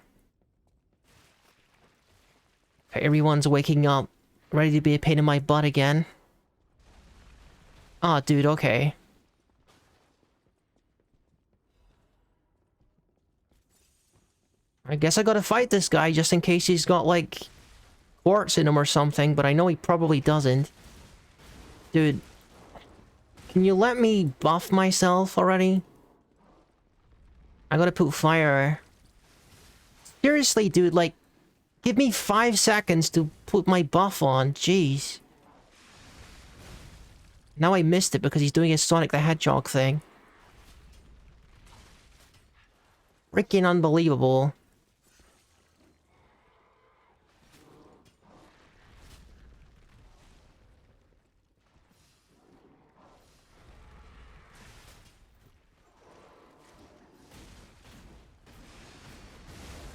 Okay, everyone's waking up. Ready to be a pain in my butt again. Ah, dude, okay. I guess I gotta fight this guy just in case he's got, like, quartz in him or something, but I know he probably doesn't. Dude. Can you let me buff myself already? I gotta put fire. Seriously, dude, like, give me 5 seconds to put my buff on. Jeez. Now I missed it because he's doing his Sonic the Hedgehog thing. Freaking unbelievable.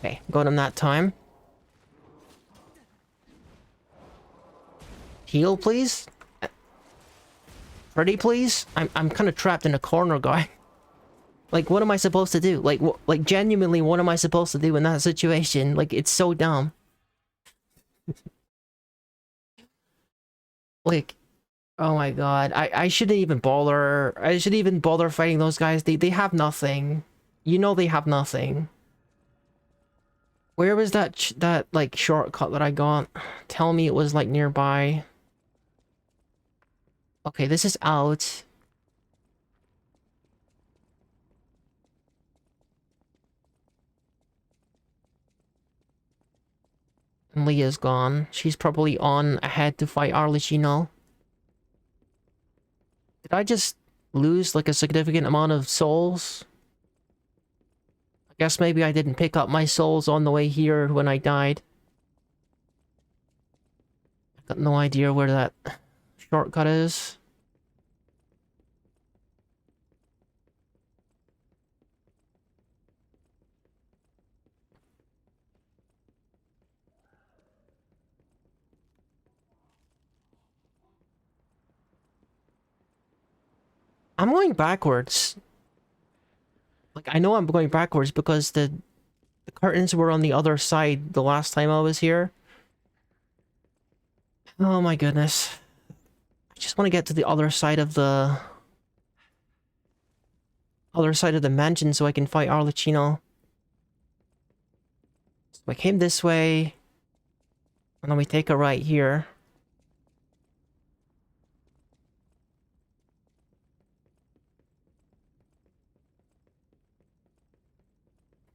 Okay, got him that time. Heal, please? Ready, please? I'm kind of trapped in a corner, guy. Like, what am I supposed to do? Like, genuinely, what am I supposed to do in that situation? Like, it's so dumb. Like, oh my god. I shouldn't even bother. I shouldn't even bother fighting those guys. They have nothing. You know they have nothing. Where was that like shortcut that I got? Tell me it was like nearby. Okay, this is out. And Leah's gone. She's probably on ahead to fight Arlecchino. Did I just lose like a significant amount of souls? I guess maybe I didn't pick up my souls on the way here when I died. Got no idea where that shortcut is. I'm going backwards. Like, I know I'm going backwards because the curtains were on the other side the last time I was here. Oh my goodness. I just want to get to the other side of the... other side of the mansion so I can fight Arlecchino. So I came this way. And then we take a right here.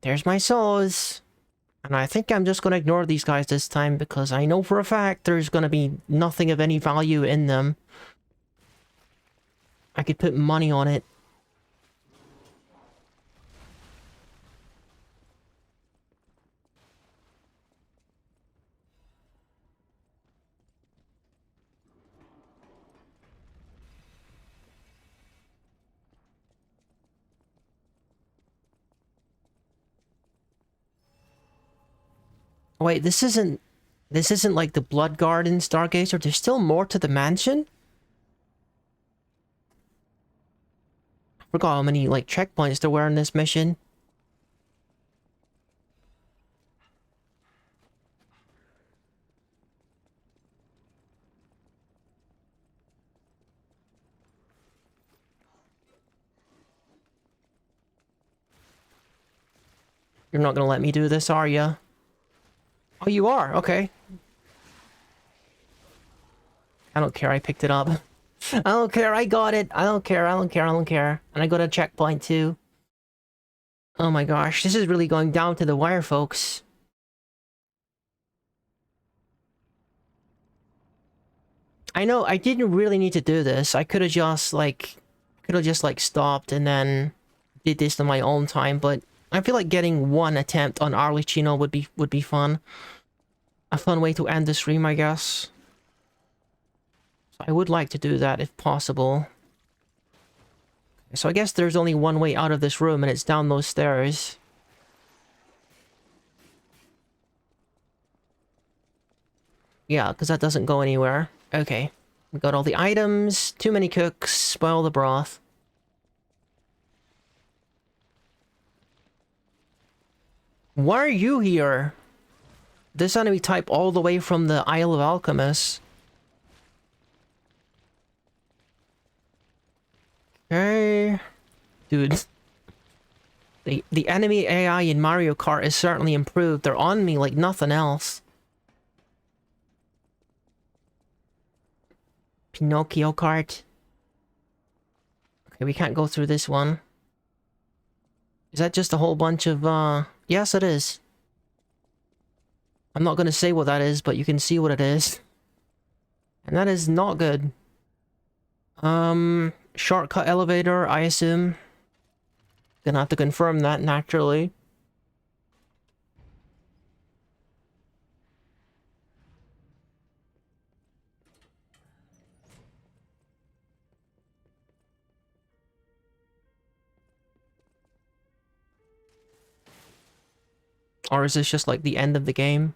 There's my souls. And I think I'm just gonna ignore these guys this time because I know for a fact there's gonna be nothing of any value in them. I could put money on it. Wait, this isn't like the Blood Garden Stargazer. There's still more to the mansion? I forgot how many, like, checkpoints there were in this mission. You're not gonna let me do this, are ya? Oh, you are? Okay. I don't care, I picked it up. I don't care, I got it! I don't care, I don't care, I don't care. And I got a checkpoint too. Oh my gosh, this is really going down to the wire, folks. I know, I didn't really need to do this. I could have just, like... stopped and then... did this in my own time, but... I feel like getting one attempt on Arlecchino would be fun. A fun way to end the stream, I guess. So I would like to do that if possible. So I guess there's only one way out of this room and it's down those stairs. Yeah, because that doesn't go anywhere. Okay. We got all the items. Too many cooks. Spoil the broth. Why are you here? This enemy type all the way from the Isle of Alchemists. Okay. Dude. The enemy AI in Mario Kart is certainly improved. They're on me like nothing else. Pinocchio Kart. Okay, we can't go through this one. Is that just a whole bunch of, Yes, it is. I'm not gonna say what that is, but you can see what it is. And that is not good. Shortcut elevator, I assume. Gonna have to confirm that, naturally. Or is this just like the end of the game?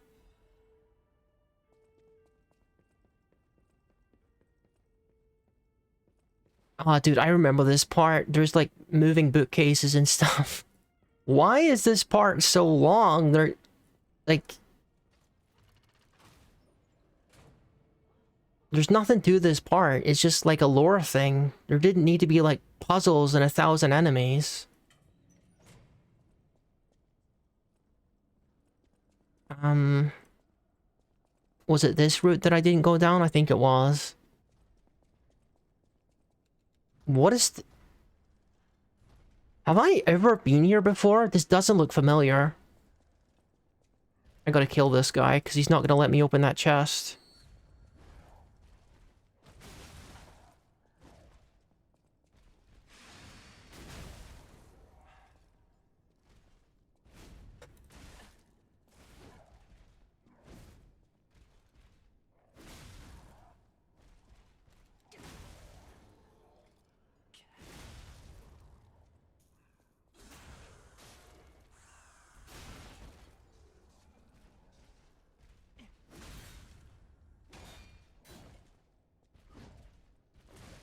Ah, dude, I remember this part. There's like moving bookcases and stuff. Why is this part so long? They're like... There's nothing to this part. It's just like a lore thing. There didn't need to be like puzzles and 1,000 enemies. Was it this route that I didn't go down? I think it was. What is... Have I ever been here before? This doesn't look familiar. I gotta kill this guy, because he's not gonna let me open that chest.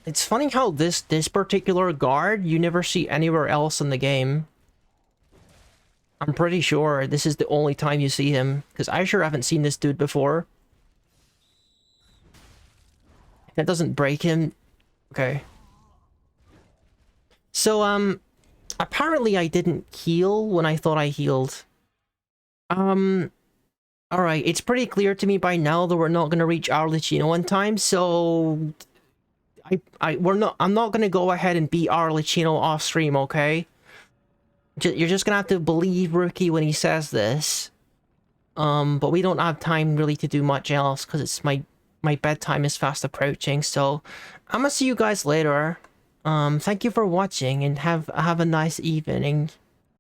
It's funny how this particular guard you never see anywhere else in the game. I'm pretty sure this is the only time you see him, because I sure haven't seen this dude before. That doesn't break him. Okay. So, apparently I didn't heal when I thought I healed. Alright, it's pretty clear to me by now that we're not gonna reach Arlecchino in time, so... I'm not gonna go ahead and beat Arlecchino off stream, okay? You're just gonna have to believe Rookie when he says this. But we don't have time really to do much else, because it's my bedtime is fast approaching, so... I'm gonna see you guys later. Thank you for watching, and have a nice evening.